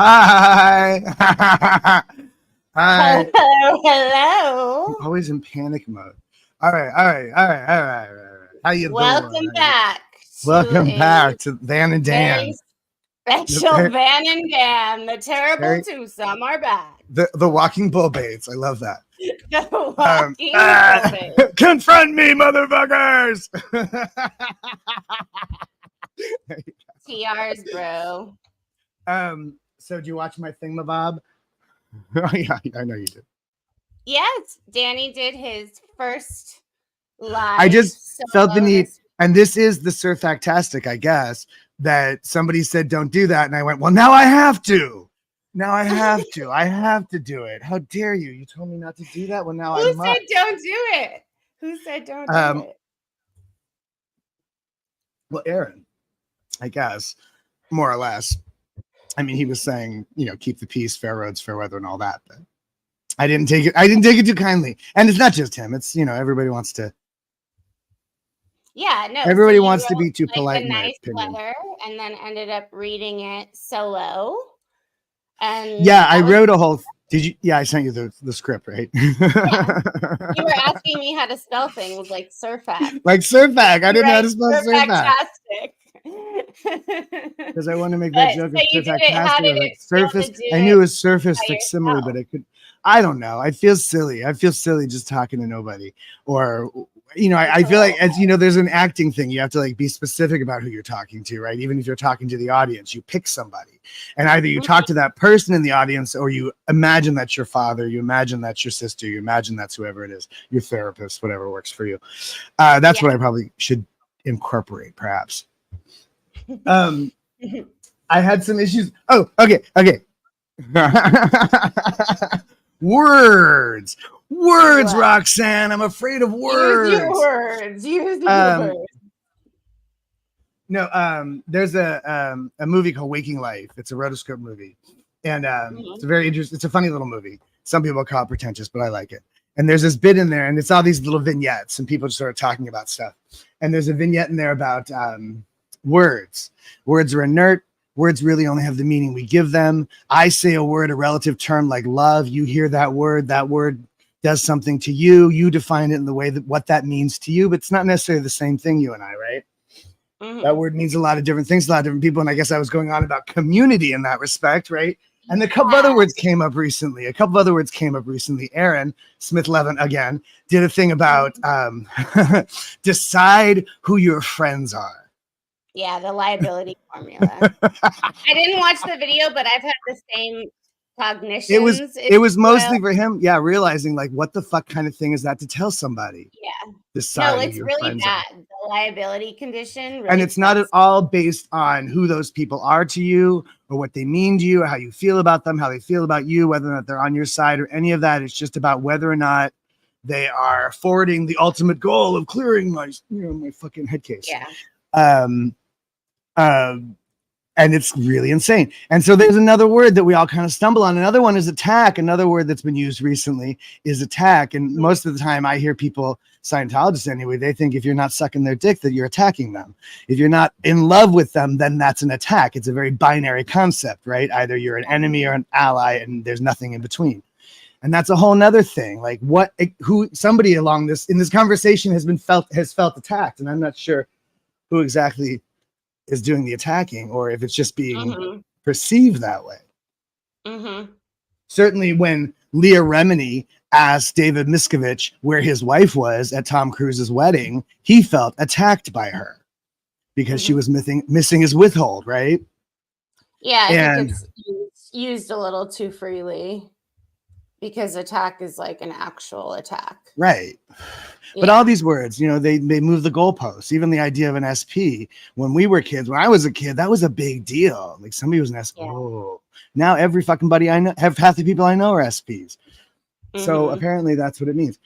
Hi. Hi. Hello. I'm always in panic mode. All right. How you Welcome doing? back to Welcome a back to Van and very Dan. special The, Van and Dan. The terrible very, twosome are back. the walking bullbaits. I love that. The walking bullbait. Confront me, motherfuckers. TRs, bro. So do you watch my thingamabob? Oh yeah, I know you did. Yes, Danny did his first live. I just felt the need, this and this is the surfactastic, I guess, that somebody said don't do that, and I went, well, now I have to. Now I have to. I have to do it. How dare you? You told me not to do that. Well, now I Who must. said don't do it? Who said don't do it? Well, Aaron, I guess, more or less. I mean, he was saying, keep the peace, fair roads, fair weather, and all that. But I didn't take it. I didn't take it too kindly. And it's not just him. It's everybody wants to. Yeah, no. Everybody so wants to wrote, be too polite. A nice letter, and then ended up reading it solo. And yeah, I wrote a whole. Did you? Yeah, I sent you the script, right? Yeah. You were asking me how to spell things like surfac. Like surfac. I didn't know how to spell surfac. Because I want to make that joke of surfactastic. Like surface. I knew it was surface facsimile, but it could. I don't know. I feel silly. I feel silly just talking to nobody. Or I feel like, as there's an acting thing. You have to like be specific about who you're talking to, right? Even if you're talking to the audience, you pick somebody, and either you talk to that person in the audience, or you imagine that's your father, you imagine that's your sister, you imagine that's whoever it is, your therapist, whatever works for you. That's what I probably should incorporate, perhaps. I had some issues. Oh, okay. Words, what? Roxanne. I'm afraid of words. Use your words. No, there's a movie called Waking Life. It's a rotoscope movie, and it's a very interesting. It's a funny little movie. Some people call it pretentious, but I like it. And there's this bit in there, and it's all these little vignettes, and people just sort of talking about stuff. And there's a vignette in there about words. Words are inert. Words really only have the meaning we give them. I say a word, a relative term like love. You hear that word does something to you. You define it in the way that what that means to you, but it's not necessarily the same thing, you and I, right? Mm-hmm. That word means a lot of different things, a lot of different people. And I guess I was going on about community in that respect, right? And a couple other words came up recently. Aaron Smith-Levin, again, did a thing about decide who your friends are. Yeah, the liability formula. I didn't watch the video, but I've had the same cognitions. It was mostly for him, realizing like what the fuck kind of thing is that to tell somebody. Yeah. Decide no, it's really bad. The liability condition. Really and it's not at all based on who those people are to you or what they mean to you or how you feel about them, how they feel about you, whether or not they're on your side or any of that. It's just about whether or not they are forwarding the ultimate goal of clearing my fucking head case. Yeah. And it's really insane. And so there's another word that we all kind of stumble on. Another one is attack. Another word that's been used recently is attack. And most of the time I hear people, Scientologists anyway, they think if you're not sucking their dick, that you're attacking them. If you're not in love with them, then that's an attack. It's a very binary concept, right? Either you're an enemy or an ally, and there's nothing in between. And that's a whole nother thing. Like somebody along this, in this conversation has felt attacked. And I'm not sure who exactly is doing the attacking or if it's just being perceived that way. Certainly when Leah Remini asked David Miscavige where his wife was at Tom Cruise's wedding, he felt attacked by her because she was missing his withhold, right? Yeah, I think it's used a little too freely because attack is like an actual attack. Right. But all these words, they move the goalposts. Even the idea of an SP. When we were kids, when I was a kid, that was a big deal. Like somebody was an SP. Yeah. Oh, now every fucking buddy I know, half the people I know are SPs. So apparently that's what it means.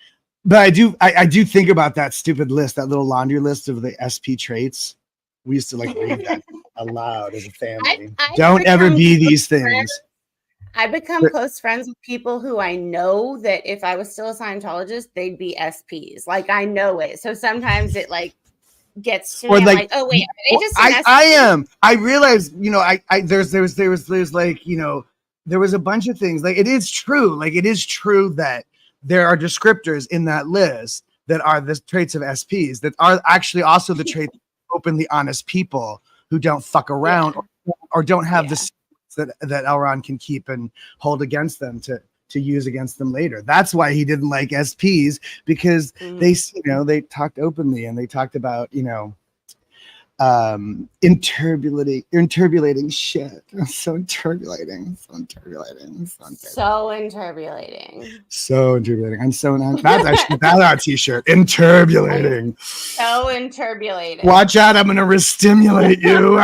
But I do think about that stupid list, that little laundry list of the SP traits. We used to like read that aloud as a family. Don't ever be these things. I become close friends with people who I know that if I was still a Scientologist, they'd be SPs. Like I know it. So sometimes it like gets to Or me. I'm like, like, oh wait, are they just I am. I realize, you know, there's like, you know, there was a bunch of things. Like it is true. Like it is true that there are descriptors in that list that are the traits of SPs that are actually also the traits of openly honest people who don't fuck around or don't have the that Elrond can keep and hold against them to use against them later. That's why he didn't like SPs, because they, you know, they talked openly and they talked about, you know, interbulating shit. So interbulating. I'm so not. That's actually that's our t-shirt. Interbulating. So interbulating. Watch out! I'm gonna re-stimulate you.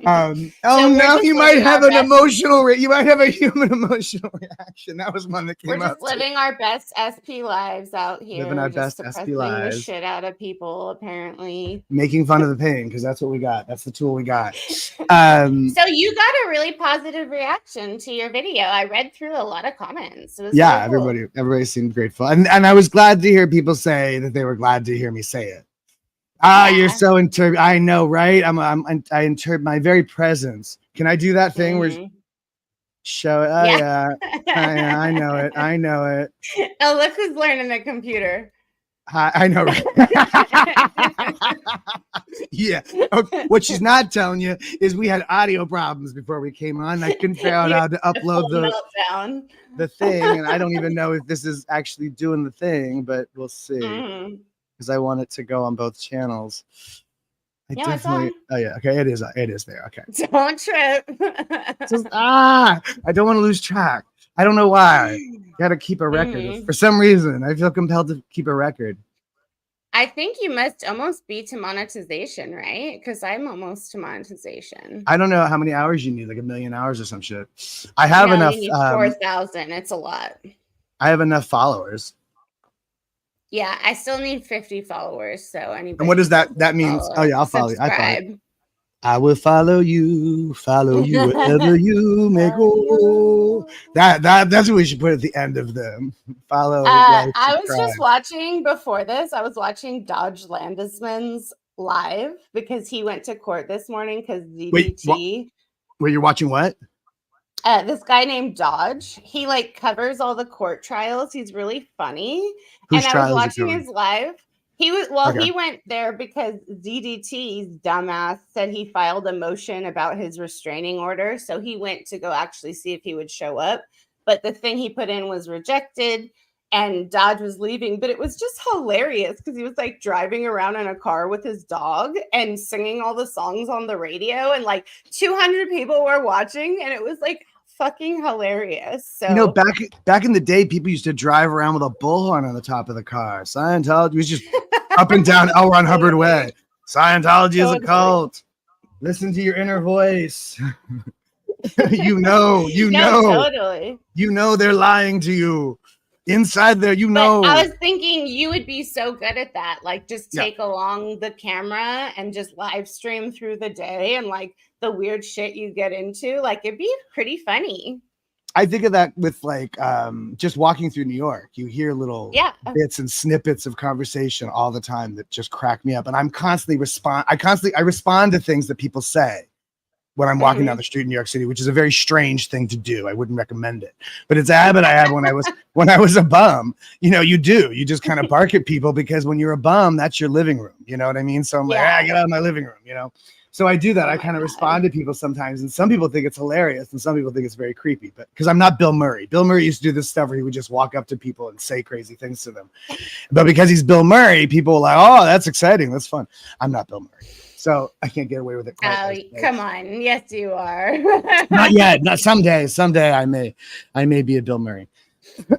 Oh so no, you might have an emotional you might have a human emotional reaction. That was one that came We're just living our best SP lives out here. Living our best SP lives. The shit out of people, apparently. Making fun of the pain, because that's what we got. That's the tool we got. So you got a really positive reaction to your video. I read through a lot of comments. It was really cool. Everybody seemed grateful. And I was glad to hear people say that they were glad to hear me say it. You're so I know, right? I interpret my very presence. Can I do that thing where show it? Oh yeah. I know it. Oh, look who's learning the computer. I know, right? Yeah. Okay. What she's not telling you is we had audio problems before we came on. I couldn't figure out how to upload the thing, and I don't even know if this is actually doing the thing, but we'll see. Because I want it to go on both channels. Oh yeah, okay, it is there. Okay. Don't trip. I don't want to lose track. I don't know why. Gotta keep a record. For some reason, I feel compelled to keep a record. I think you must almost be to monetization, right? Because I'm almost to monetization. I don't know how many hours you need, like 1 million hours or some shit. I have enough. You need 4,000. It's a lot. I have enough followers. Yeah, I still need 50 followers. So anybody. And what does that mean? Oh yeah, I'll follow you. I will follow you wherever you may go. That's what we should put at the end of them. Follow. I was just watching before this. I was watching Dodge Landesman's live because he went to court this morning because DDT. Wait, you're watching what? This guy named Dodge. He like covers all the court trials. He's really funny. Whose and I was watching his live. He went there because DDT's dumbass said he filed a motion about his restraining order. So he went to go actually see if he would show up. But the thing he put in was rejected and Dodge was leaving. But it was just hilarious because he was like driving around in a car with his dog and singing all the songs on the radio. And like 200 people were watching. And it was like fucking hilarious. So you know, back in the day, people used to drive around with a bullhorn on the top of the car. Scientology was just up and down L. Ron Hubbard way. Scientology is a cult. Listen to your inner voice. you know they're lying to you. Inside there, But I was thinking you would be so good at that. Like just take along the camera and just live stream through the day and like the weird shit you get into. Like it'd be pretty funny. I think of that with like just walking through New York. You hear little bits and snippets of conversation all the time that just crack me up. And I'm constantly I respond to things that people say when I'm walking down the street in New York City, which is a very strange thing to do. I wouldn't recommend it, but it's a habit I had when I was a bum. You know, you just kind of bark at people because when you're a bum, that's your living room. You know what I mean? So I'm like, get out of my living room, you know? So I do that. I kind of respond to people sometimes, and some people think it's hilarious and some people think it's very creepy, but because I'm not Bill Murray. Bill Murray used to do this stuff where he would just walk up to people and say crazy things to them. But because he's Bill Murray, people are like, oh, that's exciting. That's fun. I'm not Bill Murray. So I can't get away with it. Come on. Yes, you are. Not yet. Not someday. Someday I may be a Bill Murray.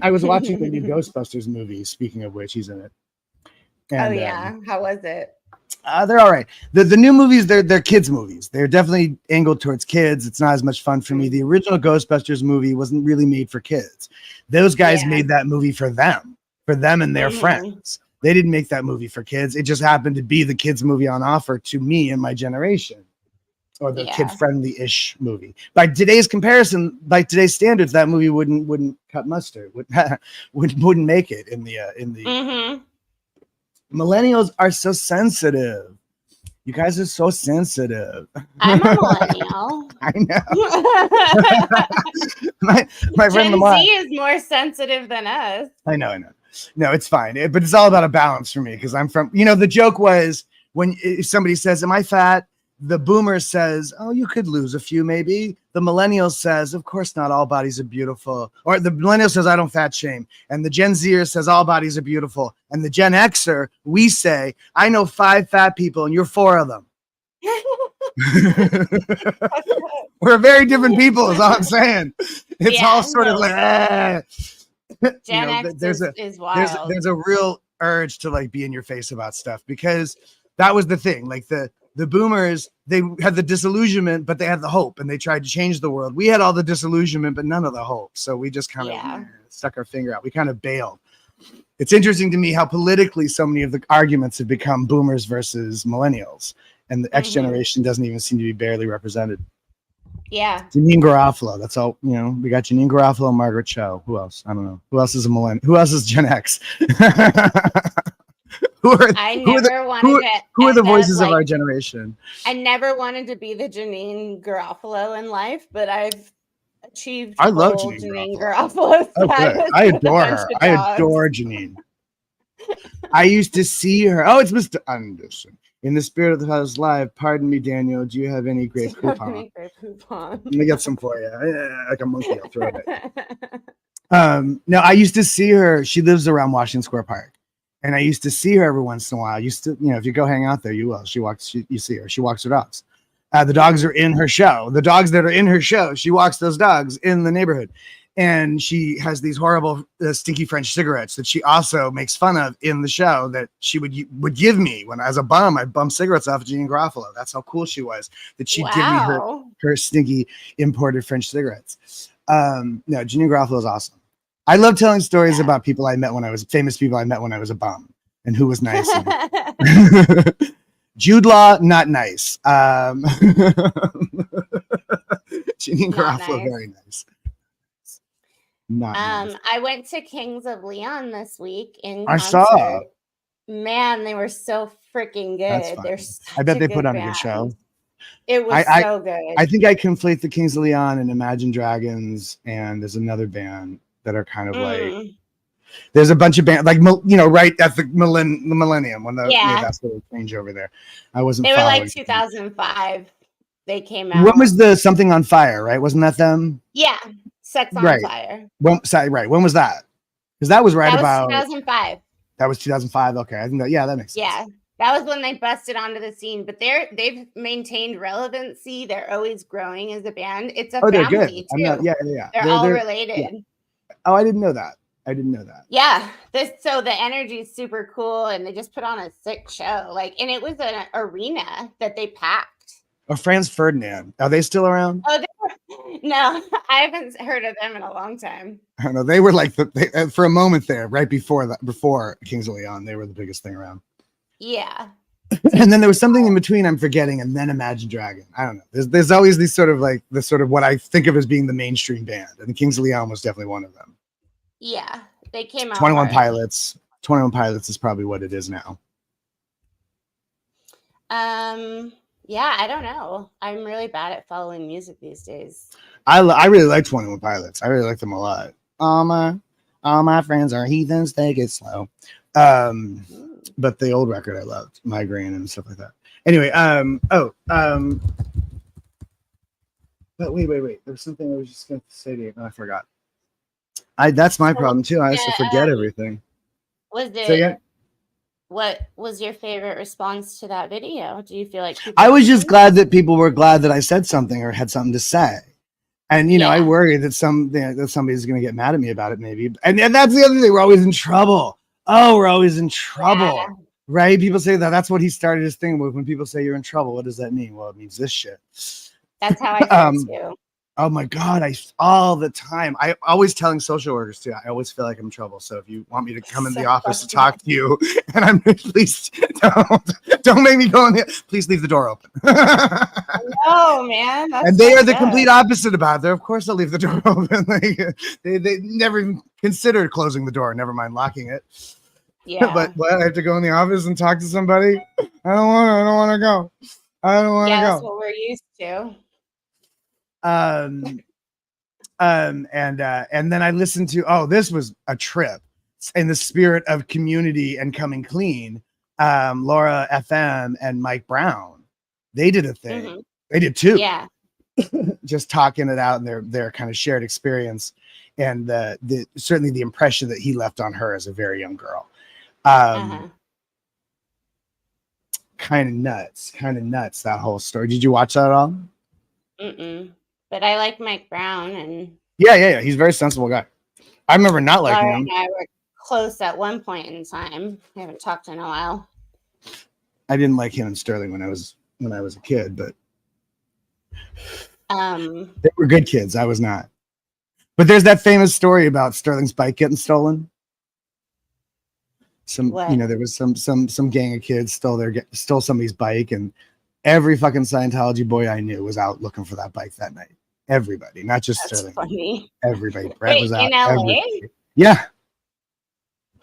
I was watching the new Ghostbusters movie. Speaking of which, he's in it. And, how was it? They're all right. The new movies, they're kids movies. They're definitely angled towards kids. It's not as much fun for me. The original Ghostbusters movie wasn't really made for kids. Those guys made that movie for them and their friends. They didn't make that movie for kids. It just happened to be the kids movie on offer to me and my generation, or the kid-friendly-ish movie. By today's comparison, by today's standards, that movie wouldn't cut mustard. Wouldn't make it in the Millennials are so sensitive. You guys are so sensitive. I'm a millennial. I know. my friend Gen Lamar. Z is more sensitive than us. I know. No, it's fine. But it's all about a balance for me because I'm from, the joke was if somebody says, am I fat? The boomer says, oh, you could lose a few maybe. The millennial says, of course not, all bodies are beautiful. Or the millennial says, I don't fat shame. And the Gen Zer says, all bodies are beautiful. And the Gen Xer, we say, I know 5 fat people and you're 4 of them. We're very different people is all I'm saying. It's all sort of like, Gen X is wild. There's a real urge to like be in your face about stuff because that was the thing. Like the boomers, they had the disillusionment, but they had the hope and they tried to change the world. We had all the disillusionment, but none of the hope. So we just kind of stuck our finger out. We kind of bailed. It's interesting to me how politically so many of the arguments have become boomers versus millennials. And the X generation doesn't even seem to be barely represented. Yeah. Janine Garofalo. That's all, we got Janine Garofalo and Margaret Cho. Who else? I don't know. Who else is a millennial? Who else is Gen X? Who are the voices of our generation? I never wanted to be the Janine Garofalo in life, but I've achieved. I love Janine Garofalo. I adore her. I adore Janine. I used to see her. Oh, it's Mr. Anderson. In the spirit of the house live, pardon me, Daniel. Do you have any grape coupon? Let me get some for you. Like a monkey, I'll throw it. No, I used to see her. She lives around Washington Square Park. And I used to see her every once in a while. If you go hang out there, you will. You see her. She walks her dogs. The dogs are in her show. The dogs that are in her show, she walks those dogs in the neighborhood. And she has these horrible stinky French cigarettes that she also makes fun of in the show that she would give me when as a bum. I'd bum cigarettes off of Janine Garofalo. That's how cool she was, that she'd give me her stinky imported French cigarettes. No, Janine Garofalo is awesome. I love telling stories about famous people I met when I was a bum and who was nice. Jude Law, not nice. Janine Garofalo, very nice. Nice. I went to Kings of Leon this week in concert. I saw. Man, they were so freaking good. I bet they put on a good show. It was so good. I think I conflate the Kings of Leon and Imagine Dragons, and there's another band that are kind of like. There's a bunch of bands like right at the millennium when that's what changed over there. I wasn't. They were like 2005. They came out. When was the Something on Fire? Right? Wasn't that them? Yeah. Sex on Fire. When was that? Because that was about 2005. That was 2005. Okay, I think that makes sense. Yeah, that was when they busted onto the scene. But they've maintained relevancy. They're always growing as a band. It's a family too. They're all related. Yeah. Oh, I didn't know that. Yeah, so the energy is super cool, and they just put on a sick show. And it was an arena that they packed. Oh, Franz Ferdinand. Are they still around? Oh, no, I haven't heard of them in a long time. I don't know. They were like for a moment there, right before Kings of Leon, they were the biggest thing around. Yeah. And then there was something in between I'm forgetting, and then Imagine Dragon. I don't know. There's always these sort of what I think of as being the mainstream band, and the Kings of Leon was definitely one of them. Yeah, they came out. 21 Pilots. 21 Pilots is probably what it is now. Yeah, I don't know. I'm really bad at following music these days. I really like 21 Pilots. I really like them a lot. All my friends are heathens. Take it slow. But the old record I loved, Migraine and stuff like that. Anyway, but wait. There's something I was just going to say to you. No, I forgot. That's my problem too. I used to forget everything. What was your favorite response to that video? Do you feel like I was just glad that people were glad that I said something or had something to say? And I worry that somebody's going to get mad at me about it, maybe. And that's the other thing. We're always in trouble. Oh, we're always in trouble, right? People say that's what he started his thing with. When people say you're in trouble, what does that mean? Well, it means this shit. That's how I feel too. Oh my God, all the time. I always telling social workers too. I always feel like I'm in trouble. So if you want me to come in the office to talk to you, and please don't make me go in there. Please leave the door open. No, man. And they are the complete opposite about it. Of course, I'll leave the door open. They never even considered closing the door. Never mind locking it. Yeah. But what? I have to go in the office and talk to somebody. I don't want to go. I don't want to Yeah, that's go. what we're used to. And then I listened to, oh, this was a trip in the spirit of community and coming clean. Laura FM and Mike Brown, they did a thing. Mm-hmm. They did too. Yeah. Just talking it out and their kind of shared experience, and the certainly the impression that he left on her as a very young girl. Kind of nuts, that whole story. Did you watch that at all? But I like Mike Brown, and yeah, he's a very sensible guy. I remember not liking him. And I were close at one point in time. We haven't talked in a while. I didn't like him and Sterling when I was a kid, but they were good kids. I was not. But there's that famous story about Sterling's bike getting stolen. There was some gang of kids stole somebody's bike, and every fucking Scientology boy I knew was out looking for that bike that night. Everybody, not just That's Sterling. Funny. Everybody. Brett was out. In LA? Everybody. Yeah.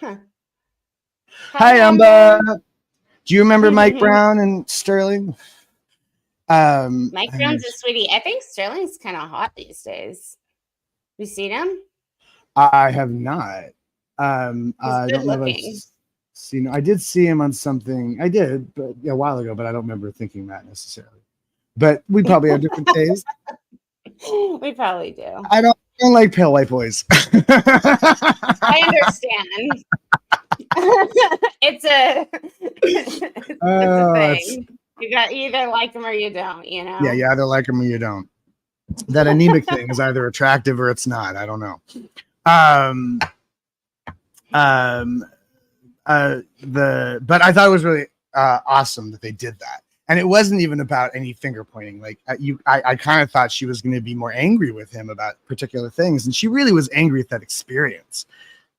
Huh. Hi, Amber. Do you remember Mike Brown and Sterling? Mike Brown's a sweetie. I think Sterling's kind of hot these days. You seen him? I have not. I don't know if I did see him on something. I did, but a while ago, but I don't remember thinking that necessarily. But we probably have different tastes. We probably do. I don't like pale white boys. I understand. It's a thing. You either like them or you don't, you know? Yeah, you either like them or you don't. That anemic thing is either attractive or it's not. I don't know. But I thought it was really awesome that they did that. And it wasn't even about any finger pointing. Like I kind of thought she was going to be more angry with him about particular things. And she really was angry at that experience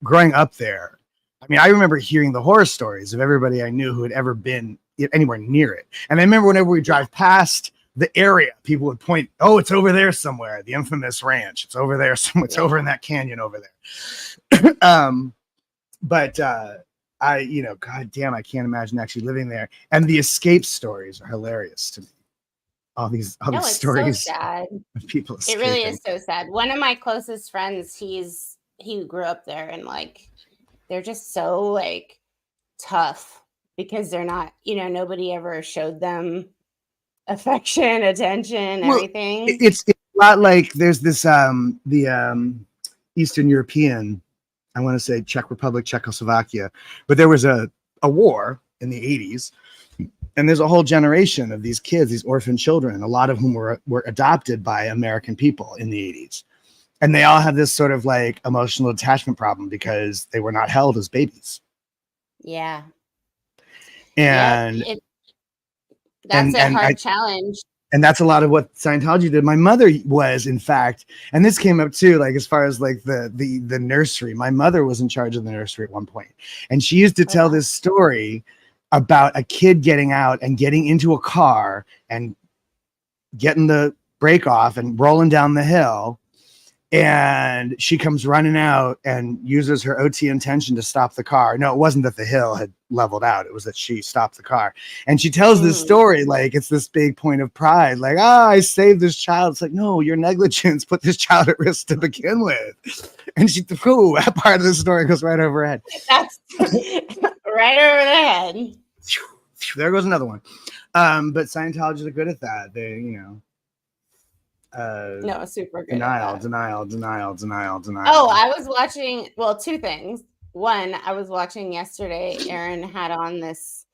growing up there. I mean, I remember hearing the horror stories of everybody I knew who had ever been anywhere near it. And I remember whenever we drive past the area, people would point, oh, it's over there somewhere. The infamous ranch. It's over there. It's over in that canyon over there. But God damn, I can't imagine actually living there. And the escape stories are hilarious to me. All these stories. So sad. Of people escaping. It really is so sad. One of my closest friends, he grew up there, and like they're just so like tough because they're not, nobody ever showed them affection, attention, everything. It's a lot like there's this the Eastern European, I want to say Czech Republic, Czechoslovakia, but there was a war in the 80s, and there's a whole generation of these kids, these orphan children, a lot of whom were adopted by American people in the 80s. And they all have this sort of like emotional attachment problem because they were not held as babies. Yeah. And that's a hard challenge. And that's a lot of what Scientology did. My mother was, in fact, and this came up too, like as far as like the nursery. My mother was in charge of the nursery at one point, and she used to tell this story about a kid getting out and getting into a car and getting the brake off and rolling down the hill. And she comes running out and uses her OT intention to stop the car. No, it wasn't that the hill had leveled out. It was that she stopped the car. And she tells this story like it's this big point of pride. Like, I saved this child. It's like, no, your negligence put this child at risk to begin with. And she threw that part of the story goes right over her head. That's right over the head. There goes another one. But Scientologists are good at that. They, no, super good. Denial. Oh, I was watching, two things. One, I was watching yesterday, Aaron had on this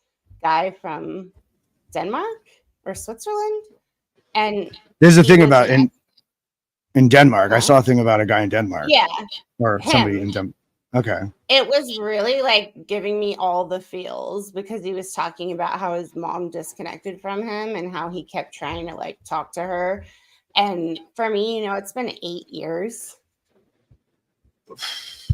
guy from Denmark or Switzerland. And there's a thing about in Denmark. I saw a thing about a guy in Denmark. Yeah. Or somebody in Denmark. Okay. It was really like giving me all the feels because he was talking about how his mom disconnected from him and how he kept trying to like talk to her. And for me, it's been 8 years.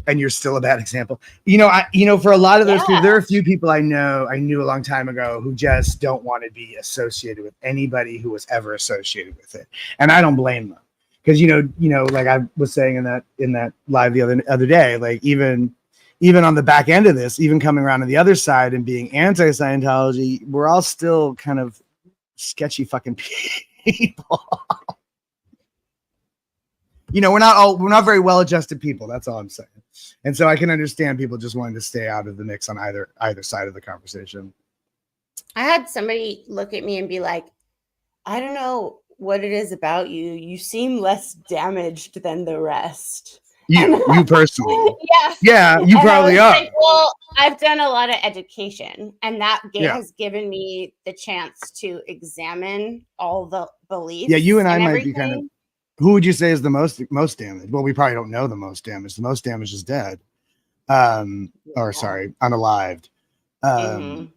And you're still a bad example. For a lot of those people, there are a few people I knew a long time ago who just don't want to be associated with anybody who was ever associated with it. And I don't blame them. Because like I was saying in that live the other day, like even even on the back end of this, even coming around to the other side and being anti-Scientology, we're all still kind of sketchy fucking people. You know, we're not very well-adjusted people. That's all I'm saying. And so I can understand people just wanting to stay out of the mix on either side of the conversation. I had somebody look at me and be like, I don't know what it is about you. You seem less damaged than the rest. You personally. Yeah. Yeah, you probably are. Like, well, I've done a lot of education, and that has given me the chance to examine all the beliefs. Yeah, you and I might everything. be kind of. Who would you say is the most damaged? Well, we probably don't know the most damaged. The most damaged is dead. Or sorry, unalived. I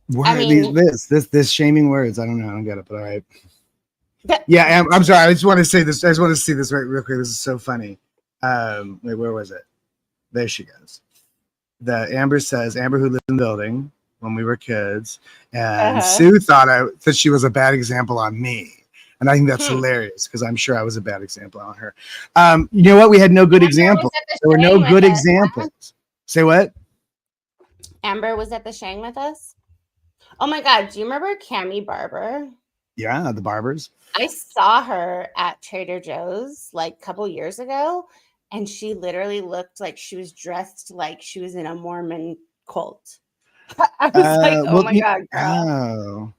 mean, this shaming words. I don't know. I don't get it, but all right. Yeah, I'm sorry. I just want to say this. I just want to see this real quick. This is so funny. Wait, where was it? There she goes. Amber says, Amber who lived in the building when we were kids, and Sue thought that she was a bad example on me. And I think that's hilarious because I'm sure I was a bad example on her. You know what? We had no good examples. There were no good examples. Say what? Amber was at the Shang with us. Oh my God. Do you remember Cammie Barber? Yeah, the Barbers. I saw her at Trader Joe's like a couple years ago, and she literally looked like she was dressed like she was in a Mormon cult. I was like, oh my God, girl.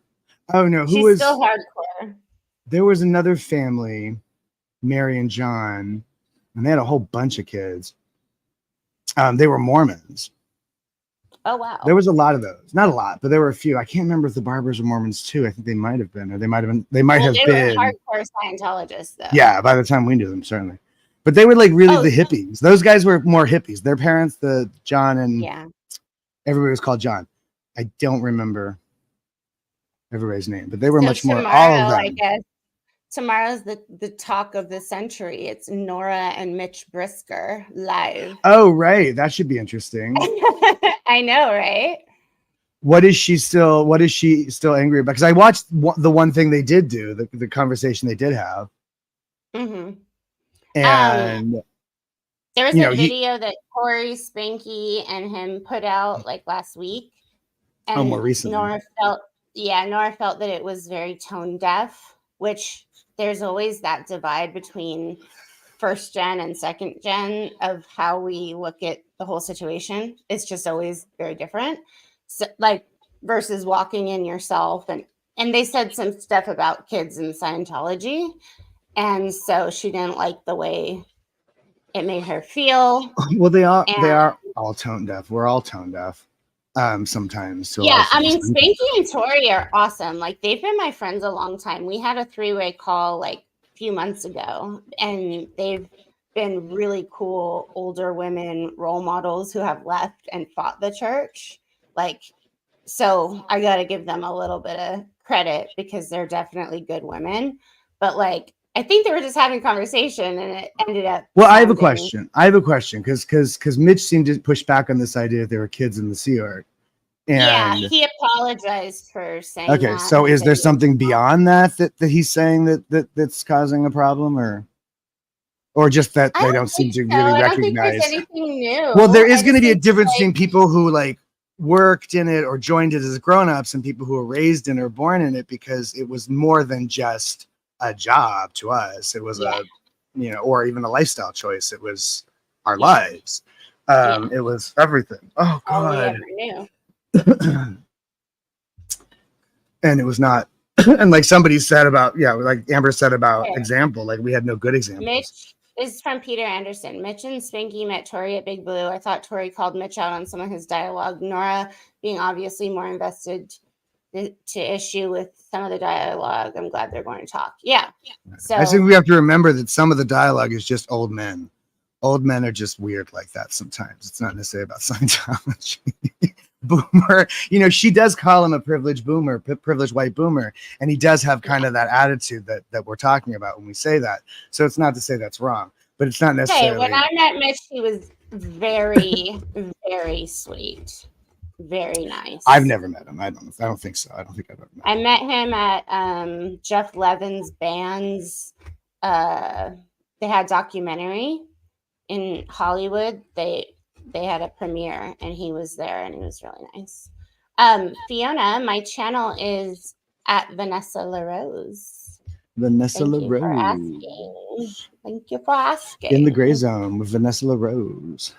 Oh no. She's still hardcore. There was another family, Mary and John, and they had a whole bunch of kids. They were Mormons. Oh wow. There was a lot of those. Not a lot, but there were a few. I can't remember if the Barbers were Mormons too. I think they might have been, or they might have been. They might have been hardcore Scientologists, though. Yeah, by the time we knew them, certainly. But they were like really the hippies. Those guys were more hippies. Their parents, the John and everybody was called John. I don't remember everybody's name, but they were much more. All of them. I guess tomorrow's the talk of the century. It's Nora and Mitch Brisker live. Oh right, that should be interesting. I know, right? What is she still angry about? Because I watched the one thing they did do, the conversation they did have. Mm-hmm. And there was a video that Corey Spanky and him put out like last week. And more recently. Nora felt that it was very tone deaf, which there's always that divide between first gen and second gen of how we look at the whole situation. It's just always very different. So, like, versus walking in yourself. And they said some stuff about kids in Scientology. And so she didn't like the way it made her feel. Well, they are all tone deaf. We're all tone deaf. Sometimes. I mean, Spanky and Tori are awesome. Like, they've been my friends a long time. We had a 3-way call like a few months ago, and they've been really cool older women role models who have left and fought the church. Like, so I got to give them a little bit of credit because they're definitely good women. But like, I think they were just having a conversation and it ended up. Well, I have a question because Mitch seemed to push back on this idea that there were kids in the Sea Org. And he apologized for saying that. Okay, so is there something beyond that he's saying that's causing a problem, or just that they don't seem to really recognize? I don't think there's anything new. Well, there is going to be a difference between people who like worked in it or joined it as grown-ups and people who were raised in or born in it, because it was more than just a job to us. It was or even a lifestyle choice. It was our lives. It was everything. Oh God. And it was not. And like somebody said about, like Amber said about example, like we had no good examples. Mitch is from Peter Anderson. Mitch and Spanky met Tori at Big Blue. I thought Tori called Mitch out on some of his dialogue. Nora being obviously more invested to issue with some of the dialogue. I'm glad they're going to talk. Yeah. So I think we have to remember that some of the dialogue is just old men. Old men are just weird like that sometimes. It's not necessarily about Scientology. Boomer, she does call him a privileged boomer, privileged white boomer, and he does have kind of that attitude that we're talking about when we say that. So it's not to say that's wrong, but it's not necessarily. Hey, when I met Mitch, he was very, very sweet. Very nice. I've never met him. I don't think so. I don't think I've ever met him. I met him at Jeff Levin's band's they had a documentary in Hollywood. they had a premiere and he was there and it was really nice. Fiona, my channel is at Vanessa Larose. Vanessa Thank you for LaRose. asking. Thank you for asking. In the Gray Zone with Vanessa LaRose.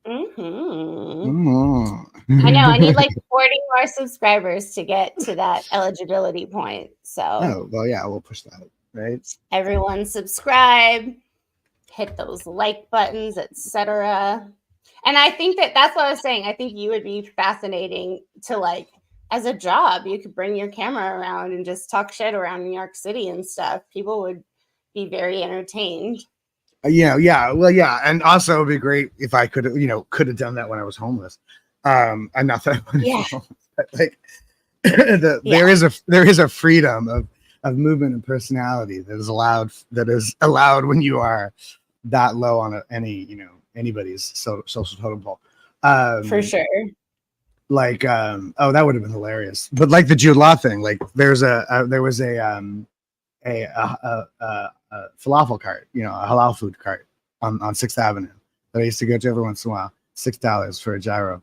I know. I need like 40 more subscribers to get to that eligibility point. So, oh, well, yeah, we'll push that, right? Everyone subscribe, hit those like buttons, etc. And I think that's what I was saying. I think you would be fascinating to like as a job. You could bring your camera around and just talk shit around New York City and stuff. People would be very entertained. Yeah. Well, yeah. And also it'd be great if I could have done that when I was homeless. And not that I was homeless, but like there is a freedom of movement and personality that is allowed when you are that low on anybody's social totem pole. For sure. Like that would have been hilarious. But like the Jude Law thing, like there was a falafel cart, a halal food cart on 6th Avenue that I used to go to every once in a while. $6 for a gyro.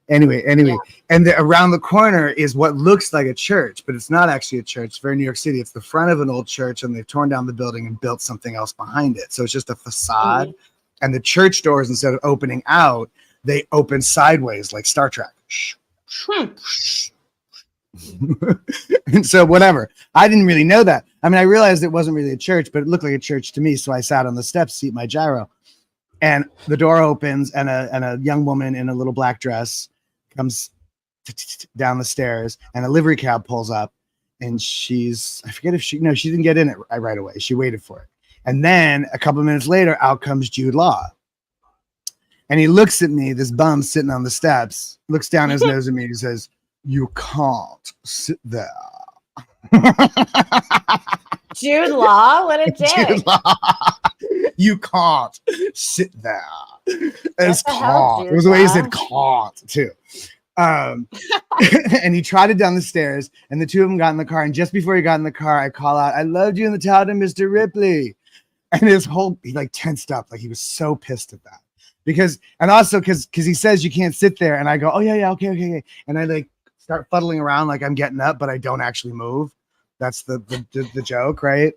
Anyway, yeah. And around the corner is what looks like a church, but it's not actually a church. It's very New York City. It's the front of an old church, and they've torn down the building and built something else behind it. So it's just a facade. Mm-hmm. And the church doors, instead of opening out, they open sideways like Star Trek. And so whatever. I didn't really know that. I mean, I realized it wasn't really a church, but it looked like a church to me. So I sat on the steps to eat my gyro. And the door opens, and a young woman in a little black dress comes down the stairs, and a livery cab pulls up, and I forget if she didn't get in it right away. She waited for it. And then a couple of minutes later, out comes Jude Law. And he looks at me, this bum sitting on the steps, looks down his nose at me and says, "You can't sit there." Jude Law? What a dick. Jude Law. You can't sit there. It's can't. It was the way he said can't too. And he trotted down the stairs, and the two of them got in the car. And just before he got in the car, I call out, "I loved you in the Towden, Mr. Ripley." And he like tensed up, like he was so pissed at that. Because he says you can't sit there, and I go, "Oh yeah, okay," and I like start fuddling around like I'm getting up, but I don't actually move. That's the joke, right?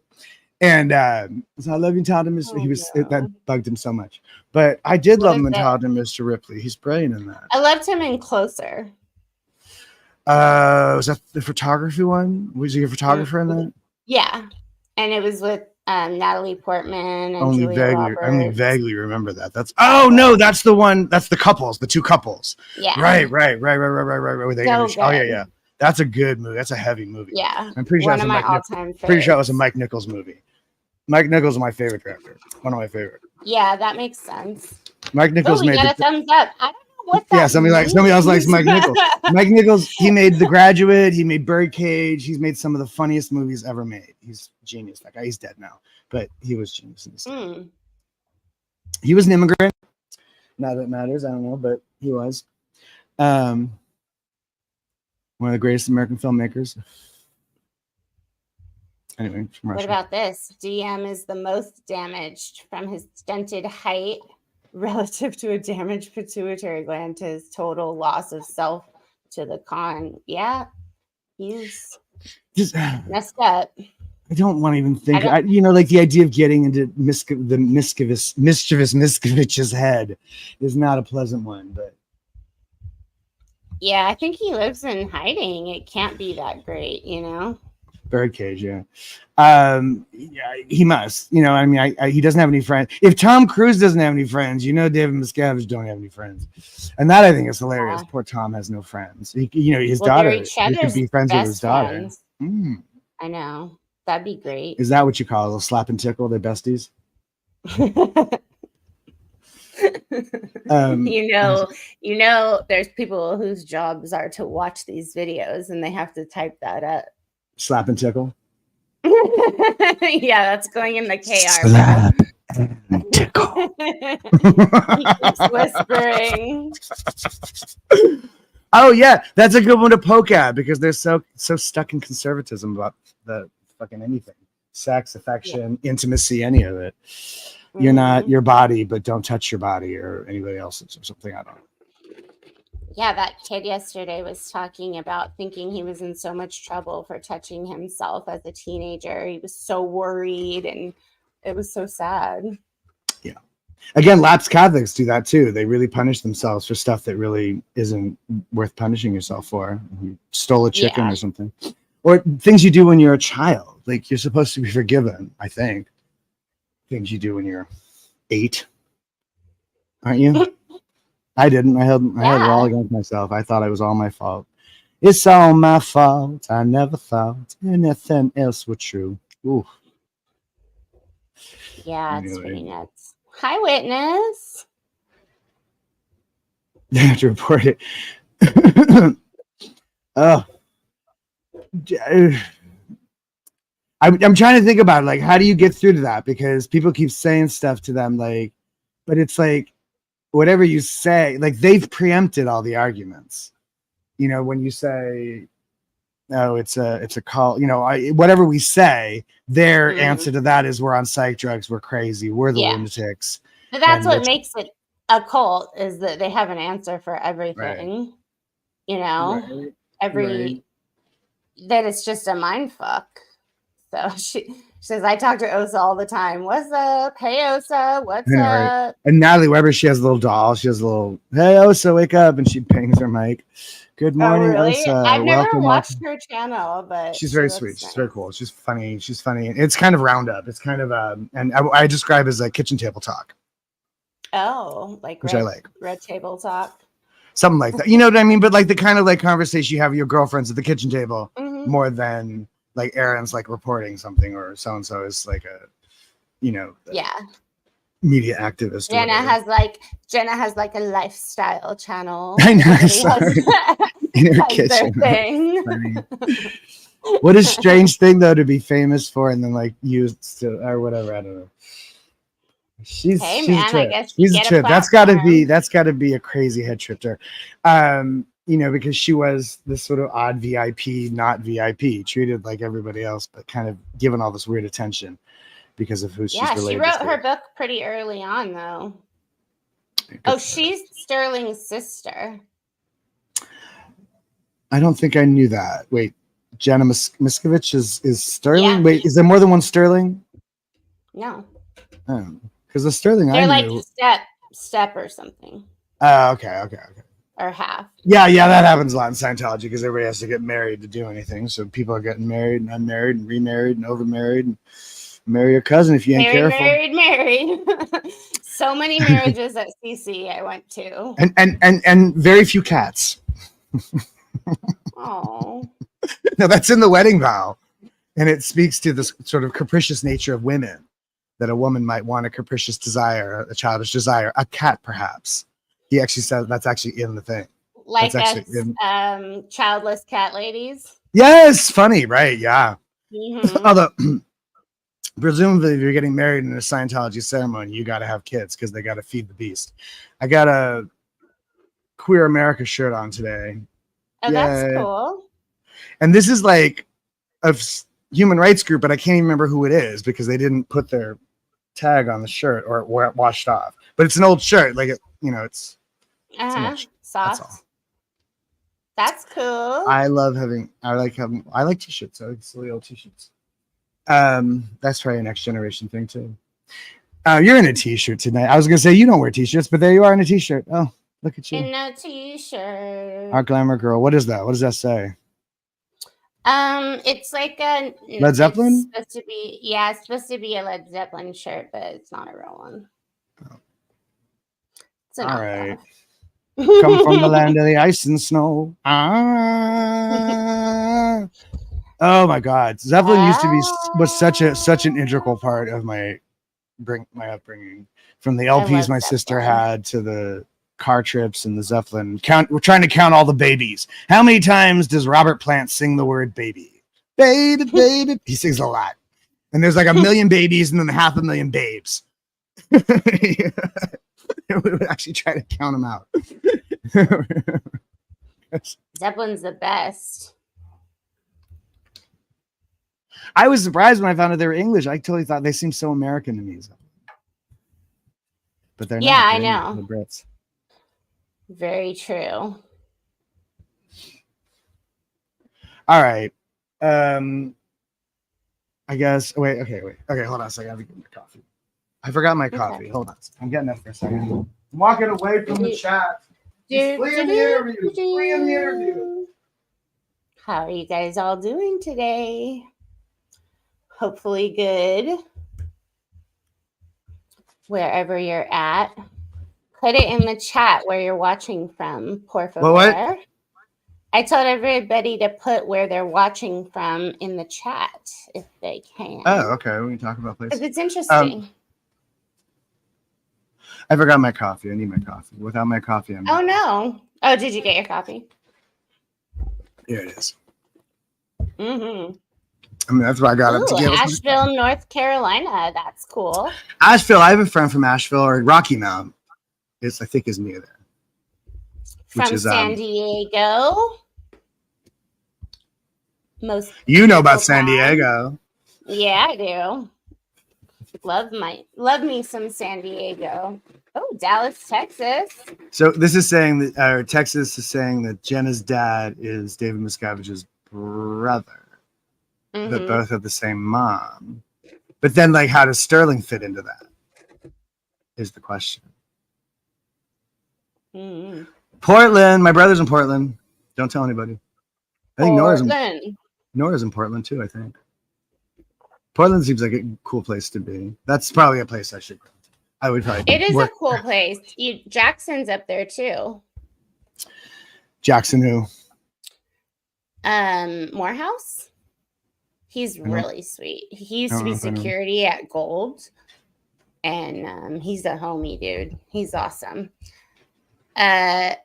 And so I love you, Towden, Mr. That bugged him so much, but I did love him in Towden, Mr. Ripley. He's brilliant in that. I loved him in Closer. Was that the photography one? Was he a photographer in that? Yeah, and it was with Natalie Portman and only Roberts. vaguely remember that. That's the one. That's the couples, the two couples. Yeah. Right. Yeah. That's a good movie. That's a heavy movie. Yeah. I'm pretty sure Pretty sure it was a Mike Nichols movie. Mike Nichols is my favorite director. One of my favorite. Yeah, that makes sense. Mike Nichols made a thumbs up. I don't know what that somebody else likes Mike Nichols. Mike Nichols, he made The Graduate, he made Birdcage, he's made some of the funniest movies ever made. He's genius. That guy, he's dead now, but he was genius in this. He was an immigrant. Not that it matters, I don't know, but he was. One of the greatest American filmmakers. Anyway, what about this? DM is the most damaged from his stunted height relative to a damaged pituitary gland to his total loss of self to the con. Yeah, he's just messed up. I don't want to even think. Like the idea of getting into the mischievous Miskovich's head is not a pleasant one, but. Yeah, I think he lives in hiding. It can't be that great, Birdcage, yeah. He must. He doesn't have any friends. If Tom Cruise doesn't have any friends, David Miscavige don't have any friends, and that I think is hilarious. Poor Tom has no friends. His daughter. He could be friends with his daughter. I know, that'd be great. Is that what you call it? A slap and tickle? They're besties. There's people whose jobs are to watch these videos and they have to type that up. Slap and tickle. Yeah, that's going in the KR. Slap and tickle. He keeps whispering. Oh yeah, that's a good one to poke at because they're so stuck in conservatism about the fucking anything, sex, affection, intimacy, any of it. you're not your body, but don't touch your body or anybody else's or something. I don't know. Yeah, that kid yesterday was talking about thinking he was in so much trouble for touching himself as a teenager. He was so worried, and it was so sad. Yeah. Again, lapsed Catholics do that too. They really punish themselves for stuff that really isn't worth punishing yourself for. You stole a chicken or something. Or things you do when you're a child. Like, you're supposed to be forgiven, I think. Things you do when you're 8. Aren't you? I didn't. I held it all against myself. I thought it was all my fault. It's all my fault. I never thought anything else was true. Ooh. Yeah, it's pretty nuts. Hi, witness. They have to report it. Oh. I'm trying to think about it. Like, how do you get through to that? Because people keep saying stuff to them, like, but it's like, whatever you say, like, they've preempted all the arguments. You know, when you say, "Oh, it's a call," you know, whatever we say, their answer to that is, "We're on psych drugs. We're crazy. We're the lunatics." But that's what makes it a cult, is that they have an answer for everything. Right. You know, that it's just a mind fuck. So she says, I talk to Osa all the time. What's up? Hey, Osa, what's up? Right. And Natalie Weber, she has a little doll. She has a little, hey, Osa, wake up. And she bangs her mic. Good morning, really? Osa. I've never watched her channel, but she's very sweet. Nice. She's very cool. She's funny. She's funny. It's kind of roundup. It's kind of, and I describe as a kitchen table talk. Oh, like which I like. Red table talk. Something like that. You know what I mean? But like the kind of like conversation you have with your girlfriends at the kitchen table more than like Aaron's like reporting something, or so-and-so is like a, you know, media activist. Jenna has like a lifestyle channel. I know. In her kitchen. What a strange thing though to be famous for and then like used to, or whatever. I don't know. She's a trip. She's a trip. That's gotta be a crazy head trip to her. You know, because she was this sort of odd VIP, not VIP, treated like everybody else, but kind of given all this weird attention because of who she's related to. Yeah, she wrote her book pretty early on, though. Oh, she's Sterling's sister. I don't think I knew that. Wait, Jenna Miskovich is Sterling? Yeah. Wait, is there more than one Sterling? No. Oh, because the Sterling they're like step or something. Oh, okay. Or half. Yeah, that happens a lot in Scientology because everybody has to get married to do anything. So people are getting married and unmarried and remarried and overmarried and marry your cousin if you ain't careful. Married. So many marriages at CC I went to. And very few cats. Oh. No, that's in the wedding vow. And it speaks to this sort of capricious nature of women, that a woman might want a capricious desire, a childish desire, a cat perhaps. He actually said that's actually in the thing. Like childless cat ladies. Yes, funny, right? Yeah. Although presumably if you're getting married in a Scientology ceremony, you got to have kids because they got to feed the beast. I got a Queer America shirt on today. Oh, that's cool. And this is like a human rights group, but I can't even remember who it is because they didn't put their tag on the shirt or it washed off. But it's an old shirt, like it's soft. That's cool. I like t-shirts. I like silly old t-shirts. That's probably a next generation thing too. You're in a t-shirt tonight. I was gonna say you don't wear t-shirts, but there you are in a t-shirt. Oh, look at you. In a t-shirt. Our glamour girl. What is that? What does that say? It's like a Led Zeppelin. It's supposed to be a Led Zeppelin shirt, but it's not a real one. Oh. It's all right. Come from the land of the ice and snow. Oh my God, Zeppelin was such an integral part of my upbringing. From the LPs my sister had to the car trips and the Zeppelin. We're trying to count all the babies. How many times does Robert Plant sing the word baby? Baby, baby. He sings a lot. And there's like 1 million babies and then 500,000 babes. We would actually try to count them out. Zeppelin's the best. I was surprised when I found out they were English. I totally thought they seemed so American to me. but they're Yeah, not. I They're know. the Brits. Very true. All right. I guess. Wait. Okay. Hold on a second. I have to get my coffee. I forgot my coffee. Okay. Hold on. I'm getting that for a second. I'm walking away from the chat. He's fleeing the interview. Fleeing the interview. How are you guys all doing today? Hopefully good. Wherever you're at. Put it in the chat where you're watching from, por favor. What? I told everybody to put where they're watching from in the chat if they can. Oh, okay. We can talk about places. Because it's interesting. I forgot my coffee. I need my coffee. Without my coffee, I'm. Oh no! Oh, did you get your coffee? Here it is. Mm-hmm. I mean, that's why I got it to give us. Asheville, North Carolina. That's cool. Asheville. I have a friend from Asheville or Rocky Mount. I think is near there. From San Diego. Most you know about San Diego. Yeah, I do. Love me some San Diego. Oh, Dallas, Texas. So this is saying that Texas is saying that Jenna's dad is David Miscavige's brother, that both have the same mom. But then, like, how does Sterling fit into that? Is the question. Mm-hmm. Portland. My brother's in Portland. Don't tell anybody. I think Portland. Nora's in Portland too. I think. Portland seems like a cool place to be. That's probably a place I should go. I would probably. It is a cool place. Jackson's up there too. Jackson who? Morehouse. He's really sweet. He used to be security at Gold, and he's a homie, dude. He's awesome. Kazri,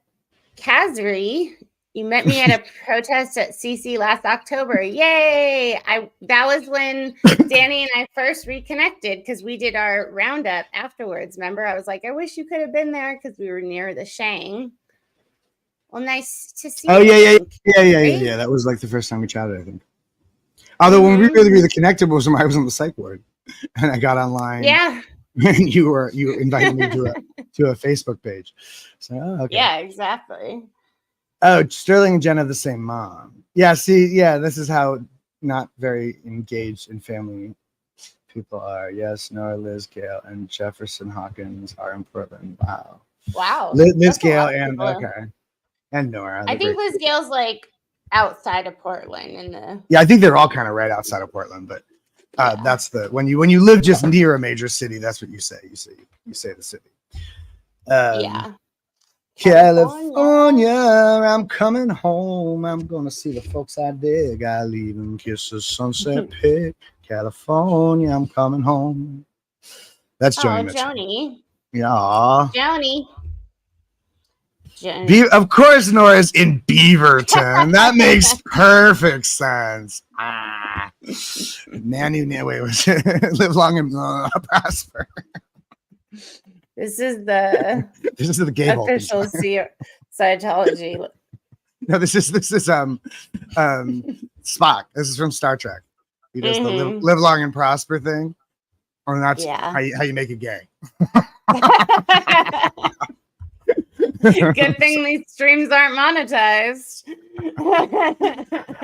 you met me at a protest at CC last October. Yay! That was when Danny and I first reconnected because we did our roundup afterwards. Remember, I was like, I wish you could have been there because we were near the Shang. Well, nice to see you. Oh yeah. That was like the first time we chatted, I think. Although when we really connected was when I was on the psych ward and I got online. Yeah. And you invited me to a Facebook page. So okay. Yeah, exactly. Oh, Sterling and Jen have the same mom. Yeah, this is how not very engaged in family people are. Yes, Nora, Liz, Gail, and Jefferson Hawkins are in Portland. Wow. Liz, Gail, and Nora. I think Liz Gail's like outside of Portland Yeah, I think they're all kind of right outside of Portland, but that's when you live just near a major city, that's what you say. You say the city. Yeah. California, I'm coming home. I'm gonna see the folks I dig. I leave and kiss the sunset pick. California, I'm coming home. That's Joni Mitchell. Joni. Yeah. Joni. Of course, Nora's in Beaverton. That makes perfect sense. Nanny, wait, live long and prosper. This is the gay official Scientology. No, this is Spock. This is from Star Trek. He does the live long and prosper thing, or that's how you make it gay. Good thing these streams aren't monetized.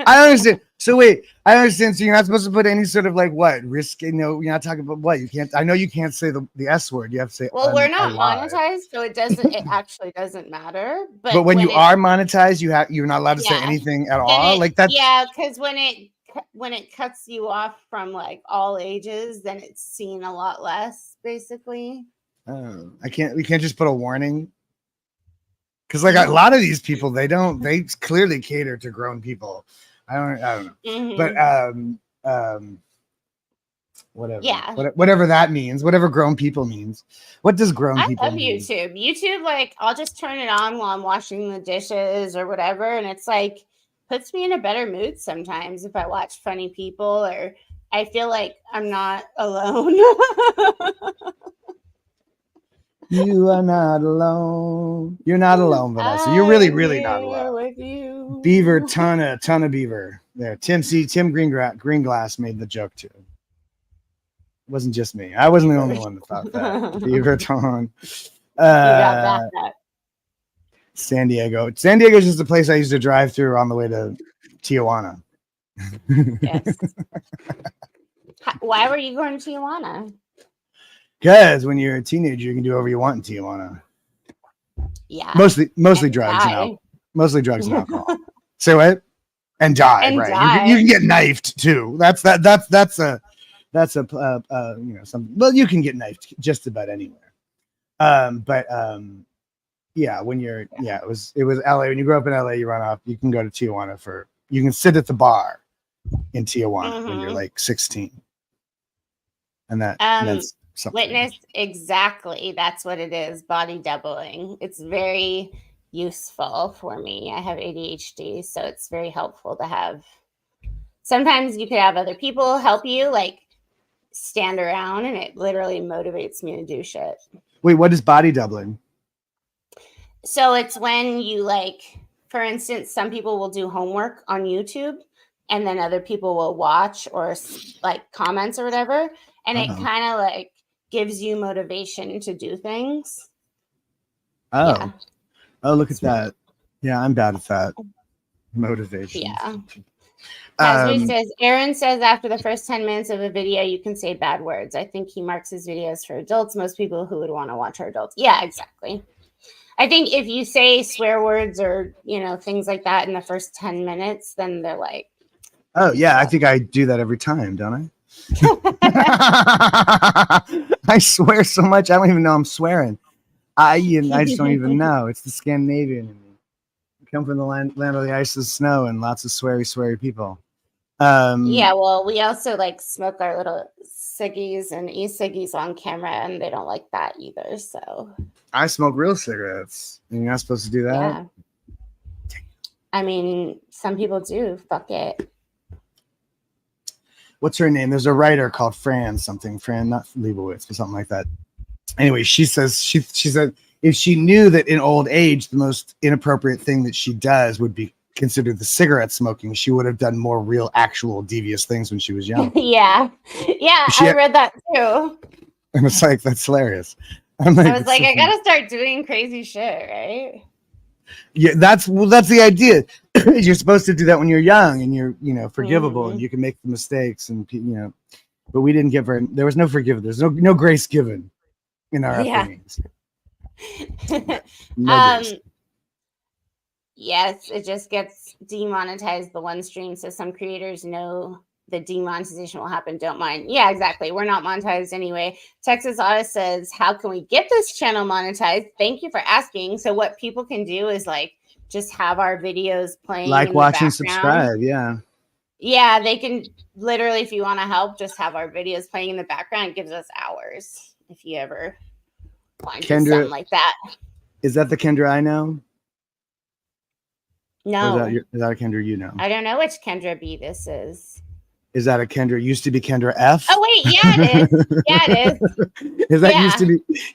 I understand. So wait, I understand. So you're not supposed to put any sort of like what risk? You're not talking about what you can't. I know you can't say the S word. You have to say. Well, we're not monetized, so it doesn't. It actually doesn't matter. But when you are monetized, you're not allowed to say anything at all. Like that. Yeah, because when it cuts you off from like all ages, then it's seen a lot less, basically. Oh, we can't just put a warning. Because like a lot of these people, they clearly cater to grown people. I don't know. But whatever. Yeah. Whatever that means, whatever grown people means. What does grown people mean? I love YouTube. YouTube, like I'll just turn it on while I'm washing the dishes or whatever, and it's like puts me in a better mood sometimes if I watch funny people or I feel like I'm not alone. You are not alone. You're not alone, Vanessa. You're really, really not alone. With you. Beaver, ton of beaver. There, Tim Greenglass made the joke too. wasn't just me. I wasn't the only one that thought that. Beaverton. You got back that. San Diego. San Diego is just a place I used to drive through on the way to Tijuana. Yes. Why were you going to Tijuana? Because when you're a teenager, you can do whatever you want in Tijuana. Yeah. Mostly drugs and alcohol. Mostly drugs and alcohol. Say what? And die, and right? Die. You can get knifed too. That's a you know, some. Well, you can get knifed just about anywhere. Yeah, when you're it was LA. When you grow up in LA, you run off. You can go to Tijuana you can sit at the bar in Tijuana when you're like 16, and that's something. Witness, exactly. That's what it is. Body doubling. It's very useful for me. I have ADHD, so it's very helpful to have. Sometimes you could have other people help you, like stand around, and it literally motivates me to do shit. Wait, what is body doubling? So it's when you, like, for instance, some people will do homework on YouTube and then other people will watch or like comments or whatever. And it kind of like gives you motivation to do things. Oh, yeah. Oh, look at that. Yeah, I'm bad at that. Motivation. Yeah. Casby says, Aaron says after the first 10 minutes of a video, you can say bad words. I think he marks his videos for adults. Most people who would want to watch are adults. Yeah, exactly. I think if you say swear words or, you know, things like that in the first 10 minutes, then they're like, oh, yeah, I think I do that every time, don't I? I swear so much, I don't even know I'm swearing. I just don't even know. It's the Scandinavian in me. I come from the land of the ice and snow and lots of sweary people. Yeah, well, we also like smoke our little ciggies and e-ciggies on camera, and they don't like that either. So I smoke real cigarettes, and you're not supposed to do that. Yeah. I mean, some people do. Fuck it. What's her name? There's a writer called Fran, not Leibowitz, but something like that. Anyway, she says she said if she knew that in old age the most inappropriate thing that she does would be considered the cigarette smoking, she would have done more real, actual devious things when she was young. Yeah, I read that too. And it's like, that's hilarious. I was like, I gotta start doing crazy shit, right? Yeah, that's the idea. You're supposed to do that when you're young and you're, you know, forgivable and you can make the mistakes and, you know, but we didn't give her. There was no forgiveness. There's no grace given in our upbringings. No grace. Yes, it just gets demonetized the one stream. So some creators know the demonetization will happen. Don't mind. Yeah, exactly. We're not monetized anyway. Texas Auto says, how can we get this channel monetized? Thank you for asking. So what people can do is like just have our videos playing. Like, watch, and subscribe. Yeah. Yeah, they can literally, if you want to help, just have our videos playing in the background. It gives us hours if you ever want to do something like that. Is that the Kendra I know? No. Is that a Kendra you know? I don't know which Kendra B this is. Is that a Kendra? Used to be Kendra F? Oh wait, yeah, it is. Yeah, it is. Is that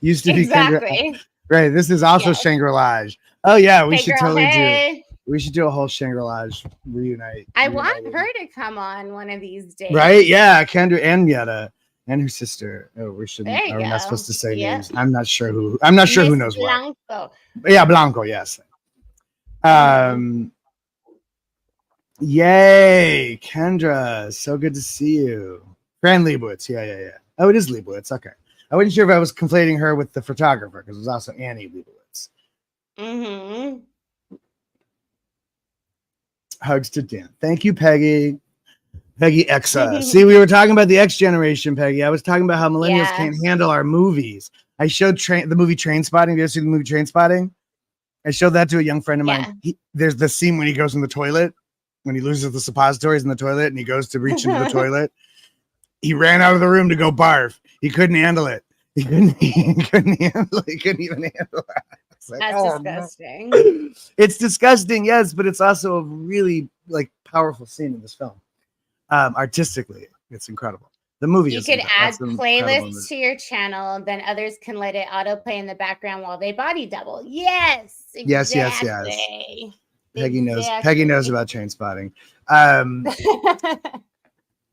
used to be Kendra F? Right. This is also Shangri-La. Oh yeah, we should totally we should do a whole Shangri-La reunite. I want her to come on one of these days. Right? Yeah, Kendra and Yetta and her sister. Oh, we shouldn't. There you We're go. not supposed to say names. I'm not sure who. I'm not sure who knows Blanco. what. Yeah, Blanco. Yes. Yay, Kendra. So good to see you. Fran Leibowitz. Yeah. Oh, it is Leibowitz. Okay. I wasn't sure if I was conflating her with the photographer because it was also Annie Leibowitz. Mm-hmm. Hugs to Dan. Thank you, Peggy. Peggy Exa. See, we were talking about the X generation, Peggy. I was talking about how millennials can't handle our movies. I showed the movie Trainspotting. Did you ever see the movie Trainspotting? I showed that to a young friend of mine. There's the scene when he goes in the toilet, when he loses the suppositories in the toilet and he goes to reach into the toilet. He ran out of the room to go barf. He couldn't handle it. He couldn't handle it. He couldn't even handle it. Like, that's disgusting. No. It's disgusting, yes, but it's also a really like powerful scene in this film. Artistically, it's incredible. The movie. You could add playlists to your channel, then others can let it autoplay in the background while they body double. Yes. Exactly. Yes. Peggy knows. Peggy knows about Trainspotting.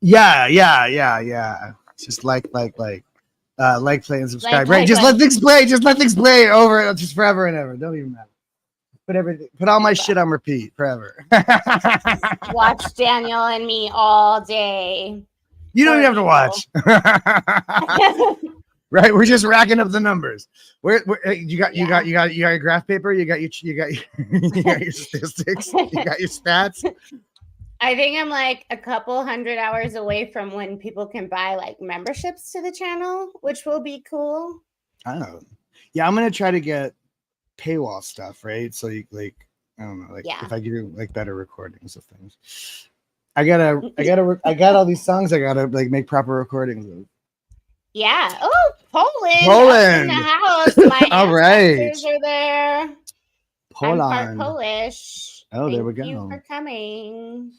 Yeah. Just like, play, and subscribe. Like, Right. Just let things play. Just let things play over, just forever and ever. Don't even matter. Put all my shit on repeat forever. Watch Daniel and me all day. You don't even have to watch. Right, we're just racking up the numbers. Where you got your graph paper, you got your statistics, you got your stats. I think I'm like a couple 100 hours away from when people can buy like memberships to the channel, which will be cool. Oh, yeah, I'm gonna try to get paywall stuff, right? So you like, I don't know, like if I give you like better recordings of things. I got all these songs I gotta like make proper recordings of. Yeah. Oh, Poland in the house. My all right, ancestors are there. Poland. I'm part Polish. Oh, there we go. Thank you for coming.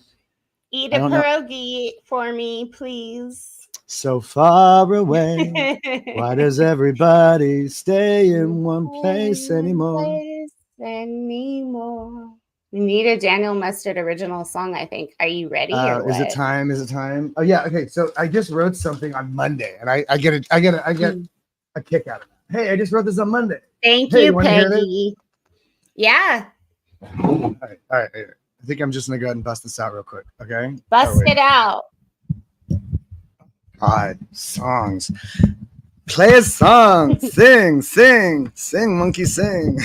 Eat a pierogi for me, please. So far away. Why does everybody stay in one place anymore? We need a Daniel Mustard original song, I think. Are you ready? Is it time? Oh yeah. Okay. So I just wrote something on Monday, and I get a kick out of it. Hey, I just wrote this on Monday. Thank you, Peggy. Yeah. All right. I think I'm just gonna go ahead and bust this out real quick. Okay. Bust it out. God, songs. Play a song. Sing, monkey, sing.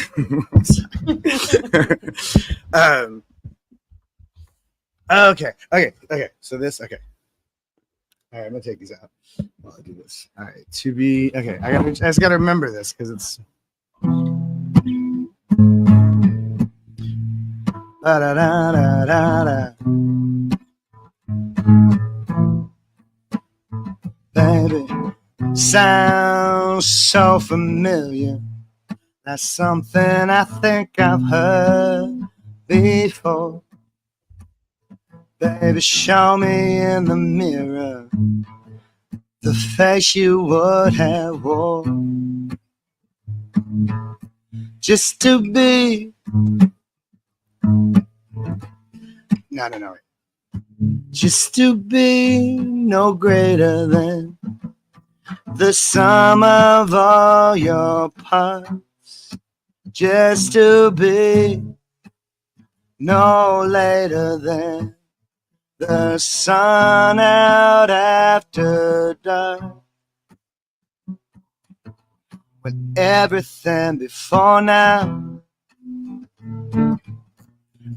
Okay. So this, okay. All right, I'm gonna take these out while I do this. All right, to be okay. I just gotta remember this because it's. Da, da, da, da, da, da. Baby, sounds so familiar. That's something I think I've heard before. Baby, show me in the mirror the face you would have worn just to be. No. Just to be no greater than the sum of all your parts. Just to be no later than the sun out after dark. With everything before now.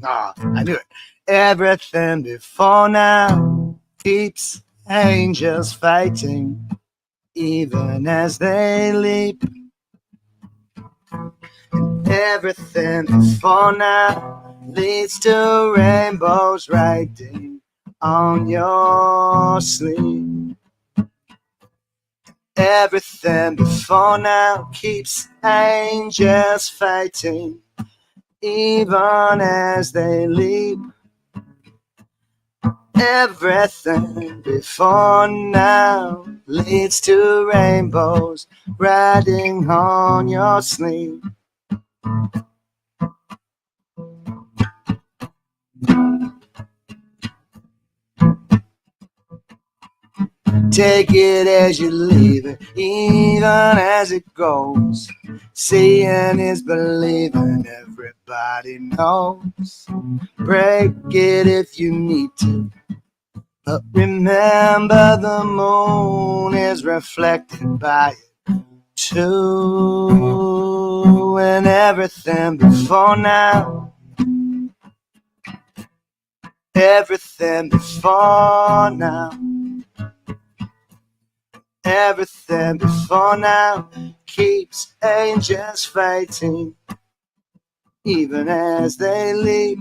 I knew it. Everything before now keeps angels fighting, even as they leap. And everything before now leads to rainbows riding on your sleeve. Everything before now keeps angels fighting, even as they leap. Everything before now leads to rainbows riding on your sleeve. Take it as you leave it, even as it goes. Seeing is believing, everybody knows. Break it if you need to, but remember the moon is reflected by it too. And everything before now, everything before now, everything before now keeps angels fighting, even as they leap.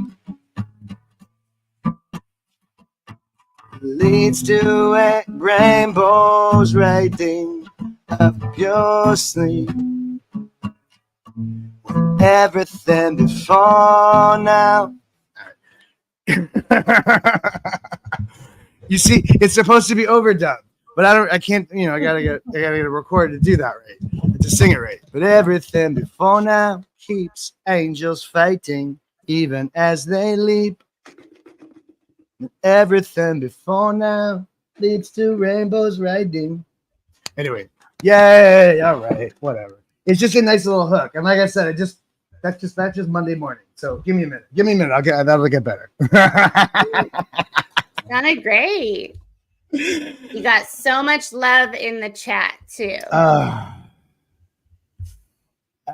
Leads to rainbows riding up your sleeve. Everything before now. You see, it's supposed to be overdubbed, but I can't, I gotta get a recorder to do that right, to sing it right. But everything before now keeps angels fighting, even as they leap. Everything before now leads to rainbows riding Anyway, yay! All right, whatever. It's just a nice little hook, and like I said, that's just Monday morning. So give me a minute. That'll get better. Sounded great. You got so much love in the chat too. I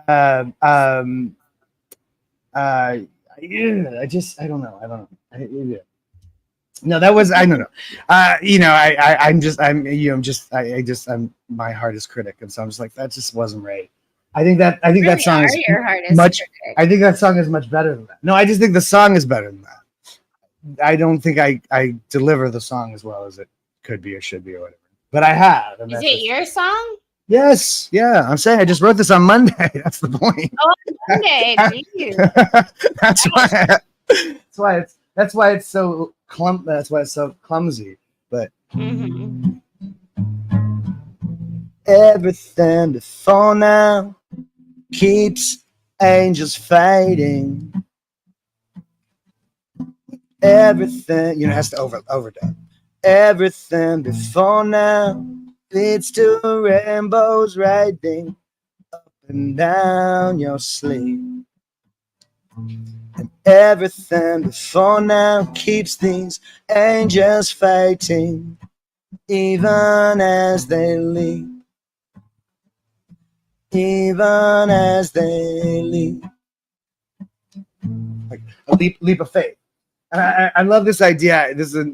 don't know. No, that was I don't know. I'm my hardest critic, and so I'm just like that just wasn't right. I think that song is much. Critic. I think that song is much better than that. No, I just think the song is better than that. I don't think I deliver the song as well as it could be or should be or whatever. But I have. Is it your song? Yes. Yeah. I'm saying I just wrote this on Monday. That's the point. Oh, Monday. That's why it's so clumsy. But everything before now keeps angels fighting. Everything, it has to overdub. Everything before now leads to rainbows riding up and down your sleeve. And everything before now keeps these angels fighting, even as they leave. Even as they leave. Like a leap of faith. And I love this idea. This is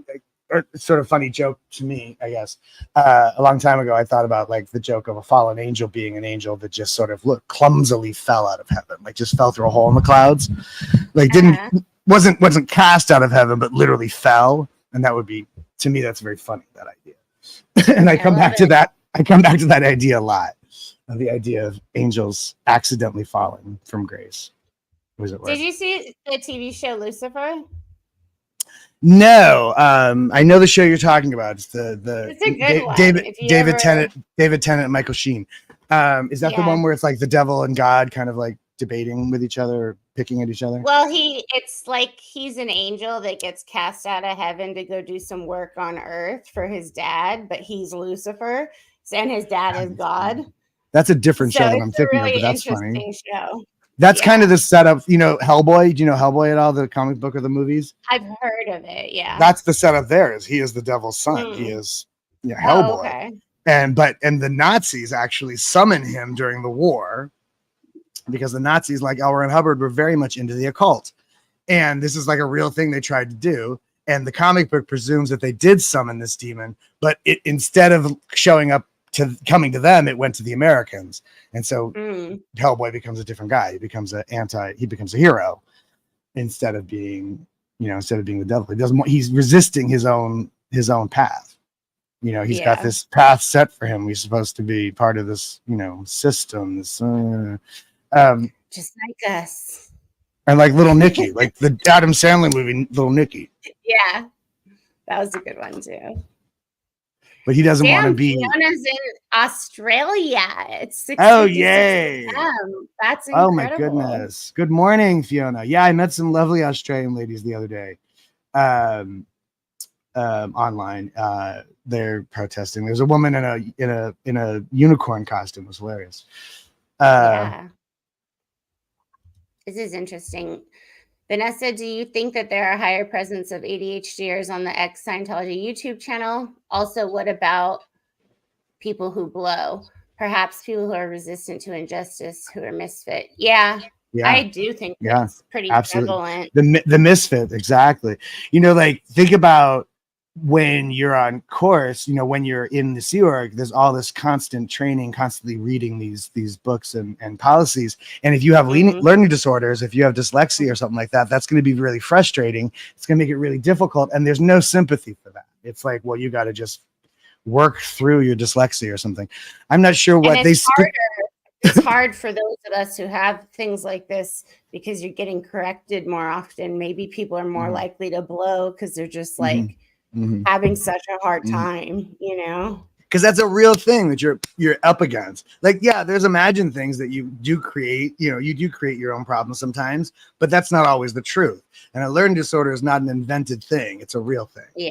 a sort of funny joke to me, I guess. A long time ago, I thought about like the joke of a fallen angel being an angel that just sort of clumsily fell out of heaven, like just fell through a hole in the clouds, like wasn't cast out of heaven, but literally fell. And that would be, to me, that's very funny, that idea. And I come back to that idea a lot, of the idea of angels accidentally falling from grace. Did you see the TV show Lucifer? No, I know the show you're talking about. It's it's a good one. David Tennant, and Michael Sheen. Is that the one where it's like the devil and God kind of like debating with each other, or picking at each other? Well, it's like he's an angel that gets cast out of heaven to go do some work on earth for his dad, but he's Lucifer, and his dad is God. That's a different show than I'm thinking of, but that's funny. Show. That's kind of the setup, Hellboy. Do you know Hellboy at all? The comic book or the movies? I've heard of it. Yeah. That's the setup there. Is he is the devil's son. He is Hellboy. Oh, okay. And the Nazis actually summon him during the war because the Nazis, like L. Ron Hubbard, were very much into the occult. And this is like a real thing they tried to do. And the comic book presumes that they did summon this demon, but instead of coming to them, it went to the Americans. And so Hellboy becomes a different guy. He becomes a hero instead of being the devil. He's resisting his own path. He's got this path set for him. He's supposed to be part of this, system. This, just like us. And like Little Nicky, like the Adam Sandler movie, Little Nicky. Yeah. That was a good one too. But he doesn't want to be. Fiona's in Australia. It's 6:56 Oh, yay. That's incredible. Oh, my goodness. Good morning, Fiona. Yeah, I met some lovely Australian ladies the other day online. They're protesting. There's a woman in a unicorn costume. It was hilarious. This is interesting. Vanessa, do you think that there are higher presence of ADHDers on the ex-Scientology YouTube channel? Also, what about people who blow? Perhaps people who are resistant to injustice, who are misfit. Yeah, I do think that's pretty prevalent. The misfit, exactly. Think about when you're on course, when you're in the Sea Org, there's all this constant training, constantly reading these books and policies. And if you have learning disorders, if you have dyslexia or something like that, that's going to be really frustrating. It's going to make it really difficult. And there's no sympathy for that. It's like, well, you got to just work through your dyslexia or something. I'm not sure what it's hard for those of us who have things like this because you're getting corrected more often. Maybe people are more likely to blow because they're just like, having such a hard time, because that's a real thing that you're up against. Like, there's imagined things that you do create, you do create your own problems sometimes, but that's not always the truth. And a learning disorder is not an invented thing. It's a real thing. Yeah.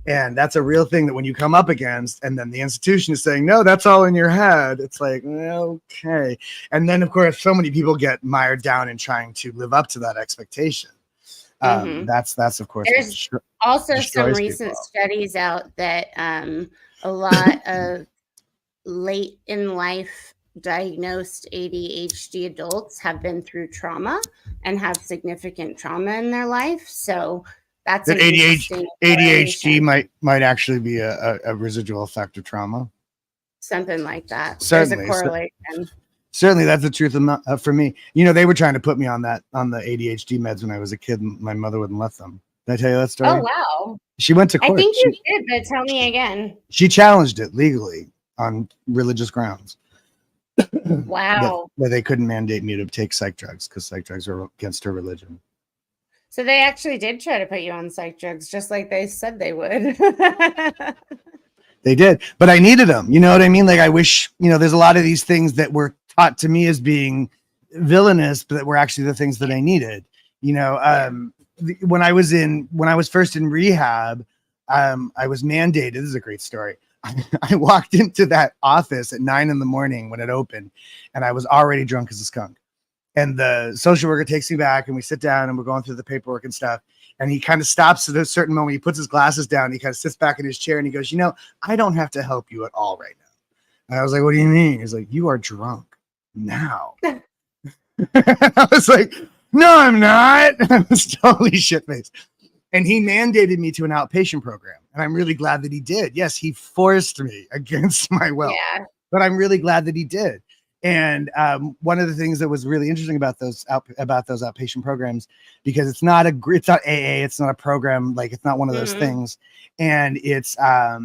And that's a real thing that when you come up against, and then the institution is saying, no, that's all in your head. It's like, okay. And then, of course, so many people get mired down in trying to live up to that expectation. That's of course, there's also some recent studies out that a lot of late in life diagnosed ADHD adults have been through trauma and have significant trauma in their life. So that's an ADHD might actually be a residual effect of trauma. Something like that. Certainly, there's a correlation. Certainly, that's the truth for me. You know, they were trying to put me on the ADHD meds when I was a kid, and my mother wouldn't let them. Did I tell you that story? Oh wow! She went to court. I think you did, but tell me again. She challenged it legally on religious grounds. Wow! that they couldn't mandate me to take psych drugs because psych drugs are against her religion. So they actually did try to put you on psych drugs, just like they said they would. They did, but I needed them. You know what I mean? Like, I wish, you know, there's a lot of these things that were taught to me as being villainous, but that were actually the things that I needed. You know, when I was first in rehab, I was mandated. This is a great story. I walked into that office at 9 a.m. when it opened, and I was already drunk as a skunk. And the social worker takes me back, and we sit down, and we're going through the paperwork and stuff. And he kind of stops at a certain moment. He puts his glasses down. And he kind of sits back in his chair, and he goes, you know, I don't have to help you at all right now. And I was like, what do you mean? He's like, you are drunk now. I was like, no, I'm not. I was totally shit-faced. And he mandated me to an outpatient program. And I'm really glad that he did. Yes, he forced me against my will. Yeah. But I'm really glad that he did. And one of the things that was really interesting about those outpatient programs, because it's not AA, it's not a program, like it's not one of those things, and it's a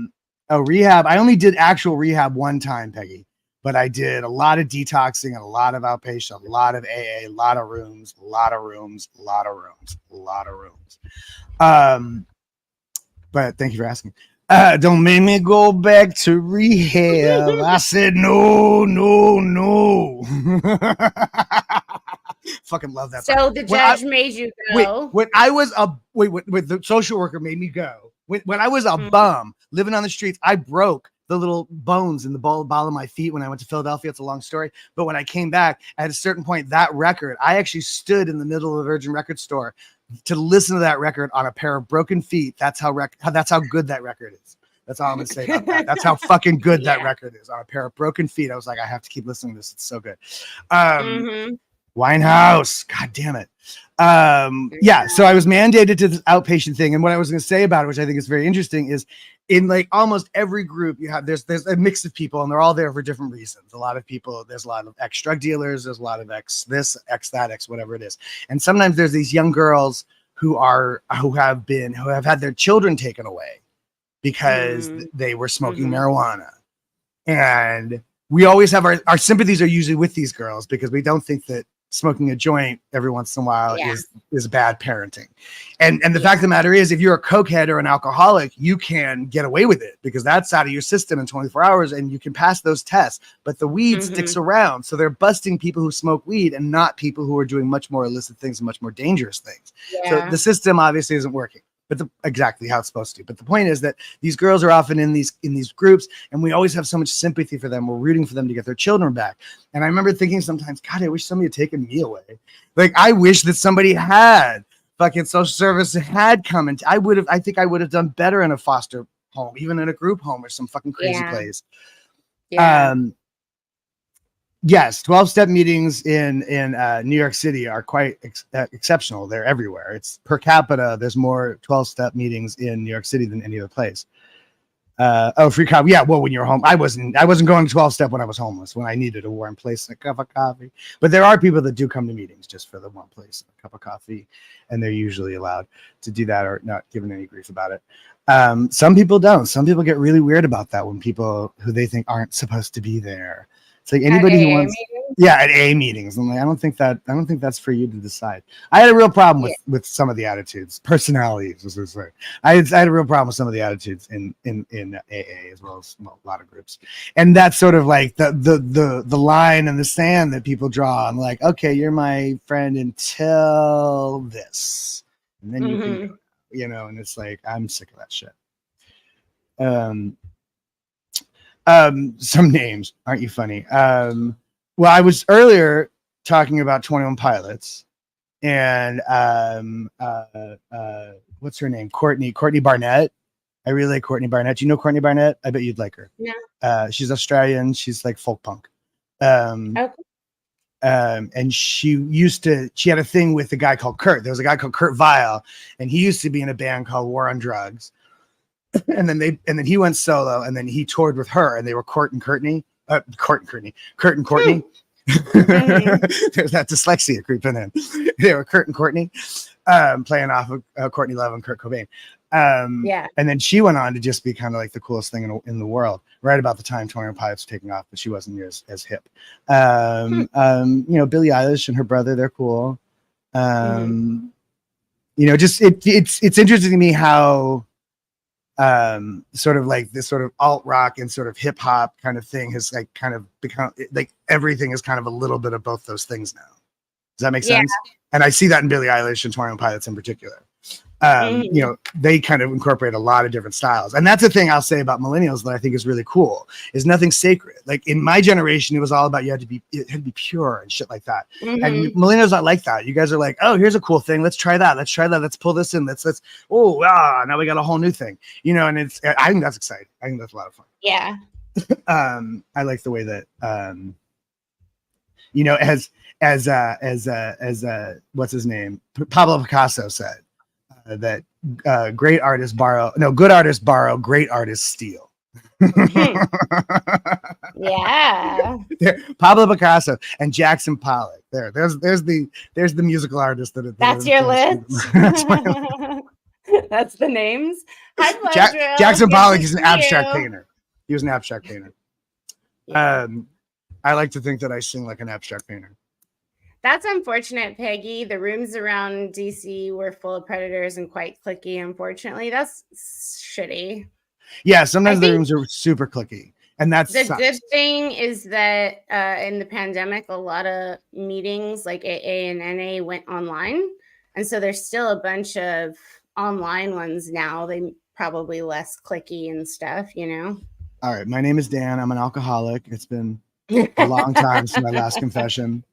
rehab. I only did actual rehab one time, Peggy, but I did a lot of detoxing and a lot of outpatient, a lot of AA, a lot of rooms. But thank you for asking. Don't make me go back to rehab. I said no. Fucking love that. So part. The judge made you go. When the social worker made me go. When I was a bum living on the streets, I broke the little bones in the ball of my feet when I went to Philadelphia. It's a long story. But when I came back, at a certain point, that record, I actually stood in the middle of the Virgin Record store to listen to that record on a pair of broken feet. That's how good that record is. That's all I'm gonna say about that. That's how fucking good that record is on a pair of broken feet. I was like, I have to keep listening to this. It's so good. Winehouse, god damn it. So I was mandated to this outpatient thing, and what I was gonna say about it, which I think is very interesting, is in like almost every group you have, there's a mix of people, and they're all there for different reasons. A lot of people, there's a lot of ex drug dealers, there's a lot of ex this, ex that, ex whatever it is, and sometimes there's these young girls who have had their children taken away because they were smoking marijuana, and we always have our sympathies are usually with these girls because we don't think that smoking a joint every once in a while is bad parenting. And the fact of the matter is, if you're a cokehead or an alcoholic, you can get away with it because that's out of your system in 24 hours and you can pass those tests. But the weed sticks around. So they're busting people who smoke weed and not people who are doing much more illicit things and much more dangerous things. So the system obviously isn't working. But exactly how it's supposed to. But the point is that these girls are often in these groups, and we always have so much sympathy for them. We're rooting for them to get their children back. And I remember thinking sometimes, God, I wish somebody had taken me away. Like, I wish that somebody had fucking social service had come, and I think I would have done better in a foster home, even in a group home or some fucking crazy place. Yes, 12-step meetings in New York City are quite exceptional. They're everywhere. It's per capita. There's more 12-step meetings in New York City than any other place. Free coffee. Yeah, well, when you're home, I wasn't going to 12-step when I was homeless, when I needed a warm place and a cup of coffee. But there are people that do come to meetings just for the warm place and a cup of coffee, and they're usually allowed to do that or not given any grief about it. Some people don't. Some people get really weird about that when people who they think aren't supposed to be there. It's like anybody who wants, at AA meetings. I'm like, I don't think that's for you to decide. I had a real problem with some of the attitudes, personalities. I had a real problem with some of the attitudes in AA as well as a lot of groups, and that's sort of like the line in the sand that people draw. I'm like, okay, you're my friend until this, and then you can, and it's like I'm sick of that shit. Some names. Aren't you funny? Well, I was earlier talking about 21 Pilots and what's her name? Courtney Barnett. I really like Courtney Barnett. Do you know Courtney Barnett? I bet you'd like her. No. She's Australian. She's like folk punk. Okay. And she had a thing with a guy called Kurt. There was a guy called Kurt Vile, and he used to be in a band called War on Drugs. And then he went solo, and then he toured with her, and they were Kurt and Courtney. There's that dyslexia creeping in. They were Kurt and Courtney, playing off of Courtney Love and Kurt Cobain. And then she went on to just be kind of like the coolest thing in the world right about the time 21 Pilots were taking off, but she wasn't near as hip. Billie Eilish and her brother, they're cool. Just it's interesting to me how sort of like this sort of alt rock and sort of hip hop kind of thing has like kind of become like everything is kind of a little bit of both those things now. Does that make sense? And I see that in Billie Eilish and 21 Pilots in particular. They kind of incorporate a lot of different styles. And that's the thing I'll say about millennials that I think is really cool is nothing sacred. Like in my generation, it was all about it had to be pure and shit like that. And millennials are like that. You guys are like, oh, here's a cool thing. Let's try that. Let's pull this in. Now we got a whole new thing. And I think that's exciting. I think that's a lot of fun. Yeah. I like the way that as what's his name? Pablo Picasso said. That good artists borrow, great artists steal. Yeah. Pablo Picasso and Jackson Pollock. There's the musical artist that's your list. That's the names. Jackson Pollock is an abstract painter. He was an abstract painter. Yeah. I like to think that I sing like an abstract painter. That's unfortunate, Peggy. The rooms around DC were full of predators and quite cliquey, unfortunately. That's shitty. Yeah, sometimes the rooms are super cliquey. And that's the good thing is that in the pandemic, a lot of meetings like AA and NA went online. And so there's still a bunch of online ones now. They probably less cliquey and stuff, All right. My name is Dan. I'm an alcoholic. It's been a long time since my last confession.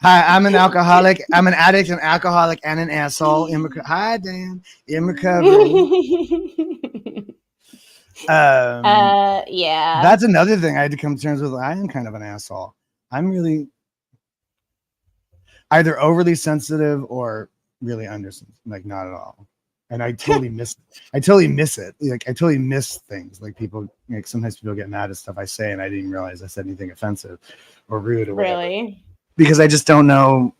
Hi, I'm an alcoholic. I'm an addict, an alcoholic, and an asshole. Hi, Dan. In recovery. Yeah. That's another thing I had to come to terms with. I am kind of an asshole. I'm really either overly sensitive or really undersensitive. Like not at all. And I totally miss it. Like I totally miss things. Like people, like sometimes people get mad at stuff I say, and I didn't even realize I said anything offensive or rude or whatever. Really? Because I just don't know.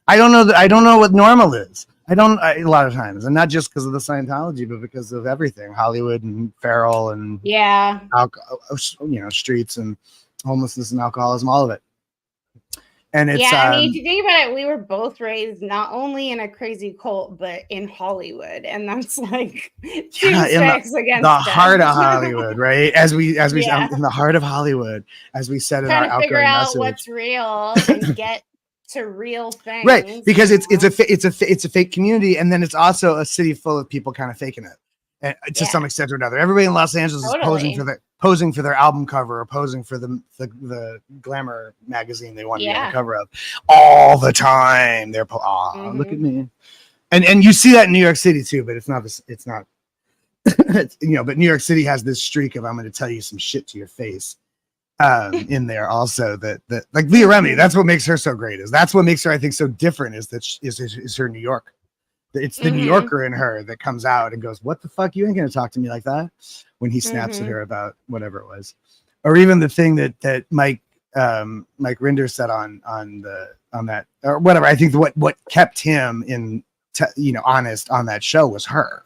I don't know what normal is. A lot of times, and not just because of the Scientology, but because of everything, Hollywood and feral and streets and homelessness and alcoholism, all of it. And it's if you think about it, we were both raised not only in a crazy cult, but in Hollywood, and that's like in the heart of Hollywood, right? As we in the heart of Hollywood, as we said in our outgoing figure out message. What's real and get to real things, right? Because it's a fake community, and then it's also a city full of people kind of faking it. And to some extent or another, everybody in Los Angeles is posing for their album cover or posing for the glamour magazine they want to be on the cover of all the time. They're look at me, and you see that in New York City too. But it's not. But New York City has this streak of I'm going to tell you some shit to your face. In there also that like Leah Remini, that's what makes her so great. That's what makes her I think so different. Is that is her New York. It's the New Yorker in her that comes out and goes, "What the fuck? You ain't gonna talk to me like that." When he snaps at her about whatever it was, or even the thing that Mike Rinder said on that or whatever. I think what kept him honest on that show was her,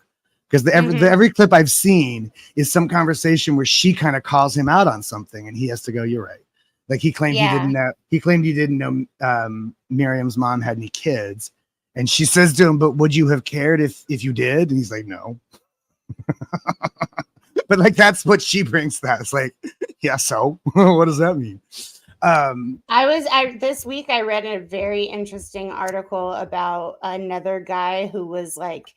because every clip I've seen is some conversation where she kind of calls him out on something, and he has to go, "You're right." Like he claimed he didn't know. He claimed he didn't know Miriam's mom had any kids. And she says to him, "But would you have cared if you did?" And he's like, "No." But like that's what she brings. That it's like, yeah. So what does that mean? This week I read a very interesting article about another guy who was like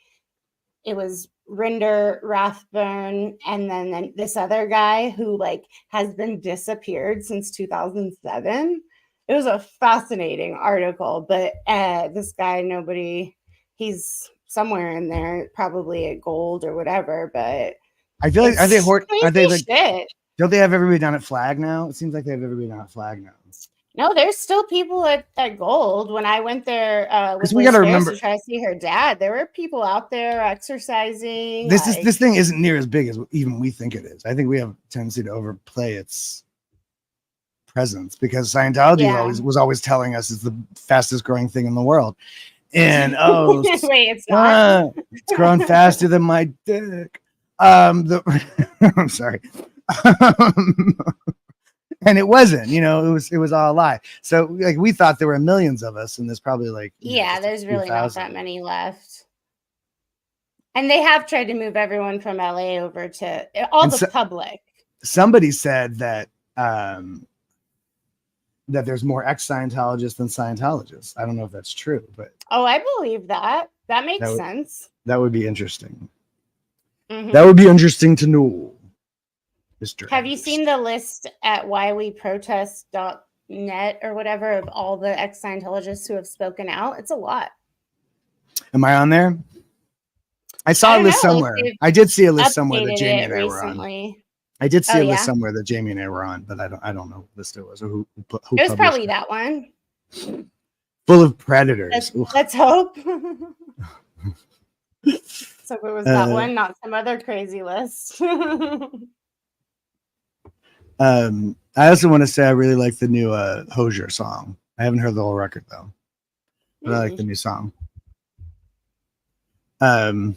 it was Rinder Rathbone, and then this other guy who like has been disappeared since 2007. It was a fascinating article, but this guy, he's somewhere in there, probably at Gold or whatever. But I feel like are they like shit. Don't they have everybody down at Flag now? It seems like they have everybody down at Flag now. No, there's still people at Gold. When I went there with we gotta remember to try to see her dad, there were people out there exercising. This thing isn't near as big as even we think it is. I think we have a tendency to overplay its presence because Scientology was always telling us it's the fastest growing thing in the world. And wait, it's not. It's growing faster than my dick. I'm sorry. And it wasn't, it was all a lie. So like we thought there were millions of us, and there's probably like there's really not that many left. And they have tried to move everyone from LA over to the public. Somebody said that that there's more ex-Scientologists than Scientologists. I don't know if that's true, but I believe that. That makes sense. That would be interesting. Mm-hmm. That would be interesting to know. Have you seen the list at whyweprotest.net or whatever of all the ex-Scientologists who have spoken out? It's a lot. Am I on there? I saw a list somewhere. I did see a list somewhere that Jamie and I were on. I did see a list somewhere that Jamie and I were on, but I don't know what list it was or who it was probably that one. Full of predators. Let's hope. So it was that one, not some other crazy list. I also want to say I really like the new Hozier song. I haven't heard the whole record though, but I like the new song. And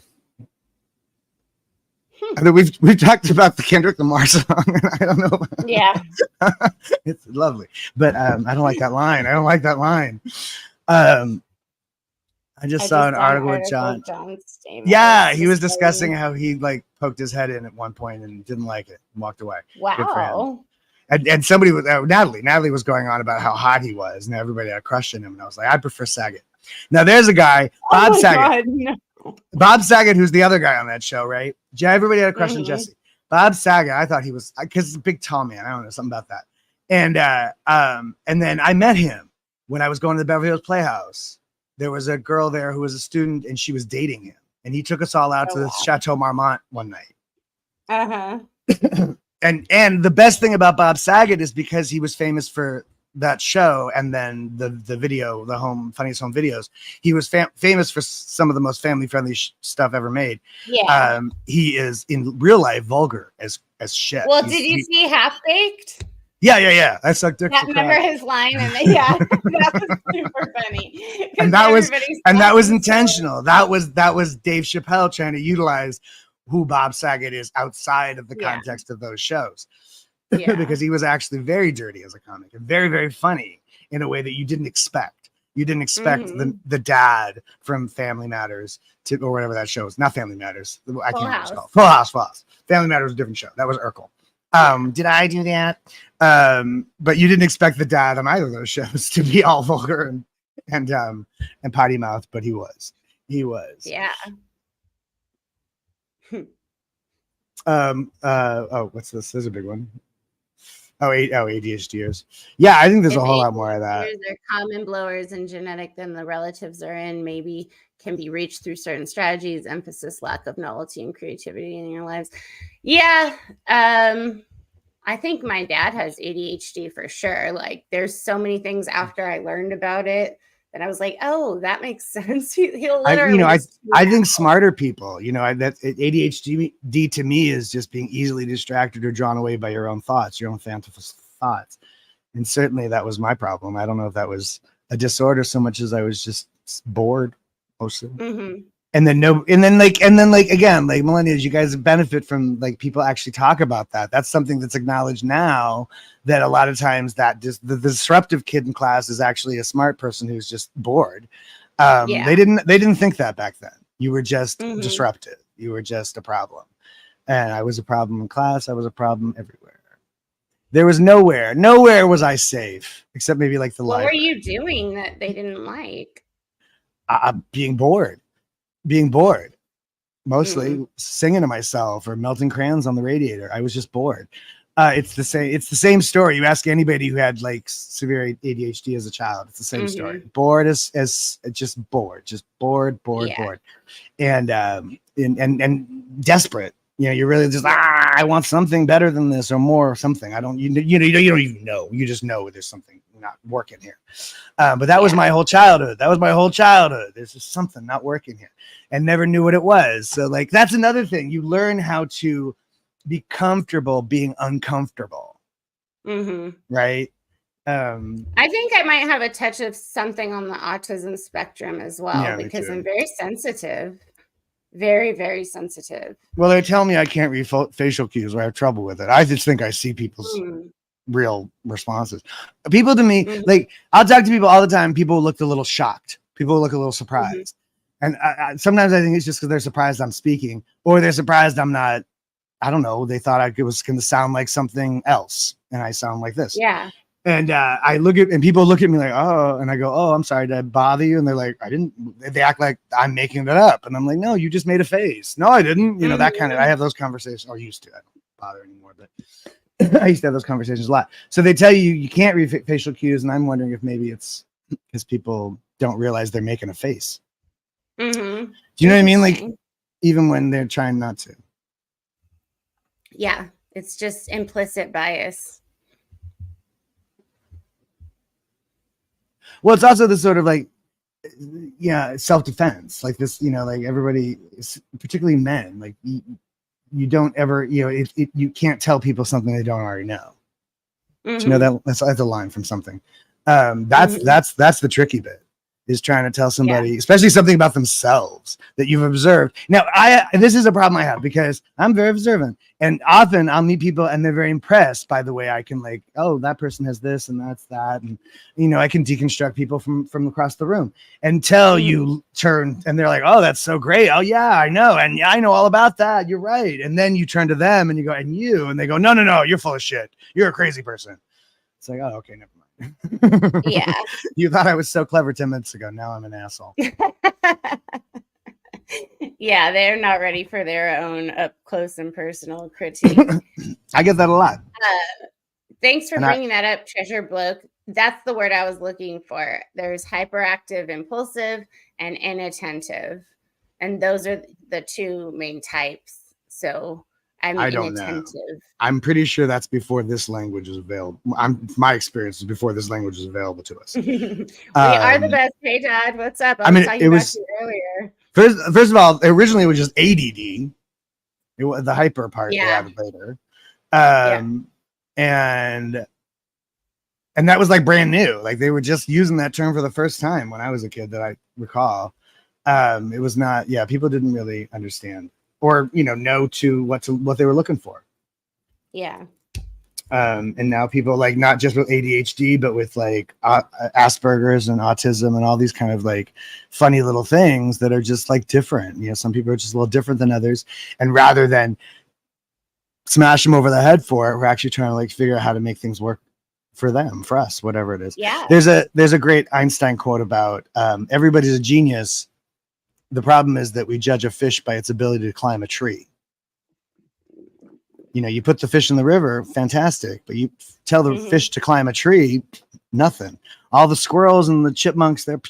then we've talked about the Kendrick Lamar song, and I don't know. It's lovely, but I don't like that line. I just saw an article with John Stamos. Yeah, he was discussing how he like poked his head in at one point and didn't like it and walked away. Wow. And somebody was Natalie was going on about how hot he was, and everybody had a crush on him. And I was like, I prefer Saget. Now there's a guy, Bob Saget. God, no. Bob Saget, who's the other guy on that show, right? Everybody had a crush on Jesse. Bob Saget, I thought he was because he's a big tall man. I don't know, something about that. And then I met him when I was going to the Beverly Hills Playhouse. There was a girl there who was a student, and she was dating him. And he took us all out to the Chateau Marmont one night. And the best thing about Bob Saget is because he was famous for that show, and then the video, the funniest home videos. He was famous for some of the most family friendly stuff ever made. Yeah. He is in real life vulgar as shit. Well, did you see Half Baked? Yeah. I sucked dick. Remember his line, and that was super funny. And that was intentional. That was Dave Chappelle trying to utilize who Bob Saget is outside of the context of those shows. Because he was actually very dirty as a comic and very, very funny in a way that you didn't expect. You didn't expect the dad from Family Matters or whatever that show is. Not Family Matters. I can't remember what it's called. Full House. Family Matters was a different show. That was Urkel. Did I do that? But you didn't expect the dad on either of those shows to be all vulgar and potty mouth, but he was. Yeah. What's this? There's a big one. ADHDers. Yeah, I think there's a whole lot more of that. They're common blowers and genetic than the relatives are in, maybe can be reached through certain strategies, emphasis, lack of novelty and creativity in your lives. Yeah. I think my dad has ADHD for sure. Like there's so many things after I learned about it that I was like, oh, that makes sense. He'll literally. I think smarter people, that ADHD to me is just being easily distracted or drawn away by your own thoughts, your own fanciful thoughts. And certainly that was my problem. I don't know if that was a disorder so much as I was just bored mostly. Mm-hmm. And then again, like millennials, you guys benefit from like people actually talk about that. That's something that's acknowledged now, that a lot of times that the disruptive kid in class is actually a smart person who's just bored. They didn't think that back then. You were just disruptive. You were just a problem. And I was a problem in class. I was a problem everywhere. There was nowhere was I safe except maybe like the library. What were you doing that they didn't like? Being bored. mostly singing to myself or melting crayons on the radiator. I was just bored. It's the same story. You ask anybody who had like severe ADHD as a child, it's the same story. Bored as just bored, bored, and desperate. You know, you're really just I want something better than this or more or something. I don't you don't even know. You just know there's something not working here. But that was my whole childhood. There's just something not working here, and never knew what it was. So like that's another thing. You learn how to be comfortable being uncomfortable. Right. I think I might have a touch of something on the autism spectrum as well, because I'm very sensitive. Very, very sensitive. Well, they tell me I can't read facial cues, or I have trouble with it. I just think I see people's real responses. People to me, like I'll talk to people all the time. People look a little shocked. People look a little surprised. And sometimes I think it's just because they're surprised I'm speaking, or they're surprised I'm not. I don't know. They thought I was going to sound like something else, and I sound like this. Yeah. And and people look at me like, oh, and I go, oh, I'm sorry, did I bother you? And they're like, I didn't. They act like I'm making it up, and I'm like, no, you just made a face. No, I didn't. You know, that kind of. I have those conversations, or used to. I don't bother anymore, but I used to have those conversations a lot. So they tell you can't read facial cues, and I'm wondering if maybe it's because people don't realize they're making a face. Do you know what I mean? Like, even when they're trying not to. Yeah, it's just implicit bias. Well, it's also the sort of like, self-defense, like this, like everybody, particularly men, like you don't ever, you can't tell people something they don't already know. You know, that's a line from something. That's the tricky bit, is trying to tell somebody, especially something about themselves that you've observed. Now, this is a problem I have because I'm very observant, and often I'll meet people and they're very impressed by the way I can, like, oh, that person has this and that's that, and I can deconstruct people from across the room until you turn and they're like, oh, that's so great. Oh yeah, I know, and yeah, I know all about that. You're right. And then you turn to them and you go, and they go, no, you're full of shit. You're a crazy person. It's like, oh, okay, never mind. Yeah. You thought I was so clever 10 minutes ago. Now I'm an asshole. Yeah, they're not ready for their own up close and personal critique. I get that a lot. Thanks for bringing that up, Treasure Bloke. That's the word I was looking for. There's hyperactive, impulsive, and inattentive. And those are the two main types. So I don't know. I'm pretty sure that's before this language is available. My experience is before this language is available to us. We are the best. Hey, Dad, what's up? I was talking about you earlier. First of all, originally it was just ADD. It was the hyper part they added later. And that was like brand new. Like they were just using that term for the first time when I was a kid that I recall. It was not, people didn't really understand or know what they were looking for. Yeah. And now people, like, not just with ADHD, but with like Asperger's and autism and all these kind of like funny little things that are just like different. Some people are just a little different than others, and rather than smash them over the head for it, we're actually trying to like figure out how to make things work for them, for us, whatever it is. Yeah. There's a great Einstein quote about everybody's a genius. The problem is that we judge a fish by its ability to climb a tree. You put the fish in the river, fantastic, but you tell the fish to climb a tree, nothing. All the squirrels and the chipmunks, they're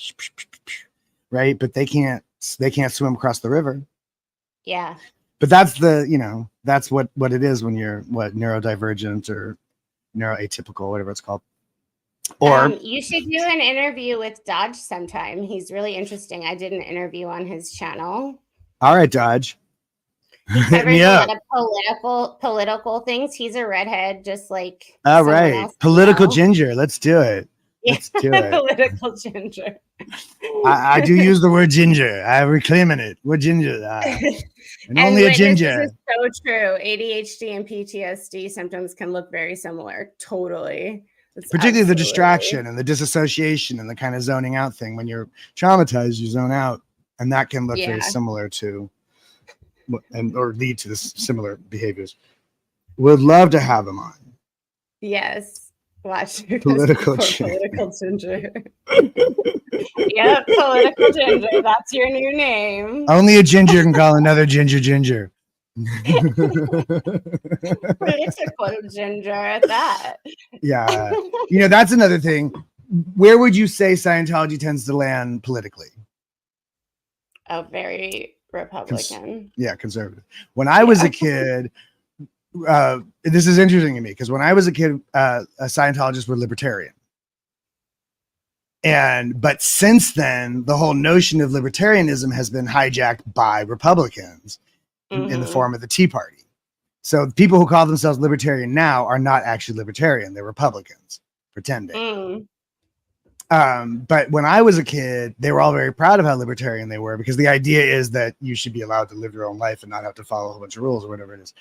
right, but they can't swim across the river. Yeah. But that's that's what it is when you're neurodivergent or neuroatypical, whatever it's called. Or you should do an interview with Dodge sometime. He's really interesting. I did an interview on his channel. All right, Dodge. He covers a lot of political things. He's a redhead, just like all right. Political ginger. Let's do it. Let's do it. Political ginger. I do use the word ginger. I'm reclaiming it. We're ginger. And only a ginger. This is so true. ADHD and PTSD symptoms can look very similar. Totally. Particularly the distraction and the disassociation and the kind of zoning out thing. When you're traumatized, you zone out, and that can look very similar to, or lead to this similar behaviors. Would love to have him on. Yes. Watch Political political ginger. Yep, political ginger. That's your new name. Only a ginger can call another ginger. Political ginger at that. Yeah. That's another thing. Where would you say Scientology tends to land politically? Oh, very Republican. Conservative. When I was a kid, this is interesting to me because when I was a kid, Scientologists were libertarian. But since then, the whole notion of libertarianism has been hijacked by Republicans in the form of the Tea Party. So people who call themselves libertarian now are not actually libertarian. They're Republicans pretending. But when I was a kid, they were all very proud of how libertarian they were because the idea is that you should be allowed to live your own life and not have to follow a whole bunch of rules or whatever it is.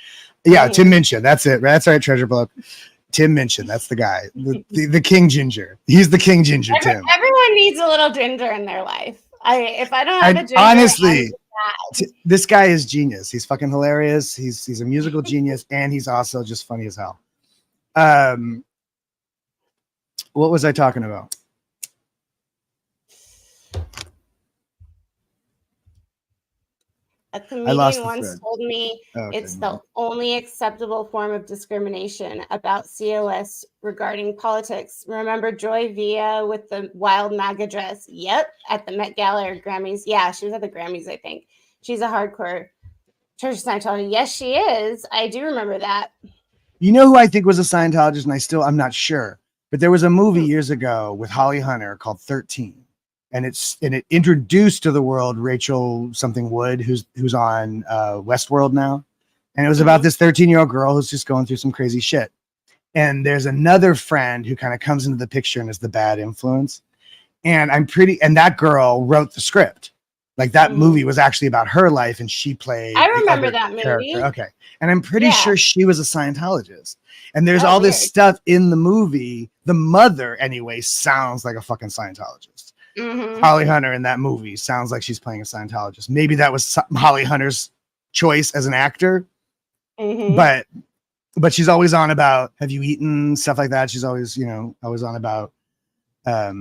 Yeah, Tim Minchin. That's it. That's right, Treasure Bloke. Tim Minchin. That's the guy. The King Ginger. He's the King Ginger, Tim. Everyone needs a little ginger in their life. If I don't have a ginger, honestly, this guy is genius. He's fucking hilarious. He's a musical genius, and he's also just funny as hell. What was I talking about? A comedian once told me it's the only acceptable form of discrimination about COS regarding politics. Remember Joy Villa with the wild MAGA dress? Yep, at the Met Gala or Grammys. Yeah, she was at the Grammys, I think. She's a hardcore Church of Scientology. Yes, she is. I do remember that. You know who I think was a Scientologist, and I'm not sure, but there was a movie years ago with Holly Hunter called 13. And it introduced to the world Rachel something Wood, who's on Westworld now. And it was about this 13-year-old girl who's just going through some crazy shit. And there's another friend who kind of comes into the picture and is the bad influence. And that girl wrote the script. Like that movie was actually about her life and she played. I remember that movie. Character. Okay. And I'm pretty sure she was a Scientologist. And there's all this stuff in the movie. The mother, anyway, sounds like a fucking Scientologist. Holly Hunter in that movie sounds like she's playing a Scientologist. Maybe that was Holly Hunter's choice as an actor, but she's always on about have you eaten, stuff like that. She's always always on about I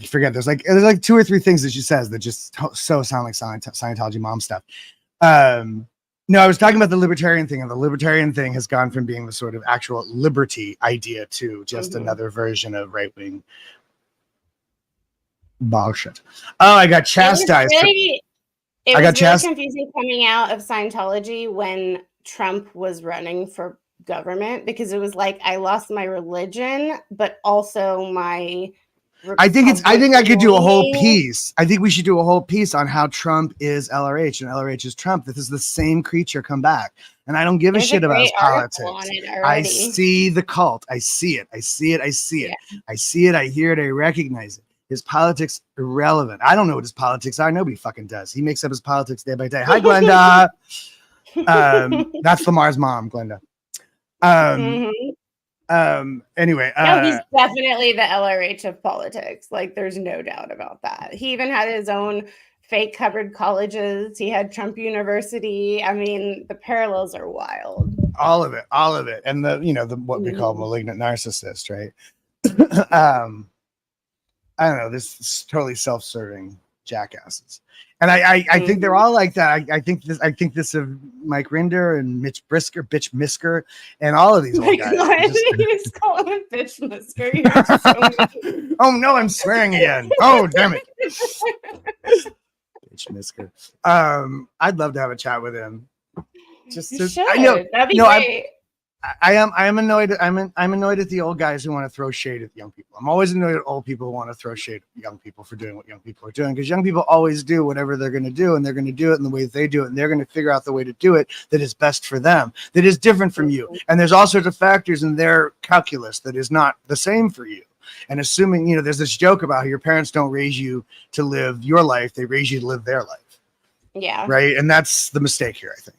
forget. There's like 2 or 3 things that she says that just so sound like Scientology mom stuff. No, I was talking about the libertarian thing, and the libertarian thing has gone from being the sort of actual liberty idea to just another version of right wing bullshit. Oh, I got chastised. It was really confusing coming out of Scientology when Trump was running for government because it was like I lost my religion, but also my. I think I could do a whole piece. I think we should do a whole piece on how Trump is LRH and LRH is Trump. This is the same creature come back. And I don't give a shit about his politics. I see the cult. I see it. I see it. I see it. Yeah. I see it. I hear it. I recognize it. His politics irrelevant. I don't know what his politics are. Nobody fucking does. He makes up his politics day by day. Hi, Glenda. That's Lamar's mom, Glenda. Anyway. No, he's definitely the LRH of politics. Like, there's no doubt about that. He even had his own fake covered colleges. He had Trump University. I mean, the parallels are wild. All of it. And the what we call malignant narcissist, right? I don't know, this totally self-serving jackasses. And I think they're all like that. I think this of Mike Rinder and Mitch Misker, and all of these old guys. You just call him Bitch Misker. Oh no, I'm swearing again. Oh damn it. Bitch Misker. I'd love to have a chat with him. I know. That'd be great. I'm annoyed. I'm annoyed at the old guys who want to throw shade at young people. I'm always annoyed at old people who want to throw shade at young people for doing what young people are doing, because young people always do whatever they're going to do, and they're going to do it in the way that they do it, and they're going to figure out the way to do it that is best for them, that is different from you. And there's all sorts of factors in their calculus that is not the same for you. And assuming, there's this joke about how your parents don't raise you to live your life, they raise you to live their life. Yeah. Right. And that's the mistake here, I think.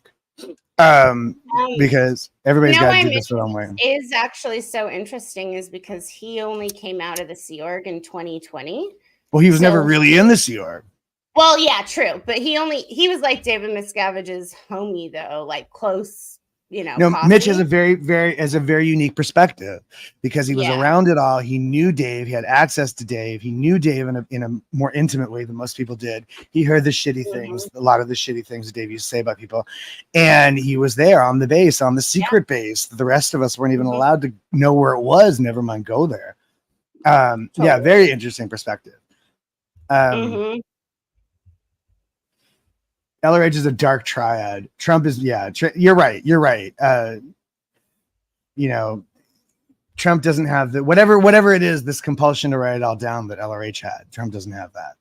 Because everybody's got to do this their own way. Is actually so interesting is because he only came out of the Sea Org in 2020. Well, he was never really in the Sea Org. Well, yeah, true. But he was like David Miscavige's homie, though, like close, No, coffee. Mitch has a very unique perspective because he was around it all. He knew Dave. He had access to Dave. He knew Dave in a more intimate way than most people did. He heard the shitty things, a lot of the shitty things Dave used to say about people. And he was there on the base, on the secret base. The rest of us weren't even allowed to know where it was, never mind go there. Totally. Yeah, very interesting perspective. LRH is a dark triad. Trump is, you're right. Trump doesn't have the whatever it is, this compulsion to write it all down that LRH had. Trump doesn't have that.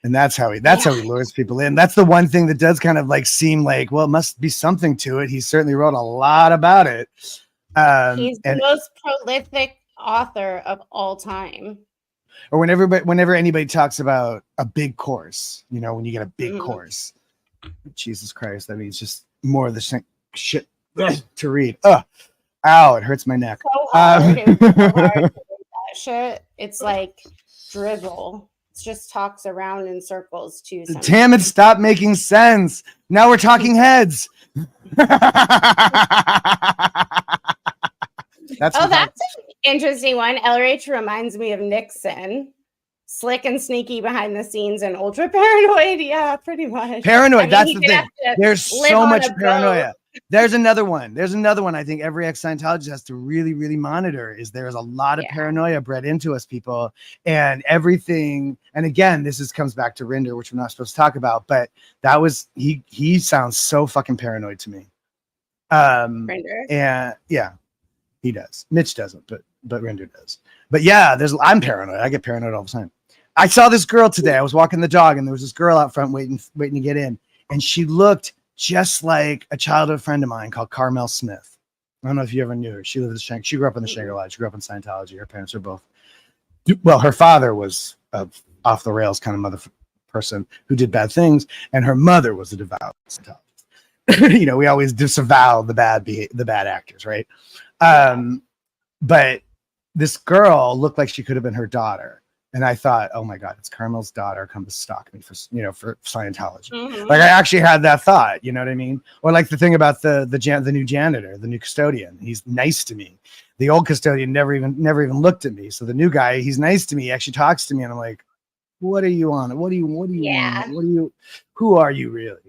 And that's how he lures people in. That's the one thing that does kind of like seem like, well, it must be something to it. He certainly wrote a lot about it. He's the most prolific author of all time. Or whenever anybody talks about a big course, when you get a big course, Jesus Christ, that means just more of the shit to read. Ow, it hurts my neck. So hard. It was so hard to read that shit. It's like drivel. It just talks around in circles too. Damn it, stop making sense. Now we're talking heads. That's an interesting one. LRH reminds me of Nixon. Slick and sneaky behind the scenes and ultra paranoid. Yeah, pretty much. Paranoid. That's the thing. There's so much paranoia. There's another one. I think every ex-Scientologist has to really, really monitor is there's a lot of paranoia bred into us people and everything. And again, comes back to Rinder, which we're not supposed to talk about, but that was, he sounds so fucking paranoid to me. Rinder? And yeah, he does. Mitch doesn't, but Rinder does. But yeah, I'm paranoid. I get paranoid all the time. I saw this girl today. I was walking the dog and there was this girl out front waiting to get in. And she looked just like a childhood friend of mine called Carmel Smith. I don't know if you ever knew her. She lived in she grew up in the Shangri-La. She grew up in Scientology. Her parents were both. Well, her father was a off the rails kind of mother person who did bad things. And her mother was a devout Scientologist. We always disavow the bad actors, right? But this girl looked like she could have been her daughter. And I thought, oh my God, it's Carmel's daughter come to stalk me for Scientology. Like I actually had that thought, you know what I mean? Or like the thing about the new janitor, the new custodian. He's nice to me. The old custodian never even looked at me. So the new guy, he's nice to me. He actually talks to me, and I'm like, what are you on? What do you want? Who are you really?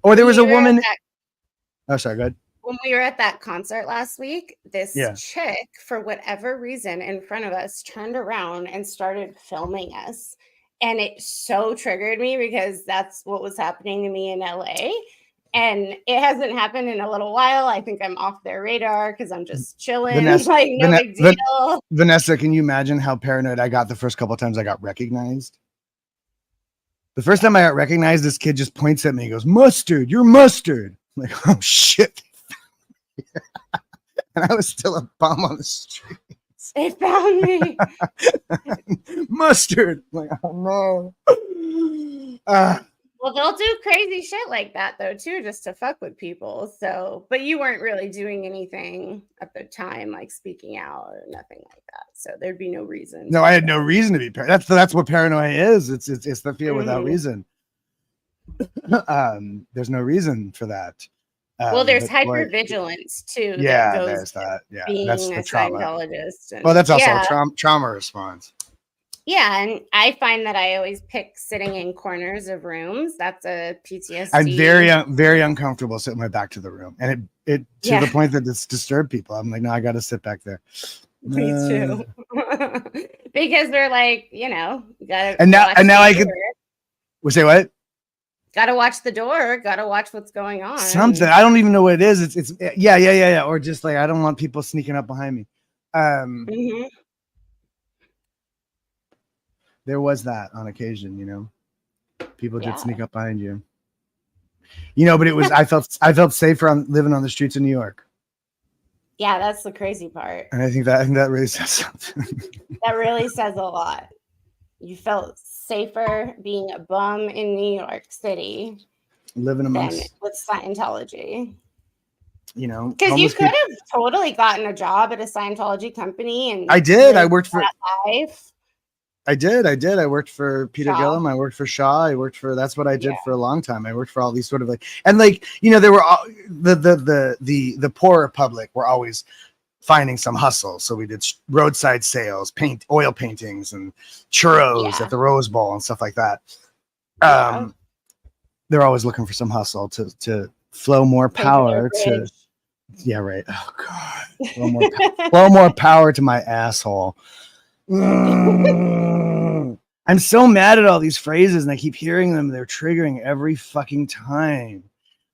Or there was a woman. Oh, sorry, go ahead. When we were at that concert last week, this chick, for whatever reason, in front of us, turned around and started filming us. And it so triggered me because that's what was happening to me in LA. And it hasn't happened in a little while. I think I'm off their radar because I'm just chilling. Vanessa, no big deal. Vanessa, can you imagine how paranoid I got the first couple of times I got recognized? The first time I got recognized, this kid just points at me and goes, "Mustard, you're Mustard." I'm like, oh shit. And I was still a bum on the street. They found me. Mustard. I'm like, oh no. Well, they'll do crazy shit like that though too, just to fuck with people. So, but you weren't really doing anything at the time, like speaking out or nothing like that. So there'd be no reason. No, I had no reason to be paranoid. That's what paranoia is. It's the fear without reason. There's no reason for that. Well, there's hypervigilance too. Yeah, there's that. Yeah, being that's the trauma. Scientologist. Well, that's also a trauma response. Yeah, and I find that I always pick sitting in corners of rooms. That's a PTSD. I'm very uncomfortable sitting my back to the room, and it to the point that it's disturbed people. I'm like, no, I got to sit back there. Me too. Because they're like, gotta. And now I can. We say what? Gotta watch the door. Gotta watch what's going on. Something I don't even know what it is. It's yeah. Or just like I don't want people sneaking up behind me. There was that on occasion, people did sneak up behind you. But it was I felt safer living on the streets of New York. Yeah, that's the crazy part. And I think that really says something. That really says a lot. You felt safer being a bum in New York City living amongst with Scientology. Because you could have totally gotten a job at a Scientology company, and I did. I worked for life. I did. I worked for Peter Shaw. Gillum. I worked for Shaw. That's what I did for a long time. I worked for all these sort of like, and like, you know, there were all, the poorer public were always finding some hustle. So we did roadside sales, oil paintings and churros at the Rose Bowl and stuff like that. They're always looking for some hustle to flow more power to. Yeah, right. Oh God, flow more power to my asshole. I'm so mad at all these phrases, and I keep hearing them. They're triggering every fucking time.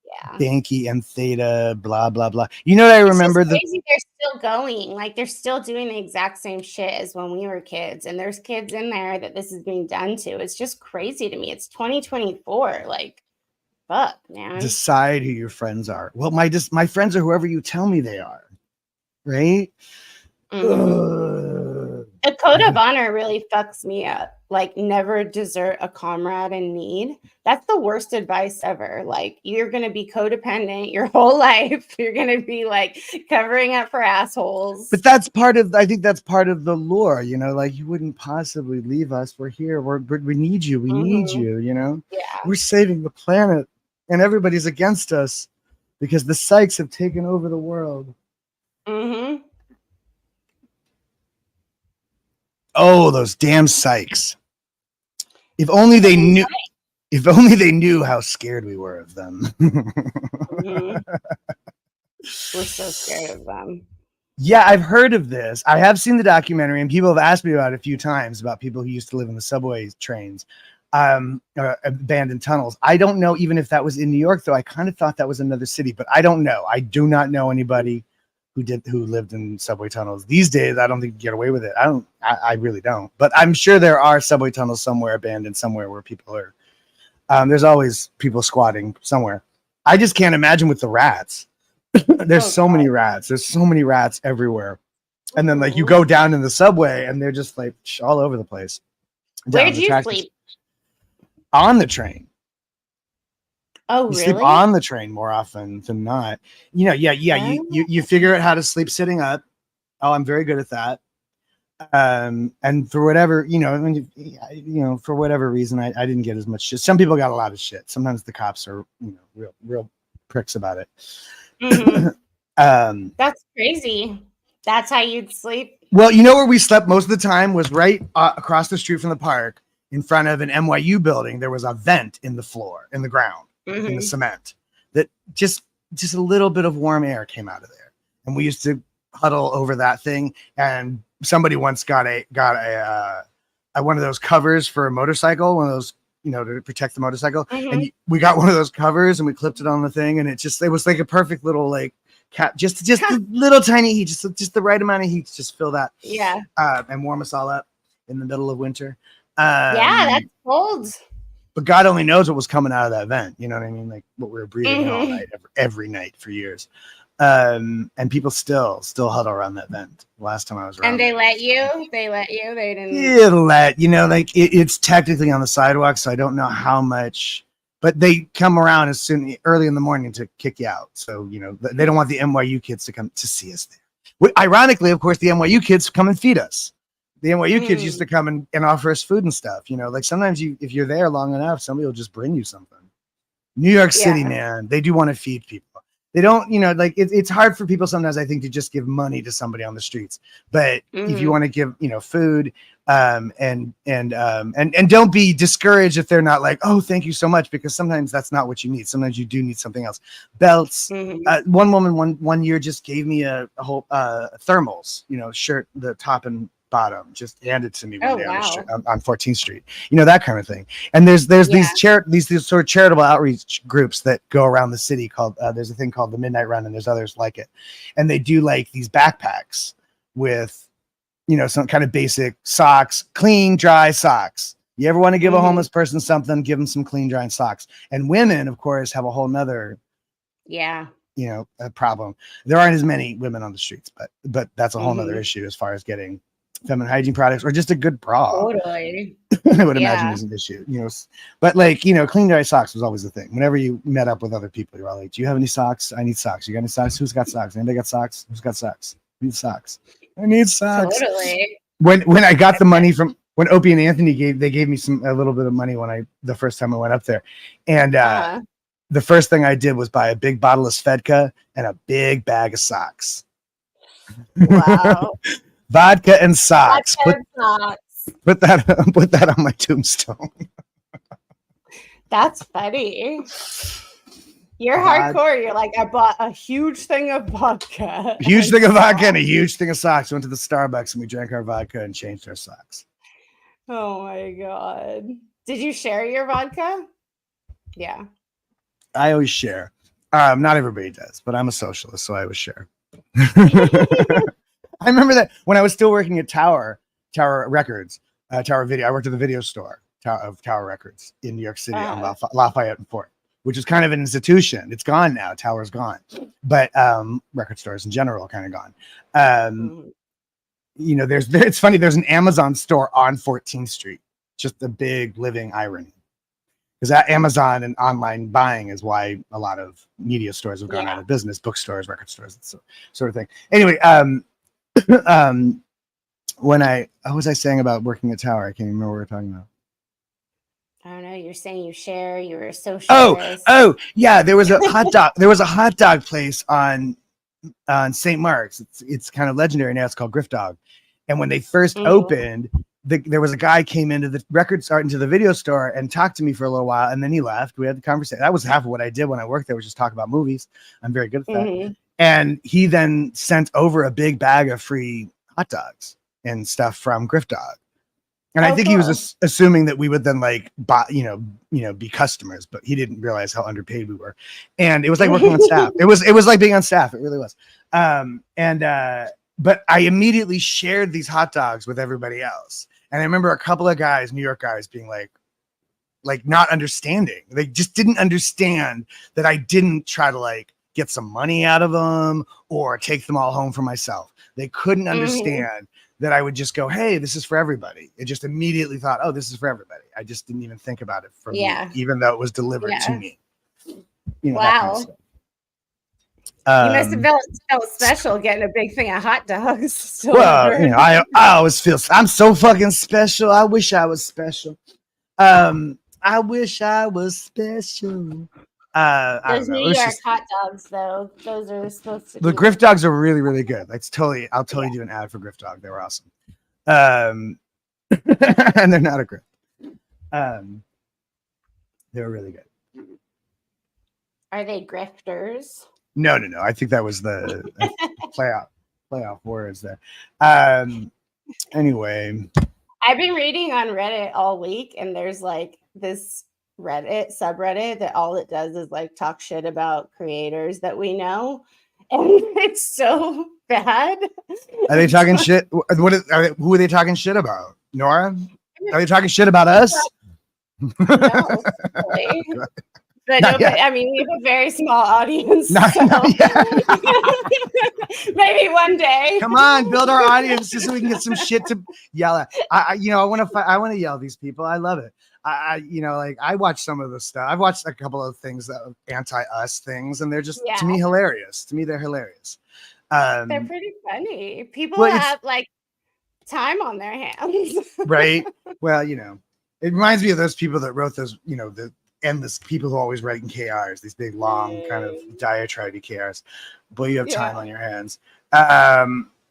Yeah. Banky and theta, blah blah blah. You know what I remember? They're still going. Like they're still doing the exact same shit as when we were kids, and there's kids in there that this is being done to. It's just crazy to me. It's 2024. Like, fuck, man. Decide who your friends are. Well, my friends are whoever you tell me they are, right? A code of honor really fucks me up. Like, never desert a comrade in need. That's the worst advice ever. Like, you're going to be codependent your whole life. You're going to be like covering up for assholes. But I think that's part of the lure, you know, like you wouldn't possibly leave us. We're here. We need you. We need you, you know? Yeah. We're saving the planet and everybody's against us because the psychs have taken over the world. Mm-hmm. Oh, those damn psychs. If only they knew how scared we were of them. We're so scared of them. Yeah, I've heard of this. I have seen the documentary, and people have asked me about it a few times about people who used to live in the subway trains, abandoned tunnels. I don't know even if that was in New York, though. I kind of thought that was another city, but I don't know. I do not know anybody who lived in subway tunnels these days. I don't think you get away with it. I really don't, but I'm sure there are subway tunnels somewhere abandoned somewhere where people are, there's always people squatting somewhere. I just can't imagine with the rats. There's so many rats. There's so many rats everywhere. And then like you go down in the subway and they're just like all over the place. Where did you sleep? On the train. Oh, you really? Sleep on the train more often than not. You know, yeah. You figure out how to sleep sitting up. Oh, I'm very good at that. And for whatever, for whatever reason, I didn't get as much shit. Some people got a lot of shit. Sometimes the cops are, real pricks about it. That's crazy. That's how you'd sleep. Well, you know where we slept most of the time was right across the street from the park in front of an NYU building. There was a vent in the floor, in the ground. In the cement that just a little bit of warm air came out of there, and we used to huddle over that thing. And somebody once got a one of those covers for a motorcycle, one of those, to protect the motorcycle. And we got one of those covers and we clipped it on the thing, and it was like a perfect little like cap, just a little tiny heat, just the right amount of heat to just fill that and warm us all up in the middle of winter. That's cold. But God only knows what was coming out of that vent. You know what I mean? Like what we were breathing all night, every night for years. And people still huddle around that vent. Last time I was around. And they let you? They didn't. Yeah, it's technically on the sidewalk, so I don't know how much, but they come around early in the morning to kick you out. So, they don't want the NYU kids to come to see us there. Ironically, of course, the NYU kids come and feed us. The NYU kids used to come and offer us food and stuff. Like sometimes if you're there long enough, somebody will just bring you something. New York City, man, they do want to feed people. They don't, it's hard for people sometimes, I think, to just give money to somebody on the streets. But if you want to give, food, and don't be discouraged if they're not like, oh, thank you so much, because sometimes that's not what you need. Sometimes you do need something else. Belts. One woman one year just gave me a whole thermals, shirt, the top and bottom, just handed to me one day on 14th Street, that kind of thing. And there's these sort of charitable outreach groups that go around the city called there's a thing called the Midnight Run, and there's others like it, and they do like these backpacks with some kind of basic socks, clean dry socks. You ever want to give a homeless person something, give them some clean dry socks. And women, of course, have a whole nother a problem. There aren't as many women on the streets, but that's a whole nother issue as far as getting feminine hygiene products or just a good bra. Totally. I would imagine is an issue, but like, clean dry socks was always the thing. Whenever you met up with other people, you're all like, do you have any socks? I need socks. You got any socks? Who's got socks? Anybody got socks? Who's got socks? I need socks. I need socks. Totally. When I got the money from when Opie and Anthony gave me a little bit of money the first time I went up there, and the first thing I did was buy a big bottle of Svedka and a big bag of socks. Wow. Vodka and socks. Vodka and socks. Put that on my tombstone. That's funny. You're hardcore. You're like, I bought a huge thing of vodka. Huge thing of vodka and a huge thing of socks. Went to the Starbucks and we drank our vodka and changed our socks. Oh my God. Did you share your vodka? Yeah. I always share. Not everybody does, but I'm a socialist, so I always share. I remember that when I was still working at Tower Records, Tower Video. I worked at the video store of Tower Records in New York City on Lafayette and Fort, which is kind of an institution. It's gone now. Tower's gone, but record stores in general are kind of gone. It's funny. There's an Amazon store on 14th Street. Just a big living irony. Because that Amazon and online buying is why a lot of media stores have gone out of business, bookstores, record stores, sort of thing. Anyway, what was I saying about working at Tower? I can't even remember what we were talking about. I don't know. You're saying you share. You were a socialist. Oh, yeah. There was a hot dog. There was a hot dog place on St. Mark's. It's kind of legendary now. It's called Griff Dog. And when they first opened, there was a guy came into the into the video store and talked to me for a little while, and then he left. We had the conversation. That was half of what I did when I worked there, was just talk about movies. I'm very good at that. And he then sent over a big bag of free hot dogs and stuff from Griff Dog. And I think he was assuming that we would then be customers, but he didn't realize how underpaid we were. And it was like working on staff. It was like being on staff. It really was. But I immediately shared these hot dogs with everybody else. And I remember a couple of guys, New York guys, being like not understanding. They just didn't understand that I didn't try to get some money out of them or take them all home for myself. They couldn't understand that I would just go, hey, this is for everybody. It just immediately thought, oh, this is for everybody. I just didn't even think about it for me, even though it was delivered to me. Wow. That kind of stuff. You must have felt special getting a big thing of hot dogs. I always feel I'm so fucking special. I wish I was special. I wish I was special. Those New York hot dogs, though, those are supposed to. The Griff Dogs are really, really good. I'll totally do an ad for Griff Dog. They were awesome. And they're not a Griff. They were really good. Are they grifters? No. I think that was the playoff words there. Anyway, I've been reading on Reddit all week, and there's this Reddit subreddit that all it does is talk shit about creators that we know, and it's so bad. Are they talking shit? Who are they talking shit about? Nora? Are they talking shit about us? No, really. But I mean, we have a very small audience. Maybe one day. Come on, build our audience just so we can get some shit to yell at. I want to yell at these people. I love it. I watch some of the stuff. I've watched a couple of things that are anti-us things, and they're just to me hilarious. To me, they're hilarious. They're pretty funny. People have time on their hands, right? Well, it reminds me of those people that wrote those, the endless people who always write in KRs, these big long kind of diatribe KRs. Boy, you have time on your hands. Dodge.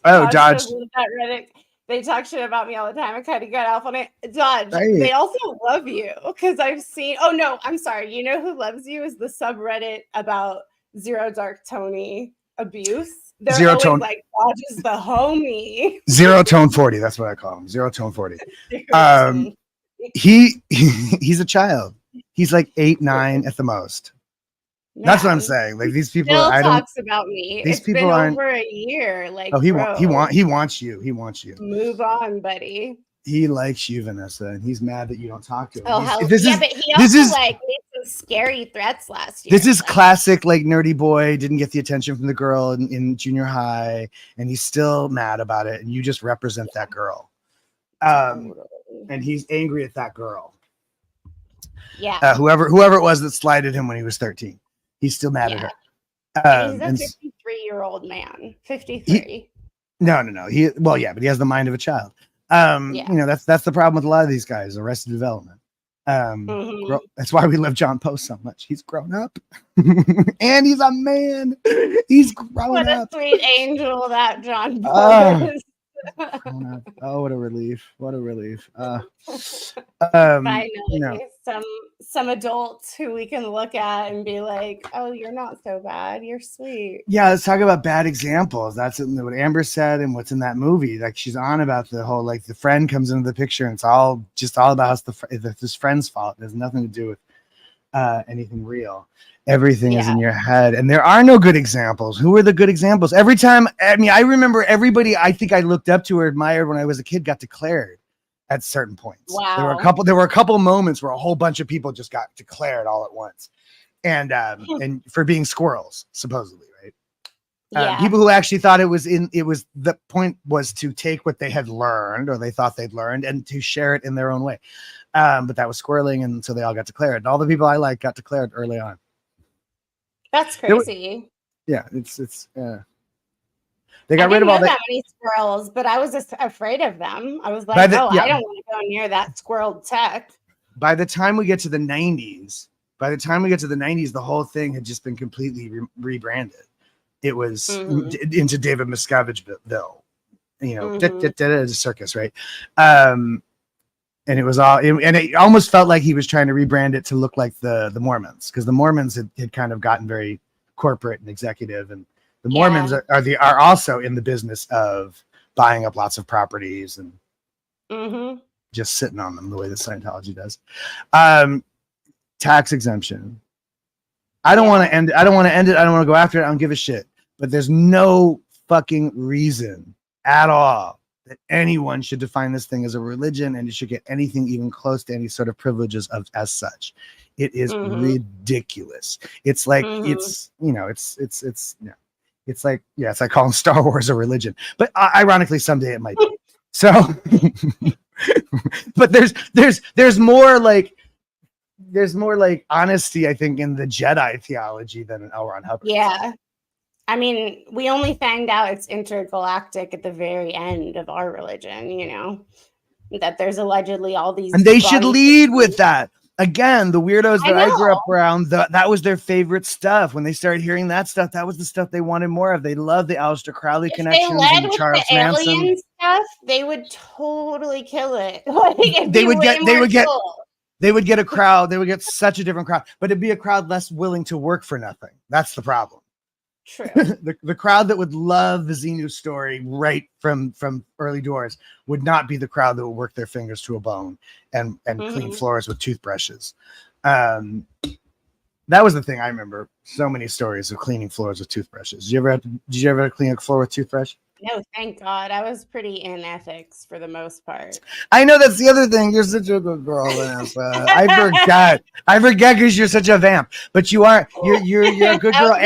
That Reddit. They talk shit about me all the time. I kind of got off on it. Dodge. Right. They also love you because I've seen. Oh no, I'm sorry. You know who loves you is the subreddit about Zero Dark Tony abuse. They're Zero always Tone. Dodge is the homie. Zero Tone 40. That's what I call him. Zero Tone 40. He's a child. He's 8, 9 at the most. Yeah. That's what I'm saying. These people. Bill talks about me. These it's people been over a year. He wants you. He wants you. Move on, buddy. He likes you, Vanessa, and he's mad that you don't talk to him. But he also made some scary threats last year. This is classic, nerdy boy didn't get the attention from the girl in junior high, and he's still mad about it. And you just represent that girl. And he's angry at that girl. Yeah. Whoever it was that slighted him when he was 13, he's still mad at her. He's a 53-year-old man. 53. No. But he has the mind of a child. You know, that's the problem with a lot of these guys, Arrested Development. That's why we love John Post so much. He's grown up and he's a man. He's grown up. What a sweet angel that John Post is. Oh, what a relief. What a relief. Finally, you know, some adults who we can look at and be like, oh, you're not so bad. You're sweet. Yeah, let's talk about bad examples. That's what Amber said and what's in that movie. Like, she's on about the whole, like, the friend comes into the picture and it's all about this friend's fault. It has nothing to do with anything real. Everything is in your head, and there are no good examples. Who are the good examples? Every time, I mean, I remember everybody I think I looked up to or admired when I was a kid got declared at certain points. Wow. There were a couple moments where a whole bunch of people just got declared all at once, and for being squirrels, supposedly, right? People who actually thought it was the point was to take what they had learned or they thought they'd learned and to share it in their own way. But that was squirreling, and so they all got declared. And all the people I like got declared early on. That's crazy. It's they got rid of all that many squirrels, but I was just afraid of them. I was like, I don't want to go near that squirrel tech. By the time we get to the 90s, the whole thing had just been completely rebranded. It was into David Miscavigeville, you know, a circus, right? And it was all, and it almost felt like he was trying to rebrand it to look like the Mormons, because the Mormons had kind of gotten very corporate and executive, and the Mormons are also in the business of buying up lots of properties and just sitting on them the way that Scientology does. Tax exemption. I don't want to end it. I don't want to go after it. I don't give a shit. But there's no fucking reason at all that anyone should define this thing as a religion, and it should get anything even close to any sort of privileges as such. It is ridiculous. It's like it's like calling Star Wars a religion, but ironically someday it might be. So, but there's more like honesty, I think, in the Jedi theology than in L. Ron Hubbard. Yeah. I mean, we only found out it's intergalactic at the very end of our religion, you know, that there's allegedly all these. And they should lead with that. Again, the weirdos that I grew up around, that was their favorite stuff. When they started hearing that stuff, that was the stuff they wanted more of. They loved the Aleister Crowley connections and Charles Manson. Alien stuff, they would totally kill it. They would get a crowd. They would get such a different crowd, but it'd be a crowd less willing to work for nothing. That's the problem. True. the crowd that would love the Xenu story right from early doors would not be the crowd that would work their fingers to a bone and clean floors with toothbrushes. That was the thing I remember. So many stories of cleaning floors with toothbrushes. Did you ever clean a floor with toothbrush? No, thank God. I was pretty in ethics for the most part. I know that's the other thing. You're such a good girl, Vanessa. I forget because you're such a vamp. But you are. You're a good girl.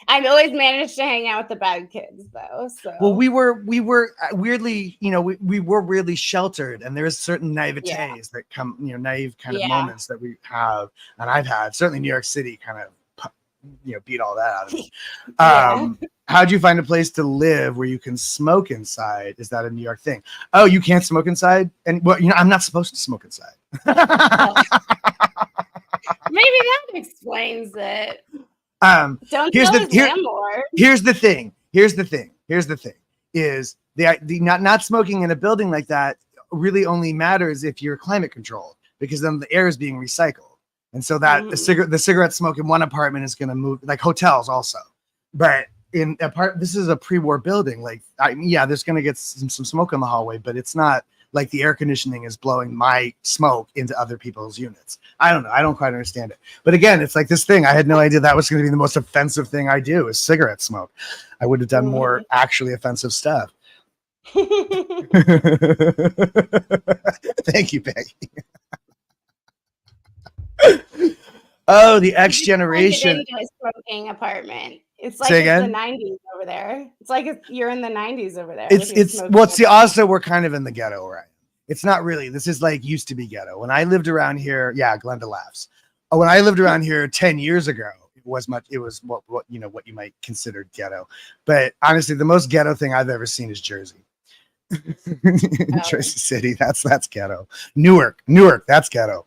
I've always managed to hang out with the bad kids, though. So. Well, we were weirdly, you know, we were weirdly sheltered, and there's certain naivetes that come, you know, naive kind of moments that we have, and I've had. Certainly, New York City kind of, you know, beat all that out of me. How'd you find a place to live where you can smoke inside? Is that a New York thing? Oh, you can't smoke inside? And well, you know, I'm not supposed to smoke inside. Maybe that explains it. Here's the thing is the not smoking in a building like that really only matters if you're climate controlled, because then the air is being recycled. And so that the cigarette smoke in one apartment is going to move, like hotels also. But this is a pre-war building. Like, there's going to get some smoke in the hallway, but it's not like the air conditioning is blowing my smoke into other people's units. I don't know. I don't quite understand it. But again, it's like this thing. I had no idea that was going to be the most offensive thing I do is cigarette smoke. I would have done more actually offensive stuff. Thank you, Peggy. Oh, the X generation. Into a smoking apartment. It's like it's the 90s over there. It's like you're in the 90s over there. Also we're kind of in the ghetto, right? It's not really. This is like used to be ghetto. When I lived around here, Glenda laughs. When I lived around here 10 years ago, it was what you might consider ghetto. But honestly, the most ghetto thing I've ever seen is Jersey. Tracy City, that's ghetto. Newark, that's ghetto.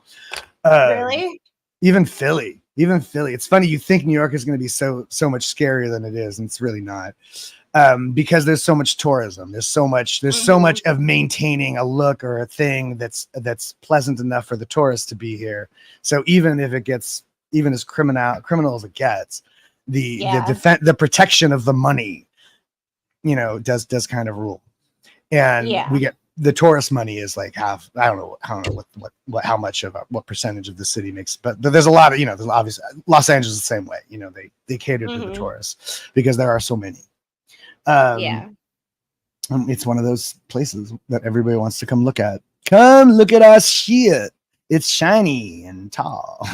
Really? Even Philly. It's funny, you think New York is going to be so much scarier than it is, and it's really not. Because there's so much tourism. There's so much of maintaining a look or a thing that's pleasant enough for the tourists to be here. So even if it gets even as criminal as it gets, the protection of the money, does kind of rule. And we get the tourist money is like half. I don't know what how much of what percentage of the city makes, but there's a lot of there's obviously Los Angeles is the same way. They cater to the tourists because there are so many. It's one of those places that everybody wants to come look at. Come look at our shit. It's shiny and tall.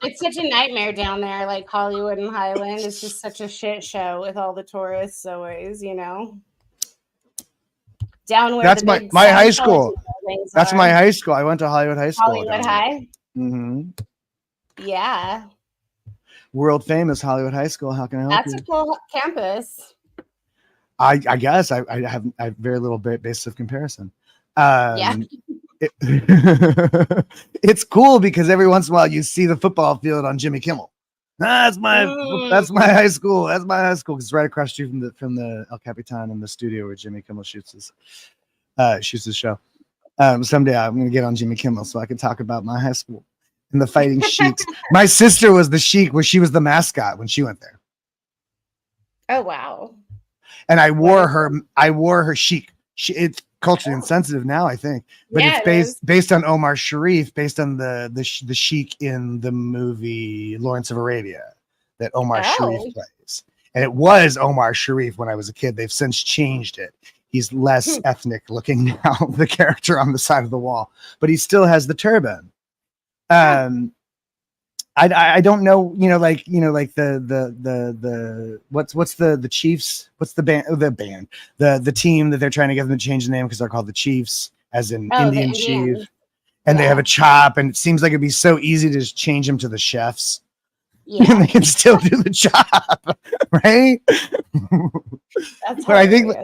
It's such a nightmare down there, like Hollywood and Highland. It's just such a shit show with all the tourists always, Down where that's my high school. That's my high school. I went to Hollywood High School. Hollywood High? Mm-hmm. Yeah. World famous Hollywood High School. How can I help That's you? a cool campus. I guess I have very little basis of comparison. It's cool because every once in a while you see the football field on Jimmy Kimmel. That's my high school. That's my high school. It's right across the street from the El Capitan and the studio where Jimmy Kimmel shoots his show. Someday I'm going to get on Jimmy Kimmel so I can talk about my high school and the Fighting Sheiks. My sister was the Sheik, where she was the mascot when she went there. Oh wow! And I wore her Sheik. It's culturally insensitive now, I think, but it's based on Omar Sharif, based on the Sheik in the movie Lawrence of Arabia that Omar Sharif plays. And it was Omar Sharif when I was a kid. They've since changed it. He's less ethnic looking now, the character on the side of the wall, but he still has the turban. I don't know, like the what's the Chiefs? What's the team that they're trying to get them to change the name because they're called the Chiefs, as in Indian Chief, and they have a chop, and it seems like it'd be so easy to just change them to the Chefs. Yeah, and they can still do the job, right? But I think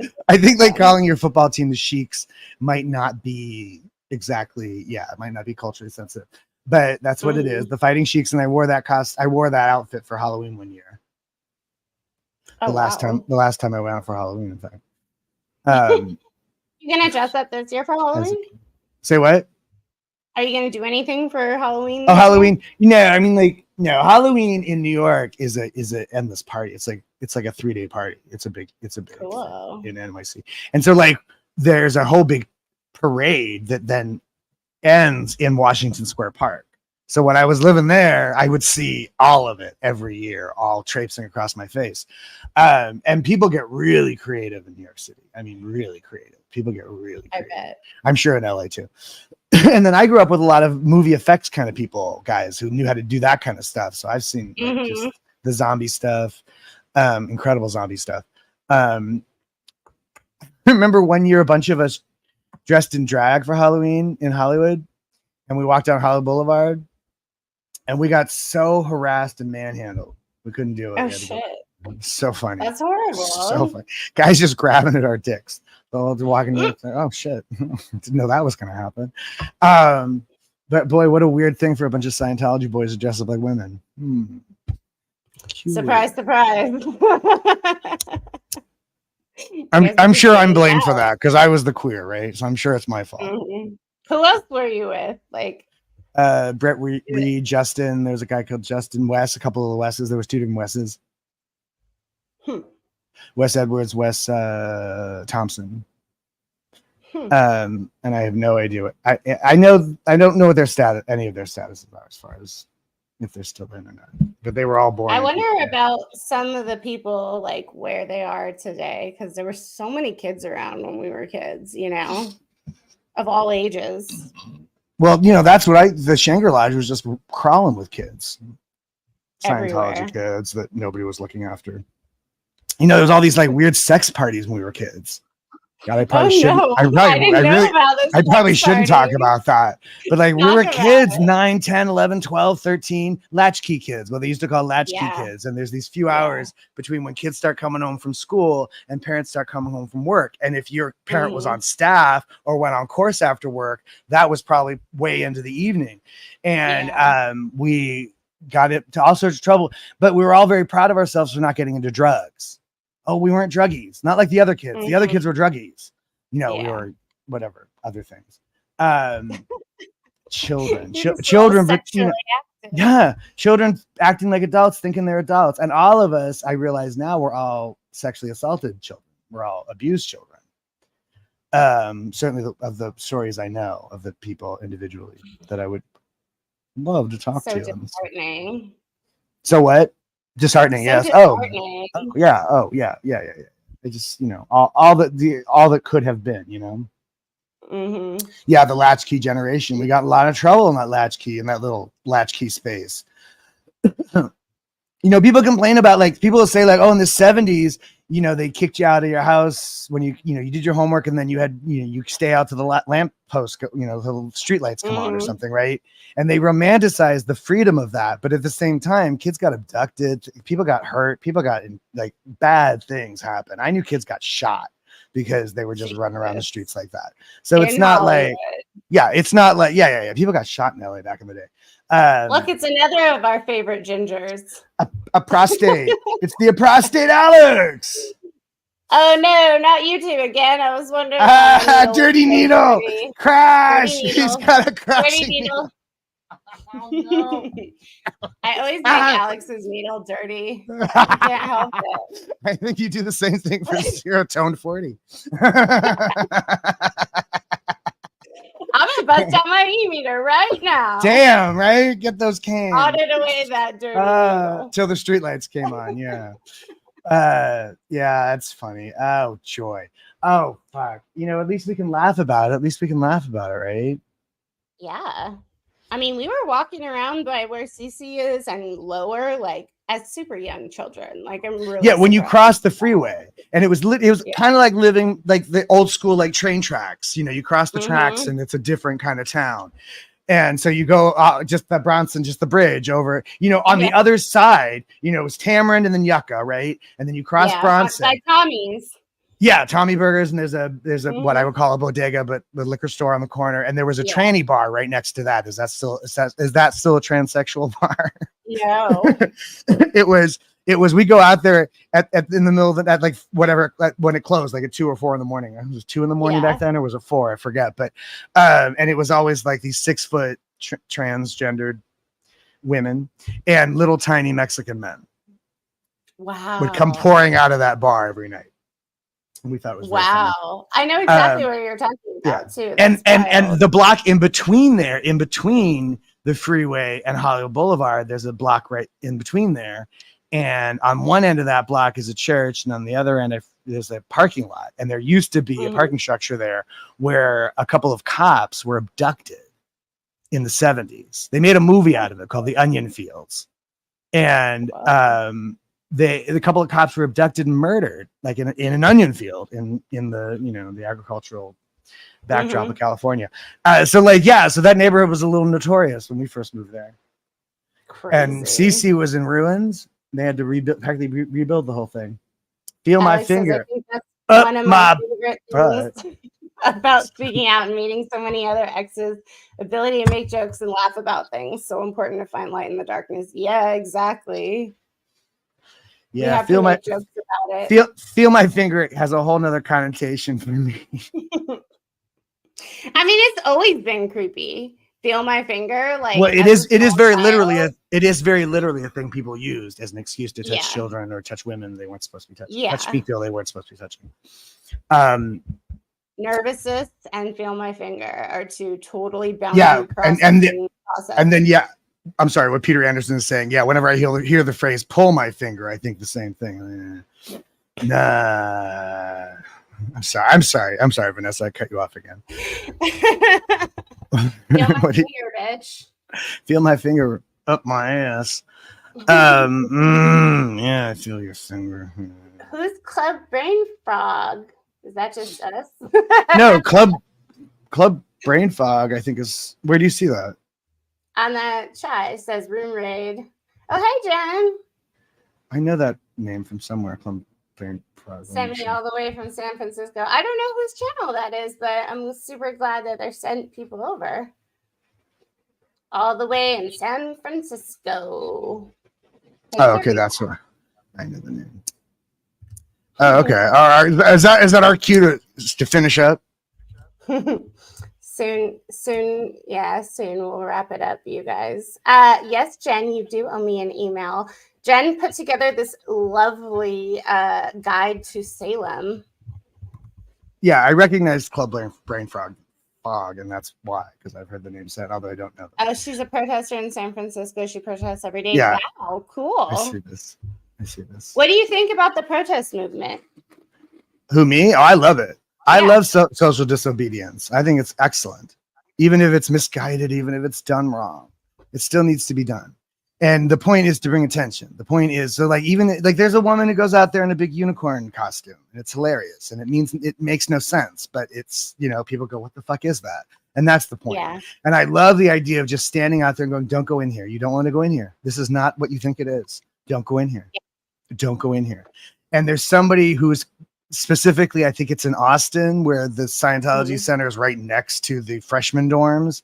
like calling your football team the Sheiks might not be exactly, it might not be culturally sensitive. But that's what it is. The Fighting Sheiks, and I wore that outfit for Halloween one year. The last time I went out for Halloween, in fact. You gonna dress up this year for Halloween? Say what? Are you gonna do anything for Halloween? Oh, Halloween! Halloween in New York is a endless party. It's like a 3-day party. It's a big cool. In NYC, and so there's a whole big parade that then ends in Washington Square Park. So when I was living there, I would see all of it every year, all traipsing across my face. And people get really creative in New York City. I mean, really creative. People get really creative. I bet. I'm sure in LA too. And then I grew up with a lot of movie effects kind of guys who knew how to do that kind of stuff. So I've seen just the zombie stuff, incredible zombie stuff. I remember one year a bunch of us dressed in drag for Halloween in Hollywood, and we walked down Hollywood Boulevard, and we got so harassed and manhandled we couldn't do it. Oh shit! So funny. That's horrible. So funny. Guys just grabbing at our dicks. So they're walking. Like, oh shit! Didn't know that was gonna happen. But boy, what a weird thing for a bunch of Scientology boys to dress up like women. Surprise, surprise. I'm sure I'm blamed for that because I was the queer, right? So I'm sure it's my fault. Who else were you with? Like Brett Reed, Justin. There's a guy called Justin West, a couple of Wes's. There was 2 different Wes's. Wes Edwards, Wes Thompson. And I have no idea what I don't know what any of their statuses are as far as if they're still in or not. But they were all born. I wonder about some of the people, like where they are today, because there were so many kids around when we were kids, of all ages. Well, that's what the Shangri Lodge was just crawling with kids. Scientology kids that nobody was looking after. There was all these like weird sex parties when we were kids. God, I probably shouldn't. No. I didn't know about this. I probably shouldn't talk starting. about that. But like we Talk were about kids, it. 9, 10, 11, 12, 13, latchkey kids. Well, they used to call latchkey kids. And there's these few hours between when kids start coming home from school and parents start coming home from work. And if your parent was on staff or went on course after work, that was probably way into the evening. And we got into all sorts of trouble. But we were all very proud of ourselves for not getting into drugs. Oh, we weren't druggies, not like the other kids. The other kids were druggies. You know, we were whatever other things. Children, children, children acting like adults, thinking they're adults, and all of us. I realize now we're all sexually assaulted children. We're all abused children. Certainly of the stories I know of the people individually that I would love to talk to. Disheartening. So what? Disheartening, yes. Disheartening. Oh, yeah. Oh, yeah. It just, you know, all that could have been, you know. Yeah, the latchkey generation. We got a lot of trouble in that latchkey, in that little latchkey space. You know, people complain about, like, people will say, like, oh, in the 70s, you know, they kicked you out of your house when you did your homework, and then you had, you know, you stay out to the lamp post, you know, the street lights come on or something, right? And they romanticize the freedom of that, but at the same time, kids got abducted, people got hurt, people got like bad things happen. I knew kids got shot because they were just running around the streets like that. So it's not Hollywood. It's not like people got shot in LA back in the day. Look, it's another of our favorite gingers. A prostate. It's the prostate Alex. Oh no, not you two again. I was wondering. Dirty needle. Crash. Dirty needle. He's got a crashing needle. Oh, no. I always make Alex's needle dirty. I can't help it. I think you do the same thing for Zero Tone 40. I'm gonna bust out my e-meter right now. Damn, right? Get those cans. Audit away that dirty needle. Till the streetlights came on, yeah. It's funny. Oh, joy. Oh, fuck. You know, at least we can laugh about it. Right? Yeah. I mean, we were walking around by where Cece is and lower, like as super young children. Like I'm really when you cross the freeway, and it was kind of like living like the old school like train tracks. You know, you cross the tracks and it's a different kind of town. And so you go just the Bronson, just the bridge over, you know, on the other side, you know, it was Tamarind and then Yucca, right? And then you cross Bronson. By Tommy's. Yeah, Tommy Burgers, and there's a what I would call a bodega, but the liquor store on the corner, and there was a tranny bar right next to that. Is that still a transsexual bar? No. It was. We go out there at in the middle of the, at like whatever when it closed, like at 2 or 4 in the morning. It was 2 in the morning back then, or was it 4? I forget. But and it was always like these 6-foot transgendered women and little tiny Mexican men. Wow. Would come pouring out of that bar every night. And we thought it was I know exactly what you're talking about too. And the block in between the freeway and Hollywood Boulevard, there's a block right in between there. And on one end of that block is a church, and on the other end there's a parking lot. And there used to be a parking structure there where a couple of cops were abducted in the 70s. They made a movie out of it called The Onion Fields. And the couple of cops were abducted and murdered, like in an onion field in the, you know, the agricultural backdrop of California. So that neighborhood was a little notorious when we first moved there. Crazy. And CC was in ruins. They had to rebuild the whole thing. Feel my finger. I think that's one of my favorite things about speaking out and meeting so many other exes. Ability to make jokes and laugh about things. So important to find light in the darkness. Yeah, exactly. Yeah, feel my jokes about it. Feel my finger. It has a whole nother connotation for me. I mean, it's always been creepy. Feel my finger, like. Well, it is very literally a thing people used as an excuse to touch children or touch women they weren't supposed to be touching. Yeah. Touch people they weren't supposed to be touching. Nervousness and feel my finger are two totally boundary and then I'm sorry, what Peter Anderson is saying. Yeah, whenever I hear the phrase "pull my finger," I think the same thing. Nah, I'm sorry, Vanessa. I cut you off again. Feel my finger, bitch. Feel my finger up my ass. Yeah, I feel your finger. Who's Club Brain Frog? Is that just us? No, Club Brain Fog, I think is. Where do you see that? On the chat, it says room raid. Oh, hey, Jen. I know that name from somewhere. Club Brain Fog. Sent me all the way from San Francisco. I don't know whose channel that is, but I'm super glad that they're sending people over. All the way in San Francisco. Oh, okay, that's what I know the name. Oh, okay. All right. Is that our cue to finish up? soon we'll wrap it up, you guys. Yes, Jen, you do owe me an email. Jen put together this lovely guide to Salem. Yeah, I recognize Club Brain Fog, and that's why, because I've heard the name said, although I don't know. Oh, she's a protester in San Francisco. She protests every day. Yeah. Wow, cool. I see this. What do you think about the protest movement? Who, me? Oh, I love it. I love social disobedience. I think it's excellent. Even if it's misguided, even if it's done wrong, it still needs to be done. And the point is to bring attention. The point is, so like, even like there's a woman who goes out there in a big unicorn costume and it's hilarious. And it makes no sense, but it's, people go, what the fuck is that? And that's the point. Yeah. And I love the idea of just standing out there and going, don't go in here. You don't want to go in here. This is not what you think it is. Don't go in here. Yeah. Don't go in here. And there's somebody who's specifically, I think it's in Austin, where the Scientology Center is right next to the freshman dorms.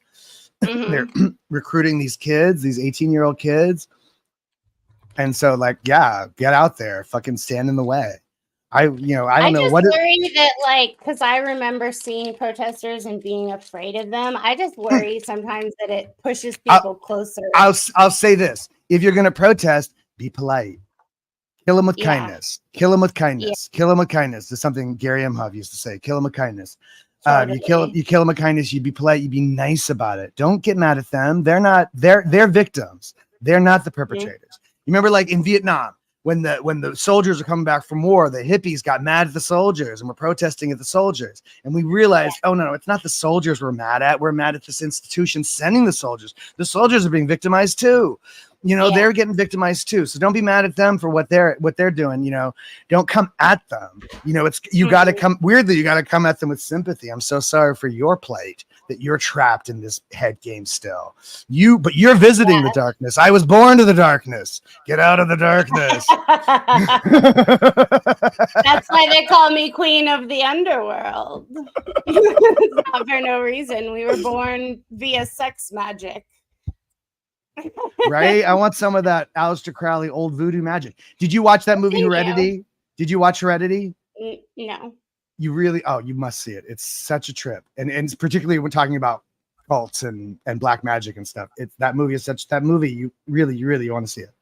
They're recruiting these kids, these 18-year-old kids. And so, like, yeah, get out there, fucking stand in the way. I don't know what. I just worry that, like, because I remember seeing protesters and being afraid of them. I just worry sometimes that it pushes people closer. I'll say this: if you're going to protest, be polite. Kill them with kindness. Kill them with kindness. Kill them with kindness. Is something Gary Imhoff used to say. Kill them with kindness. Totally. You kill them with kindness. You be polite. You be nice about it. Don't get mad at them. They're victims. They're not the perpetrators. You remember, like in Vietnam, when the soldiers are coming back from war, the hippies got mad at the soldiers and were protesting at the soldiers. And we realized, oh no, it's not the soldiers we're mad at. We're mad at this institution sending the soldiers. The soldiers are being victimized too. They're getting victimized too. So don't be mad at them for what they're doing. Don't come at them. You got to come weirdly. You got to come at them with sympathy. I'm so sorry for your plight that you're trapped in this head game still. But you're visiting the darkness. I was born to the darkness. Get out of the darkness. That's why they call me Queen of the Underworld. It's not for no reason. We were born via sex magic. Right? I want some of that Aleister Crowley old voodoo magic. Did you watch that movie Heredity? Did you watch Heredity? No. You must see it. It's such a trip. And it's particularly when talking about cults and black magic and stuff. That movie you really want to see it.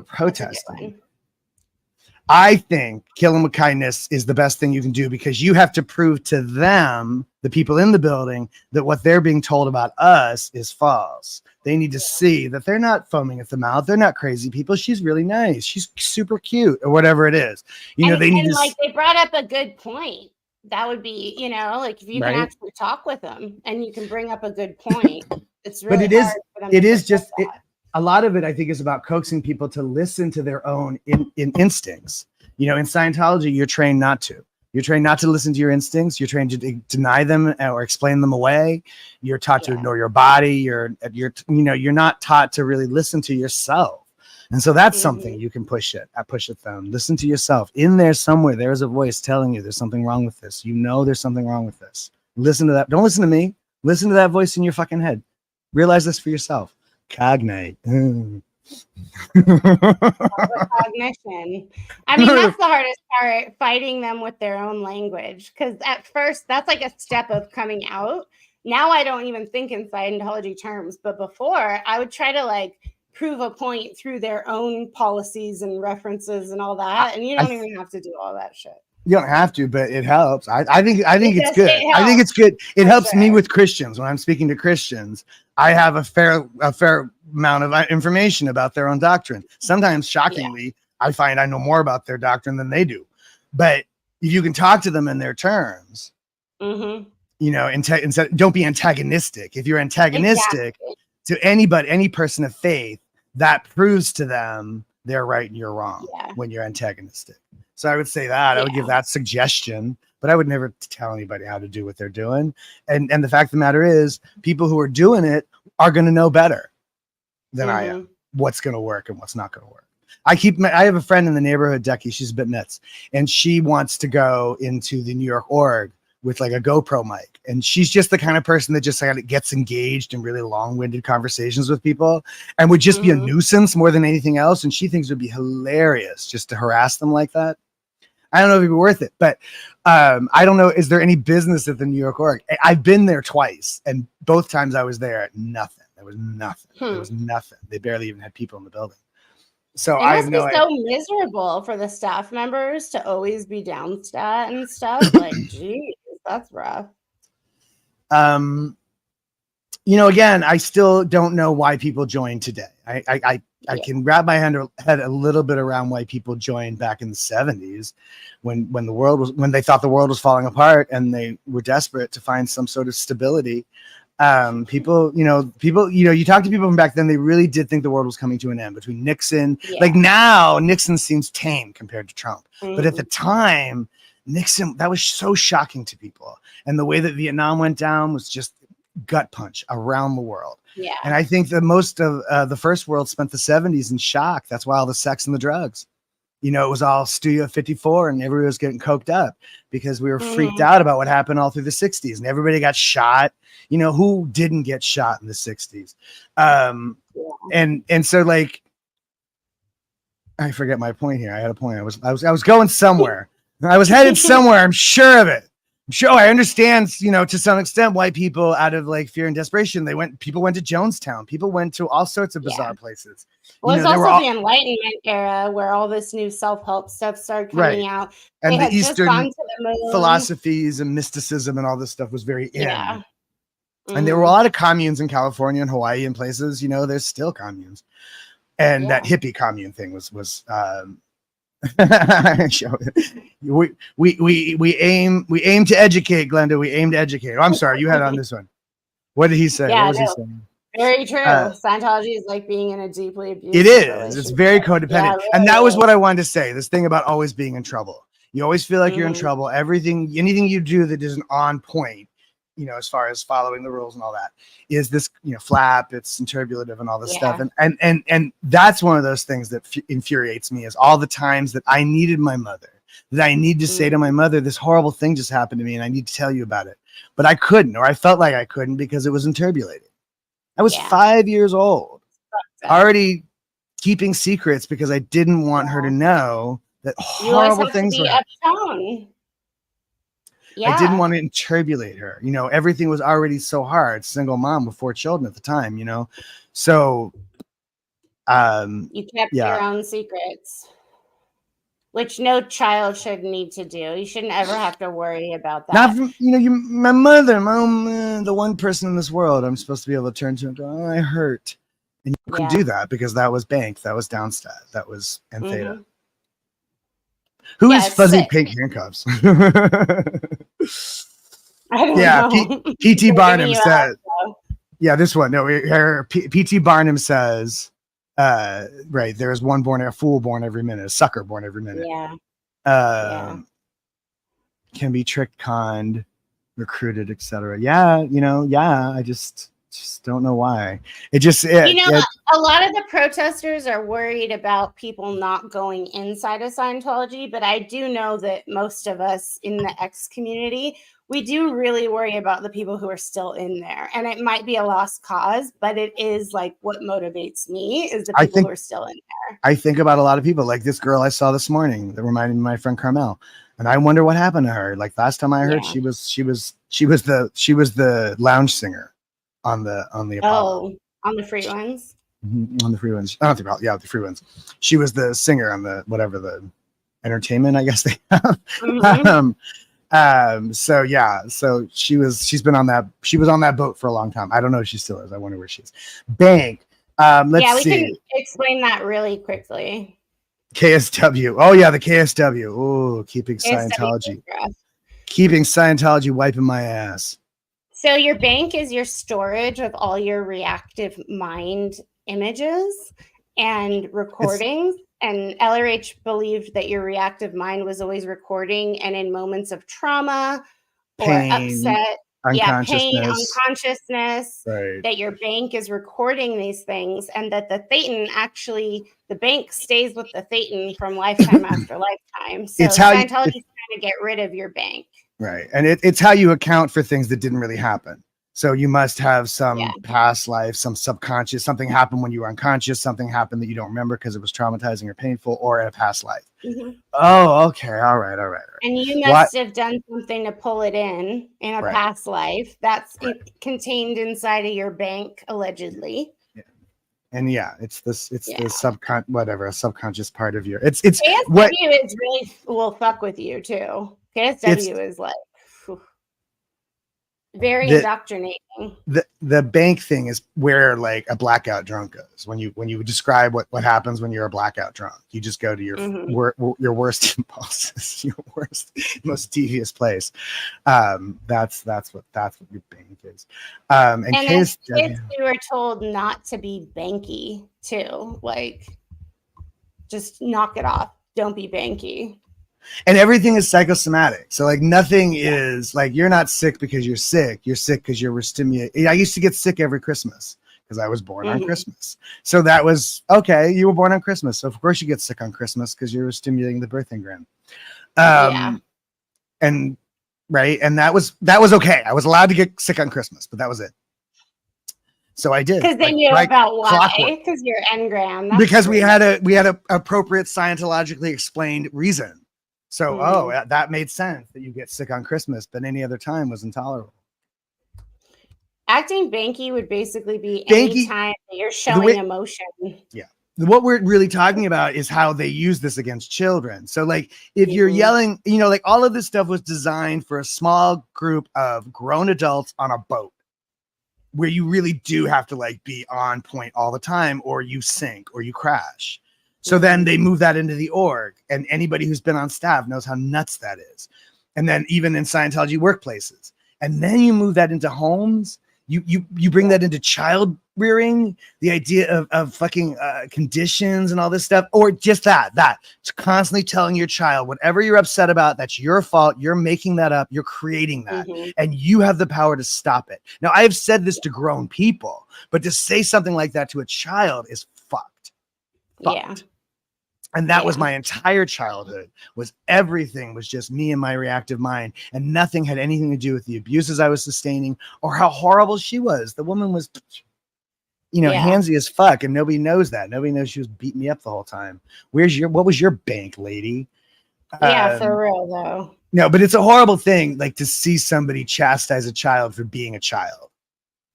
Protesting. I think kill them with kindness is the best thing you can do, because you have to prove to them, the people in the building, that what they're being told about us is false. They need to see that they're not foaming at the mouth. They're not crazy people. She's really nice. She's super cute, or whatever it is. They brought up a good point. That would be, like if you can actually talk with them and you can bring up a good point. It's really hard for them to a lot of it, I think, is about coaxing people to listen to their own instincts. In Scientology, you're trained not to. You're trained not to listen to your instincts. You're trained to deny them or explain them away. You're taught to ignore your body. You're not taught to really listen to yourself. And so that's something you can push at them. Listen to yourself. In there somewhere, there's a voice telling you there's something wrong with this. There's something wrong with this. Listen to that. Don't listen to me. Listen to that voice in your fucking head. Realize this for yourself. Cognite. Cognition. I mean, that's the hardest part, fighting them with their own language. Because at first, that's like a step of coming out. Now I don't even think in Scientology terms, but before I would try to prove a point through their own policies and references and all that. And you don't even have to do all that shit. You don't have to, but it helps. I think it's good. I think it's good. It helps me with Christians when I'm speaking to Christians. I have a fair amount of information about their own doctrine. Sometimes, shockingly, I find I know more about their doctrine than they do. But if you can talk to them in their terms, don't be antagonistic. If you're antagonistic to anybody, any person of faith, that proves to them they're right and you're wrong Yeah. when you're antagonistic. So I would say that I would give that suggestion, but I would never tell anybody how to do what they're doing. And the fact of the matter is, people who are doing it are going to know better than I am what's going to work and what's not going to work. I have a friend in the neighborhood, Decky. She's a bit nuts, and she wants to go into the New York org with like a GoPro mic. And she's just the kind of person that just kind of gets engaged in really long-winded conversations with people and would just be a nuisance more than anything else. And she thinks it would be hilarious just to harass them like that. I don't know if it'd be worth it, but I don't know. Is there any business at the New York org? I've been there twice, and both times I was there, nothing. There was nothing. There was nothing. They barely even had people in the building. So it must be so miserable for the staff members to always be downstat and stuff. Like, geez, that's rough. Again, I still don't know why people joined today. I can wrap my head a little bit around why people joined back in the 70s when they thought the world was falling apart and they were desperate to find some sort of stability. You talk to people from back then, they really did think the world was coming to an end between Nixon. Like now, Nixon seems tame compared to Trump. But at the time, Nixon, that was so shocking to people. And the way that Vietnam went down was just gut punch around the world. Yeah. And I think that most of the first world spent the 70s in shock. That's why all the sex and the drugs. It was all Studio 54 and everybody was getting coked up because we were freaked out about what happened all through the 60s and everybody got shot. Who didn't get shot in the 60s? And so like, I forget my point here. I had a point. I was going somewhere. I was headed somewhere. I'm sure of it. I understand, to some extent why people out of like fear and desperation, people went to Jonestown. People went to all sorts of bizarre places. Well, it's also the Enlightenment era where all this new self-help stuff started coming out. And the Eastern philosophies and mysticism and all this stuff was very in. Yeah. And there were a lot of communes in California and Hawaii and places, there's still communes. And that hippie commune thing was we aim to educate, Glenda. We aim to educate. Oh, I'm sorry, you had on this one. What did he say? Yeah, what was he saying? Very true. Scientology is like being in a deeply abusive relationship. It's very codependent. Yeah, really and that was what I wanted to say. This thing about always being in trouble. You always feel like you're in trouble. Anything you do that isn't on point, as far as following the rules and all that, is this, flap, it's interpolative and all this stuff. And that's one of those things that infuriates me, is all the times that I needed my mother, that I need to say to my mother, this horrible thing just happened to me and I need to tell you about it. But I couldn't, or I felt like I couldn't because it was interpolated. I was 5 years old, already keeping secrets because I didn't want her to know that horrible things were happening. Yeah. I didn't want to interpolate her. Everything was already so hard. Single mom with 4 children at the time, So you kept your own secrets, which no child should need to do. You shouldn't ever have to worry about that. Not from, my mother, the one person in this world I'm supposed to be able to turn to and go, oh, I hurt. And you couldn't do that because that was bank, that was downstat, that was theta. Who is fuzzy pink handcuffs? I don't know. P.T. Barnum says, this one. No, P.T. Barnum says, there is a fool born every minute, a sucker born every minute. Can be tricked, conned, recruited, etc. I just don't know why. A lot of the protesters are worried about people not going inside of Scientology, but I do know that most of us in the X community, we do really worry about the people who are still in there. And it might be a lost cause, but it is like what motivates me is the people who are still in there. I think about a lot of people, like this girl I saw this morning that reminded me of my friend Carmel. And I wonder what happened to her. Like last time I heard, she was the lounge singer on the Apollo. Oh, on the free ones. On the free ones. I don't think about the free ones. She was the singer on the whatever the entertainment, I guess they have. So she was on that boat for a long time. I don't know if she still is. I wonder where she is. Bank. Let's see. We can explain that really quickly. KSW. Oh yeah, the KSW. Oh, keeping Scientology. Keeping Scientology wiping my ass. So your bank is your storage of all your reactive mind images and recordings. And LRH believed that your reactive mind was always recording, and in moments of trauma Pain, or upset, pain, unconsciousness, unconsciousness, right? that your bank is recording these things, and that the thetan actually, the bank stays with the thetan from lifetime after lifetime. So It's how Scientology is trying to get rid of your bank. right, and it's how you account for things that didn't really happen. So you must have some past life, some subconscious, something happened when you were unconscious, something happened that you don't remember because it was traumatizing or painful, or in a past life. Mm-hmm. Oh, okay, all right. And you must have done something to pull it in a past life. That's contained inside of your bank, allegedly. Yeah. And it's the a subconscious part of your. It's KSW what is really will fuck with you too. KSW is like very indoctrinating. The bank thing is where like a blackout drunk goes. When you describe what happens when you're a blackout drunk, you just go to your worst impulses, your worst, most devious place. That's what your bank is. And as kids, we were told not to be banky too. Like, just knock it off. Don't be banky. And everything is psychosomatic. So like nothing is like, you're not sick because you're sick. You're sick because you're stimulated. I used to get sick every Christmas because I was born on Christmas. So that was okay. You were born on Christmas. So of course you get sick on Christmas because you're stimulating the birth engram. And right. And that was okay. I was allowed to get sick on Christmas, but that was it. So I did. Because they knew about why. Because you're engram. Because we had a appropriate scientologically explained reason. So, that made sense that you get sick on Christmas, but any other time was intolerable. Acting banky would basically be any time that you're showing emotion. Yeah. What we're really talking about is how they use this against children. So like if you're yelling, like all of this stuff was designed for a small group of grown adults on a boat where you really do have to like be on point all the time or you sink or you crash. So then they move that into the org, and anybody who's been on staff knows how nuts that is. And then even in Scientology workplaces, and then you move that into homes. You bring that into child rearing, the idea of fucking conditions and all this stuff, or just that it's constantly telling your child whatever you're upset about, that's your fault. You're making that up. You're creating that, and you have the power to stop it. Now, I have said this to grown people, but to say something like that to a child is fucked. Yeah. And that was my entire childhood. Everything was just me and my reactive mind, and nothing had anything to do with the abuses I was sustaining or how horrible she was. The woman was, handsy as fuck, and nobody knows that. Nobody knows she was beating me up the whole time. What was your bank, lady? Yeah, for real though. No, but it's a horrible thing, like to see somebody chastise a child for being a child.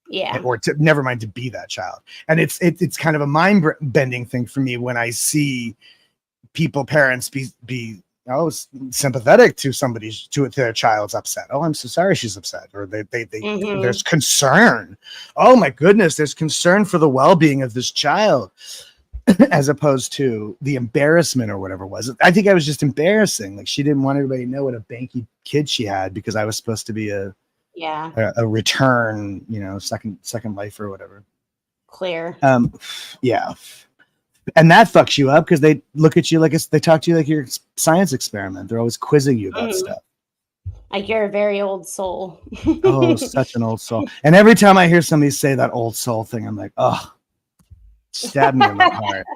Yeah. Or to never mind to be that child. And it's kind of a mind bending thing for me when I see parents be sympathetic to their child's upset. Oh, I'm so sorry she's upset. Or they there's concern. Oh my goodness, there's concern for the well-being of this child, as opposed to the embarrassment or whatever it was. I think I was just embarrassing. Like she didn't want everybody to know what a banky kid she had because I was supposed to be a return, second life or whatever. Clear. Yeah. And that fucks you up because they look at you like they talk to you like you're a science experiment. They're always quizzing you about stuff. Like you're a very old soul. Oh, such an old soul. And every time I hear somebody say that old soul thing, I'm like, oh, stab me in the heart.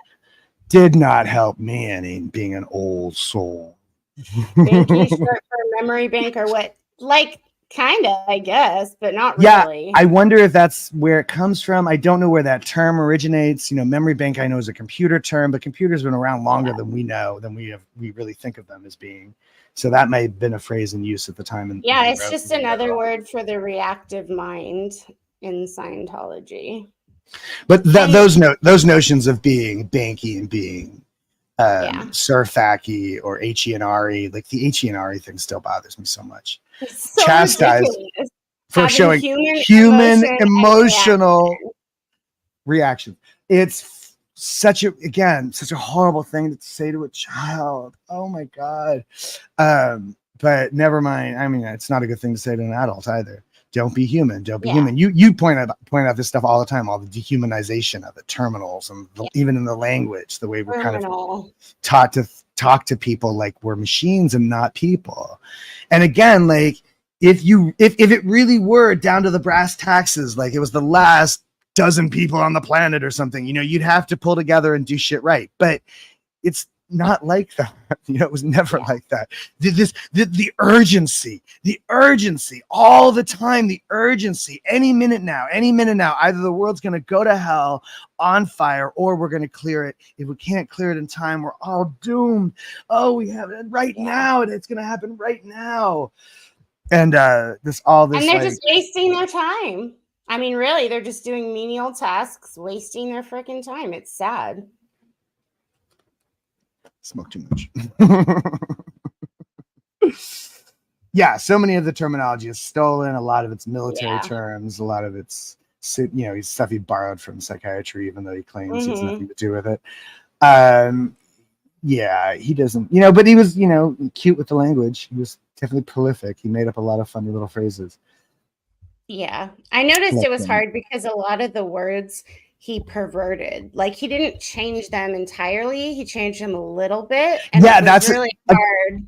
Did not help me any being an old soul. Banky short for memory bank or what? Like, kind of, I guess, but not really. Yeah, I wonder if that's where it comes from. I don't know where that term originates. Memory bank I know is a computer term, but computers have been around longer than we know, than we really think of them as being. So that may have been a phrase in use at the time. It's just another word for the reactive mind in Scientology. But those notions of being banky and being surfacky or H-E-N-R-E, like the H-E-N-R-E thing still bothers me so much. So chastised ridiculous. For having showing human emotional reaction. It's such a horrible thing to say to a child. Oh my God. But never mind. I mean, it's not a good thing to say to an adult either. Don't be human. Don't be Yeah. human. You point out this stuff all the time, all the dehumanization of it, terminals, and even in the language, the way we're kind of taught to talk to people like we're machines and not people. And again, like if it really were down to the brass taxes, like it was the last dozen people on the planet or something, you know, you'd have to pull together and do shit right. But it's not like that. You know, it was never like that. The urgency all the time, the urgency, any minute now, either the world's going to go to hell on fire or we're going to clear it. If we can't clear it in time, we're all doomed. Oh, we have it right now. And it's going to happen right now. And and they're just wasting their time. I mean, really, they're just doing menial tasks, wasting their freaking time. It's sad. Smoke too much. Yeah, so many of the terminology is stolen. A lot of it's military terms. A lot of it's, you know, stuff he borrowed from psychiatry, even though he claims he has nothing to do with it. Yeah, he doesn't, you know, but he was, you know, cute with the language. He was definitely prolific. He made up a lot of funny little phrases. Yeah, I noticed it was hard because a lot of the words he perverted. Like he didn't change them entirely. He changed them a little bit. And that's really hard.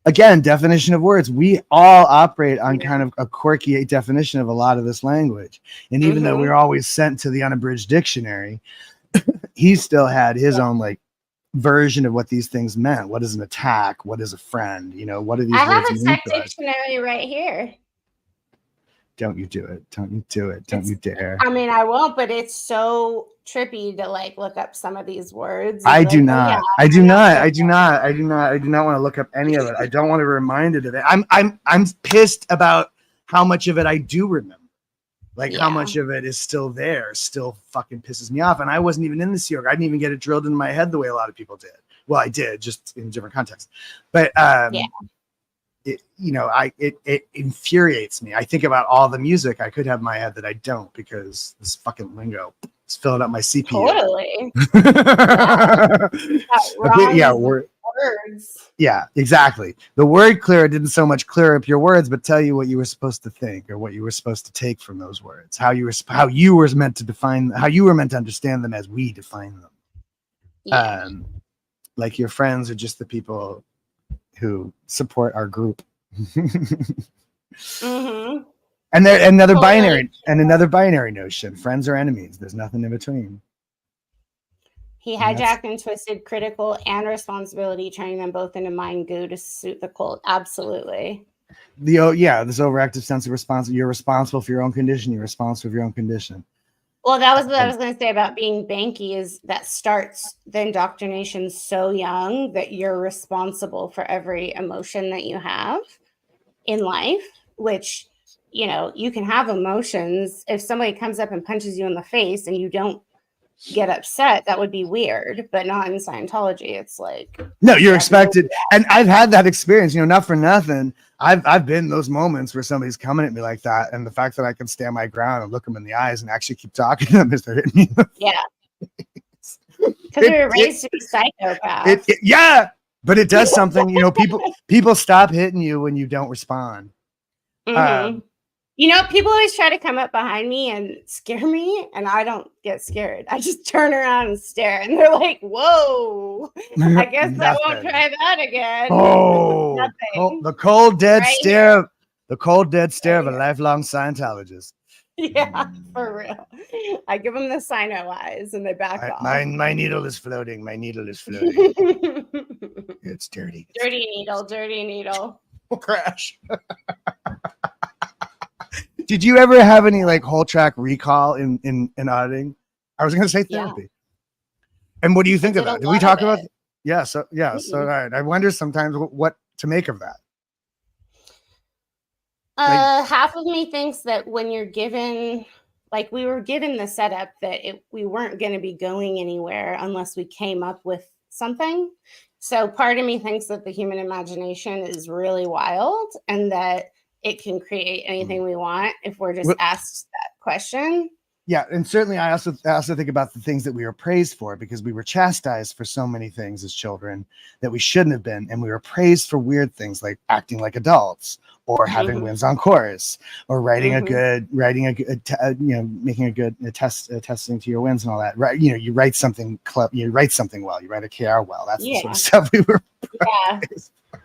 Again, definition of words. We all operate on kind of a quirky definition of a lot of this language. And even though we're always sent to the unabridged dictionary, he still had his own like version of what these things meant. What is an attack? What is a friend? You know, what are these words? I have a tech dictionary right here. Don't you do it. Don't you do it. Don't you dare. I mean, I won't, but it's so trippy to like look up some of these words. I do not want to look up any of it. I don't want to be reminded of it. I'm pissed about how much of it I do remember. Like how much of it is still there, still fucking pisses me off. And I wasn't even in the Sea Org. I didn't even get it drilled into my head the way a lot of people did. Well, I did, just in different contexts. But it, you know, it infuriates me. I think about all the music I could have in my head that I don't because this fucking lingo is filling up my CPU. Totally. Words. Yeah, exactly. The word clearer didn't so much clear up your words, but tell you what you were supposed to think or what you were supposed to take from those words. How you were meant to define, how you were meant to understand them as we define them. Yeah. Like your friends are just the people who support our group. Mm-hmm. And they're another binary notion. Friends or enemies. There's nothing in between. He hijacked and twisted critical and responsibility, turning them both into mind goo to suit the cult. Absolutely. This overactive sense of responsibility. You're responsible for your own condition. You're responsible for your own condition. Well, that was what I was going to say about being banky, is that starts the indoctrination so young that you're responsible for every emotion that you have in life, which, you know, you can have emotions. If somebody comes up and punches you in the face and you don't get upset, that would be weird, but not in Scientology. It's like, no, you're expected. And I've had that experience, you know, not for nothing. I've been in those moments where somebody's coming at me like that, and the fact that I can stand my ground and look them in the eyes and actually keep talking to them as they're hitting me. Yeah, because we were raised to be psychopaths. Yeah, but it does something. You know, people stop hitting you when you don't respond. Mm-hmm. You know, people always try to come up behind me and scare me, and I don't get scared. I just turn around and stare, and they're like, whoa, I guess I won't try that again. Oh, the cold, dead stare. The cold, dead stare of a lifelong Scientologist. Yeah, for real. I give them the Sino eyes, and they back off. My needle is floating. My needle is floating. It's dirty. Dirty needle. We'll crash. Did you ever have any like whole track recall in auditing? I was going to say therapy. Yeah. And what do you think of that? Did we talk about? Yeah. So right. I wonder sometimes what to make of that. Half of me thinks that when you're given, like we were given the setup that we weren't going to be going anywhere unless we came up with something. So part of me thinks that the human imagination is really wild and that it can create anything we want if we're just asked that question. Yeah, and certainly I also think about the things that we were praised for, because we were chastised for so many things as children that we shouldn't have been, and we were praised for weird things like acting like adults, or having wins on chorus, or making a good testing to your wins and all that. Right? You write something well, you write a KR well. That's the sort of stuff we were praised for.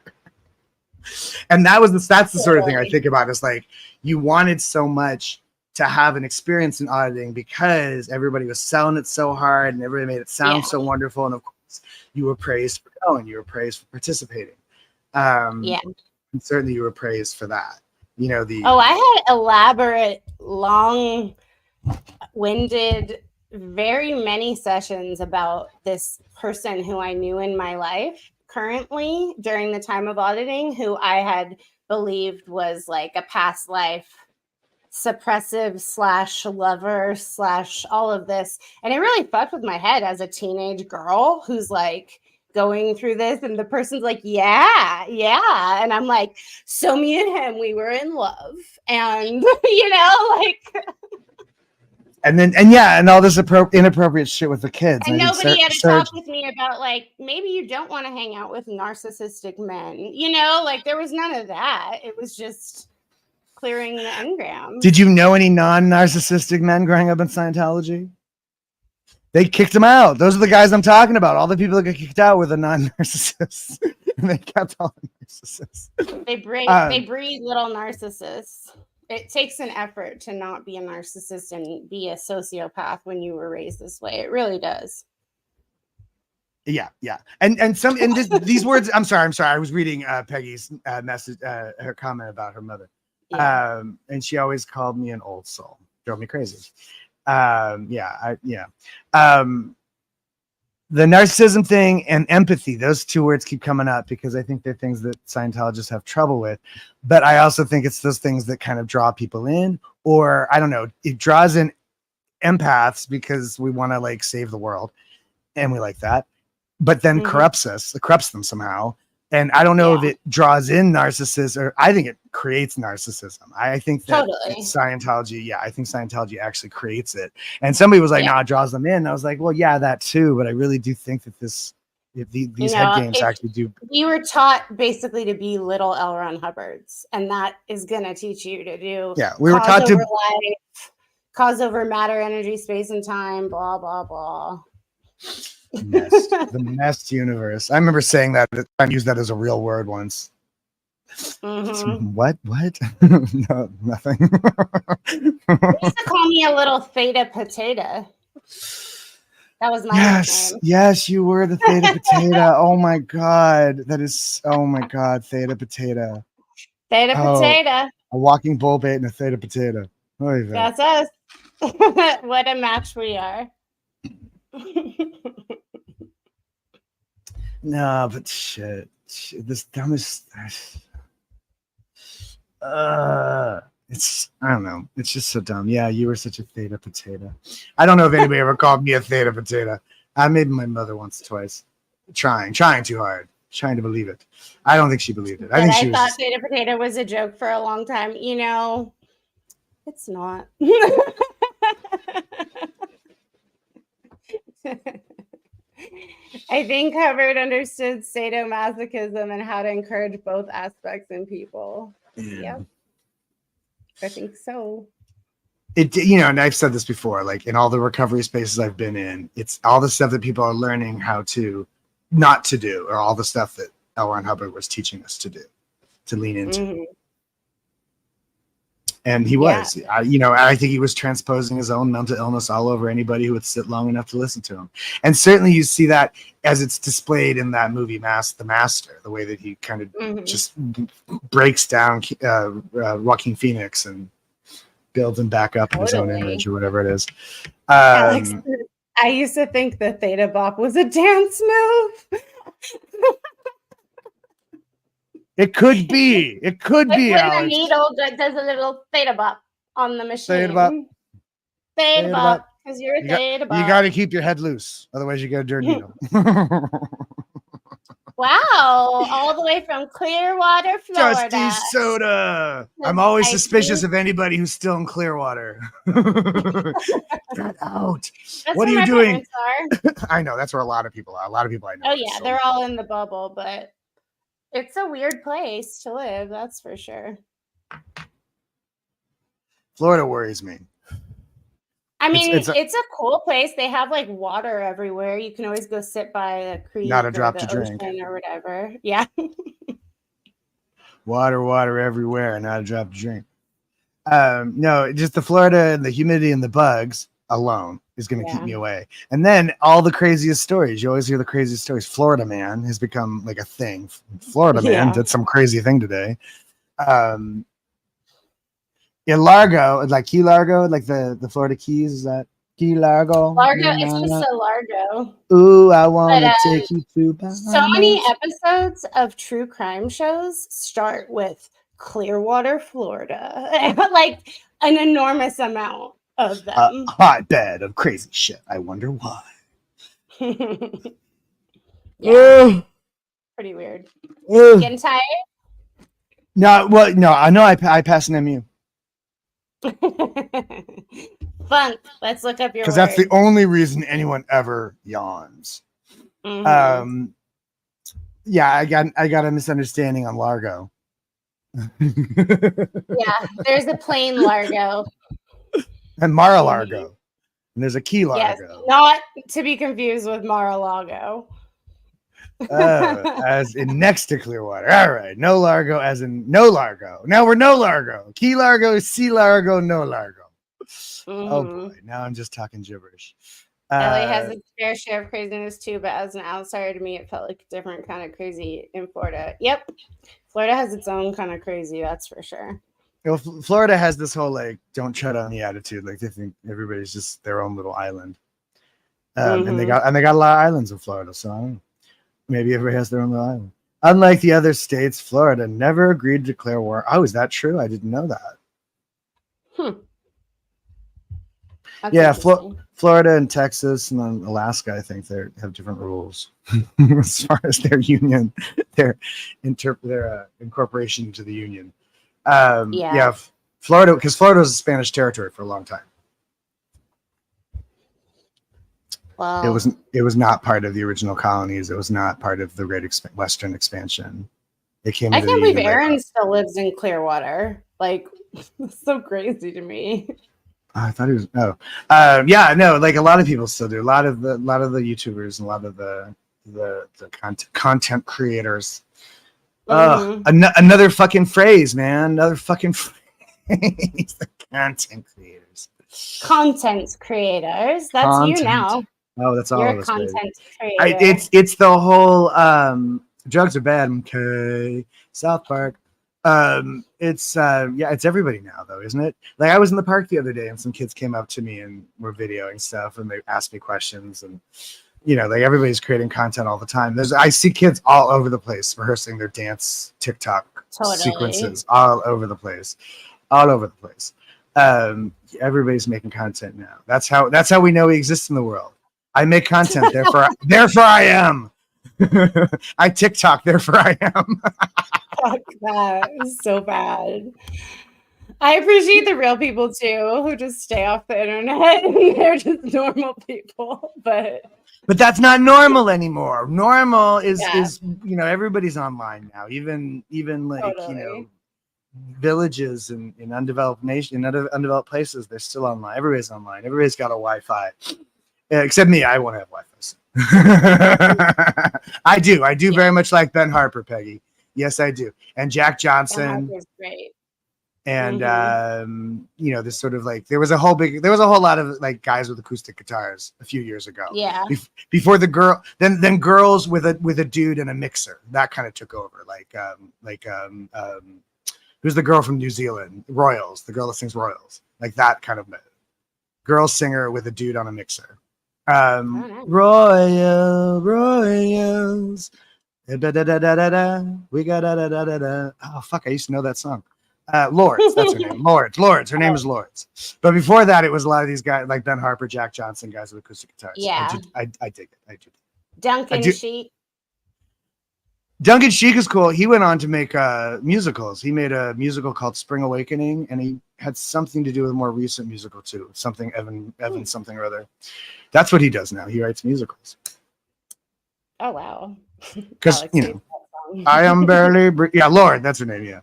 And that's the sort of thing I think about, is like, you wanted so much to have an experience in auditing because everybody was selling it so hard and everybody made it sound so wonderful. And of course you were praised for going, you were praised for participating. And certainly you were praised for that. I had elaborate, long-winded, very many sessions about this person who I knew in my life currently during the time of auditing, who I had believed was like a past life suppressive / lover / all of this. And it really fucked with my head as a teenage girl who's like going through this, and the person's like, yeah. And I'm like, so me and him, we were in love. And and all this inappropriate shit with the kids. And nobody had to talk with me about like, maybe you don't want to hang out with narcissistic men. There was none of that. It was just clearing the engram. Did you know any non-narcissistic men growing up in Scientology? They kicked them out. Those are the guys I'm talking about. All the people that got kicked out were the non-narcissists. And they kept all the narcissists. They breed little narcissists. It takes an effort to not be a narcissist and be a sociopath when you were raised this way. It really does. Yeah. And these words, I'm sorry. I was reading Peggy's message, her comment about her mother. Yeah. And she always called me an old soul. Drove me crazy. The narcissism thing and empathy, those two words keep coming up because I think they're things that Scientologists have trouble with. But I also think it's those things that kind of draw people in, or I don't know, it draws in empaths because we want to like save the world and we like that, but then corrupts them somehow. And I don't know if it draws in narcissists, or I think it creates narcissism. I think that Scientology, I think Scientology actually creates it. And somebody was like, no, it draws them in. And I was like, well, yeah, that too. But I really do think that these head games actually do. We were taught basically to be little L. Ron Hubbards, and that is going to teach you to do. Yeah, we were taught to life, cause over matter, energy, space, and time, blah, blah, blah. The nest universe. I remember saying that. I used that as a real word once. What? No, nothing. They used to call me a little theta potato. That was my nickname. Yes, you were the theta potato. Oh my god, theta potato. Theta potato. A walking bull bait and a theta potato. That's us. What a match we are. No, but shit. This dumbest. It's, I don't know. It's just so dumb. Yeah, you were such a theta potato. I don't know if anybody ever called me a theta potato. Maybe my mother once or twice. Trying too hard. Trying to believe it. I don't think she believed it. I thought theta potato was a joke for a long time. It's not. I think Hubbard understood sadomasochism and how to encourage both aspects in people. Yeah. I think so. And I've said this before, like in all the recovery spaces I've been in, it's all the stuff that people are learning how to not to do, or all the stuff that L. Ron Hubbard was teaching us to do, to lean into. And he was, I think he was transposing his own mental illness all over anybody who would sit long enough to listen to him. And certainly you see that as it's displayed in that movie, The Master, the way that he kind of just breaks down Joaquin Phoenix and builds him back up in his own image or whatever it is. Alex, I used to think the Theta Bop was a dance move. It could be. It could be. When Alex. the needle does a little theta bop on the machine. Theta bop. Theta bop. Because you're a theta bop. You got to keep your head loose. Otherwise, you get a dirty needle. Wow, all the way from Clearwater, Florida. Dusty soda. I'm always suspicious of anybody who's still in Clearwater. Get out. That's What are where you my doing? parents are. I know that's where a lot of people are. A lot of people I know. Oh yeah, they're all in the bubble, but it's a weird place to live, that's for sure. Florida worries me. I mean, it's a cool place. They have like water everywhere. You can always go sit by a creek, not a or drop the to drink, or whatever. Yeah. water everywhere, not a drop to drink. No, just the Florida and the humidity and the bugs alone is going to keep me away. And then all the craziest stories. You always hear the craziest stories. Florida man has become like a thing. Florida man did some crazy thing today. In Largo, like Key Largo, like the Florida Keys, is that Key Largo? Largo, it's just a Largo. Ooh, I want to take you to Bahamas. So many episodes of true crime shows start with Clearwater, Florida. Like an enormous amount of them. A hotbed of crazy shit. I wonder why. Yeah. Pretty weird. Getting tired? No, well, no, I know I pass an MU. Funk. Let's look up your because that's the only reason anyone ever yawns. Mm-hmm. Yeah, I got a misunderstanding on Largo. Yeah, there's a plain Largo and Mar-a-Lago, and there's a Key Largo. Yes, not to be confused with Mar-a-Lago. As in next to Clearwater. All right, no Largo as in no Largo. Now we're no Largo. Key Largo, C Largo, no Largo. Mm-hmm. Oh boy, now I'm just talking gibberish. LA has its fair share of craziness too, but as an outsider to me, it felt like a different kind of crazy in Florida. Yep, Florida has its own kind of crazy, that's for sure. You know, Florida has this whole like don't tread on the attitude, like they think everybody's just their own little island. And they got a lot of islands in Florida, so I don't know. Maybe everybody has their own little island. Unlike the other states, Florida never agreed to declare war. Oh, is that true? I didn't know that. Yeah, Florida and Texas and then Alaska, I think they have different rules as far as their union, their incorporation into the union. Yeah, Florida, because Florida was a Spanish territory for a long time. Wow. It was not part of the original colonies. It was not part of the Great Western expansion. It came. I can't believe Aaron still lives in Clearwater. Like, it's so crazy to me. I thought he was. Oh, yeah, no. Like a lot of people still do. A lot of the YouTubers and a lot of the content creators. Another fucking phrase, man. Another fucking phrase. The content creators. Content creators. That's you now. Oh, that's all. You're a content creator. It's the whole drugs are bad. Okay, South Park. It's everybody now though, isn't it? Like I was in the park the other day and some kids came up to me and were videoing stuff and they asked me questions and like everybody's creating content all the time. I see kids all over the place rehearsing their dance TikTok sequences all over the place. Everybody's making content now. That's how we know we exist in the world. I make content, therefore I am. I TikTok, therefore I am. Fuck that. It's so bad. I appreciate the real people too who just stay off the internet and they're just normal people. But that's not normal anymore. Normal is everybody's online now. Even like villages and in undeveloped undeveloped places, they're still online. Everybody's online. Everybody's got a Wi-Fi. Except me, I won't have Wi-Fi. I do very much like Ben Harper, Peggy. Yes, I do. And Jack Johnson. Is great. And this sort of like there was a whole lot of like guys with acoustic guitars a few years ago. Yeah. Before the girl, then girls with a dude and a mixer that kind of took over. Who's the girl from New Zealand? Royals, the girl that sings Royals, like that kind of girl singer with a dude on a mixer. Royals. We got oh fuck! I used to know that song. Lords, that's her name. Lords. Her name is Lords. But before that, it was a lot of these guys like Ben Harper, Jack Johnson, guys with acoustic guitars. Yeah, I dig it. I do. Duncan Sheet. Duncan Sheik is cool. He went on to make musicals. He made a musical called Spring Awakening, and he had something to do with a more recent musical too. Something Evan something or other. That's what he does now. He writes musicals. Oh wow. Because I am barely yeah, Lord, that's her name. Yeah.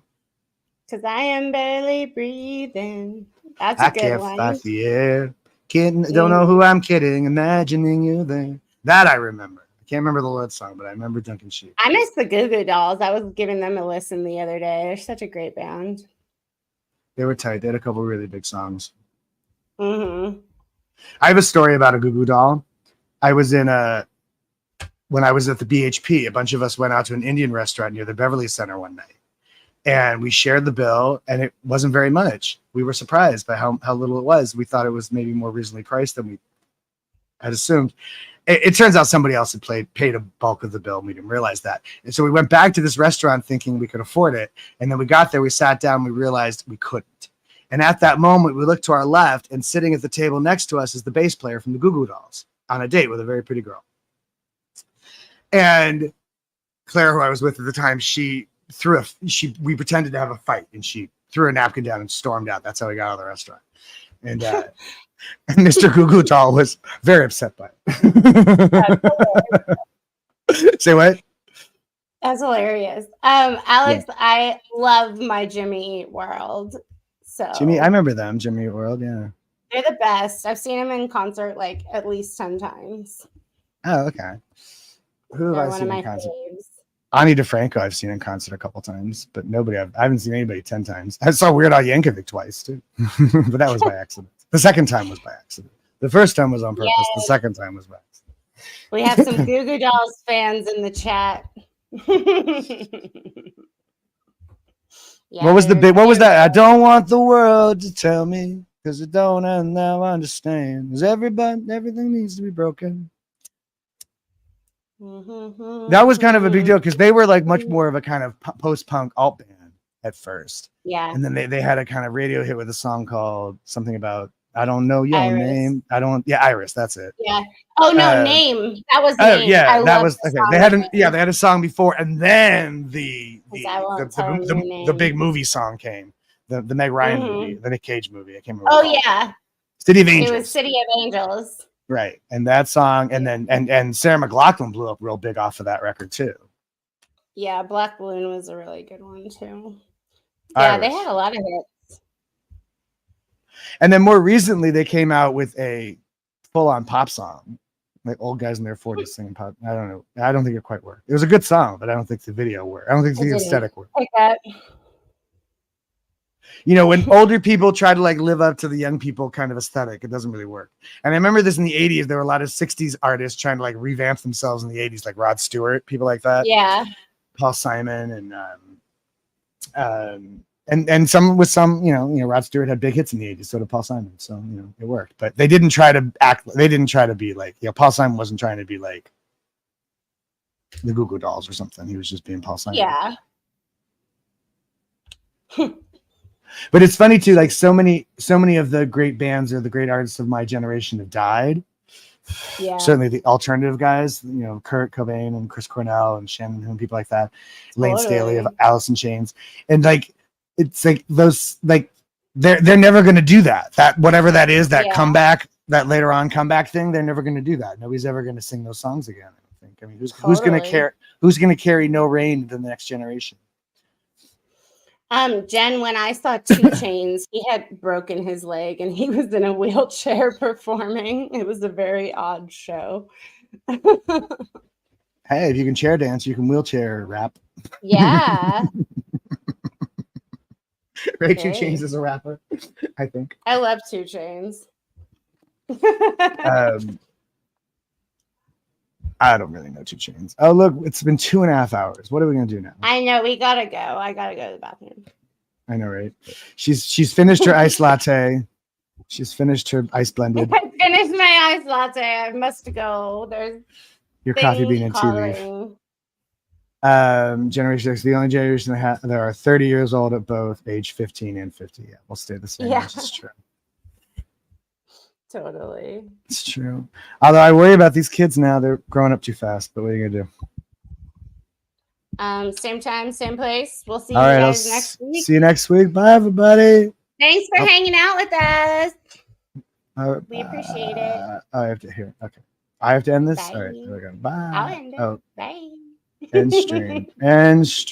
Because I am barely breathing. That's a good one. Fight the air. Kidding, don't know who I'm kidding. Imagining you there. That I remember. I can't remember the Lord song, but I remember Duncan Sheik. I miss the Goo Goo Dolls. I was giving them a listen the other day. They're such a great band. They were tight. They had a couple really big songs. Mm-hmm. I have a story about a Goo Goo Doll. When I was at the BHP, a bunch of us went out to an Indian restaurant near the Beverly Center one night. And we shared the bill, and it wasn't very much. We were surprised by how little it was. We thought it was maybe more reasonably priced than we had assumed. It turns out somebody else had paid a bulk of the bill, and we didn't realize that. And so we went back to this restaurant thinking we could afford it. And then we got there, we sat down, we realized we couldn't. And at that moment, we looked to our left, and sitting at the table next to us is the bass player from the Goo Goo Dolls on a date with a very pretty girl. And Claire, who I was with at the time, we pretended to have a fight, and she threw a napkin down and stormed out. That's how we got out of the restaurant. And and Mr. Goo Goo Doll was very upset by it. Say what? That's hilarious. Alex, yeah. I love my Jimmy Eat World. So Jimmy, I remember them, Jimmy Eat World, yeah. They're the best. I've seen them in concert like at least 10 times. Oh, okay. Who have I seen in concert? Faves. Ani DeFranco I've seen in concert a couple times, but I haven't seen anybody 10 times. I saw Weird Al Yankovic twice too, but that was by accident. The second time was by accident. The first time was on purpose. Yay. The second time was by accident. We have some Goo Goo Dolls fans in the chat. Yeah, what was that? I don't want the world to tell me, because it don't, and now I understand. Because everything needs to be broken. That was kind of a big deal because they were like much more of a kind of post-punk alt band at first. Yeah. And then they had a kind of radio hit with a song called something about I don't know your Iris. name. Iris, that's it. Yeah. Oh no, Name. That was Name. Yeah, that was okay. They had a song before, and then the big movie song came. The Meg Ryan movie, the Nick Cage movie. I can't remember. Oh yeah. City of Angels. It was City of Angels. Right. And that song, and then and Sarah McLachlan blew up real big off of that record too. Yeah, Black Balloon was a really good one too. Yeah, they had a lot of hits. And then more recently, they came out with a full-on pop song, like old guys in their 40s singing pop. I don't know. I don't think it quite worked. It was a good song, but I don't think the video worked. I don't think the aesthetic worked. Like that. You know, when older people try to like live up to the young people kind of aesthetic, it doesn't really work. And I remember this in the 80s. There were a lot of 60s artists trying to like revamp themselves in the 80s, like Rod Stewart, people like that. Yeah. Paul Simon and some with some, you know, Rod Stewart had big hits in the 80s, so did Paul Simon. So, you know, it worked. But they didn't try to be like, Paul Simon wasn't trying to be like the Goo Goo Dolls or something. He was just being Paul Simon. Yeah. But it's funny too, like so many of the great bands or the great artists of my generation have died. Yeah. Certainly the alternative guys, you know, Kurt Cobain and Chris Cornell and Shannon Hoon, people like that. Lane Staley of Alice in Chains. And like it's like those, like they're never gonna do that. That whatever that is, that comeback, that later on comeback thing, they're never gonna do that. Nobody's ever gonna sing those songs again, I don't think. I mean, who's gonna carry No Rain to the next generation? Jen, when I saw 2 Chainz, he had broken his leg and he was in a wheelchair performing. It was a very odd show. Hey, if you can chair dance, you can wheelchair rap. Yeah. Right, 2 Chainz is a rapper, I think. I love 2 Chainz. I don't really know 2 Chainz. Oh, look, it's been 2.5 hours. What are we gonna do now? I know we gotta go. I gotta go to the bathroom. I know, right? She's finished her iced latte. She's finished her ice blended. I finished my iced latte. I must go. There's your coffee bean and tea leaf. Generation X, the only generation that are 30 years old at both age 15 and 50. Yeah, we'll stay the same. Yeah, it's true. Totally. It's true. Although I worry about these kids now, they're growing up too fast. But what are you gonna do? Same time, same place. We'll see All you right, guys next week. see you next week. Bye, everybody. Thanks for hanging out with us. We Bye. appreciate it. I have to hear. Okay, I have to end this. Bye. All right, there we go. Bye. I'll end it. Oh, Bye. end stream. End stream.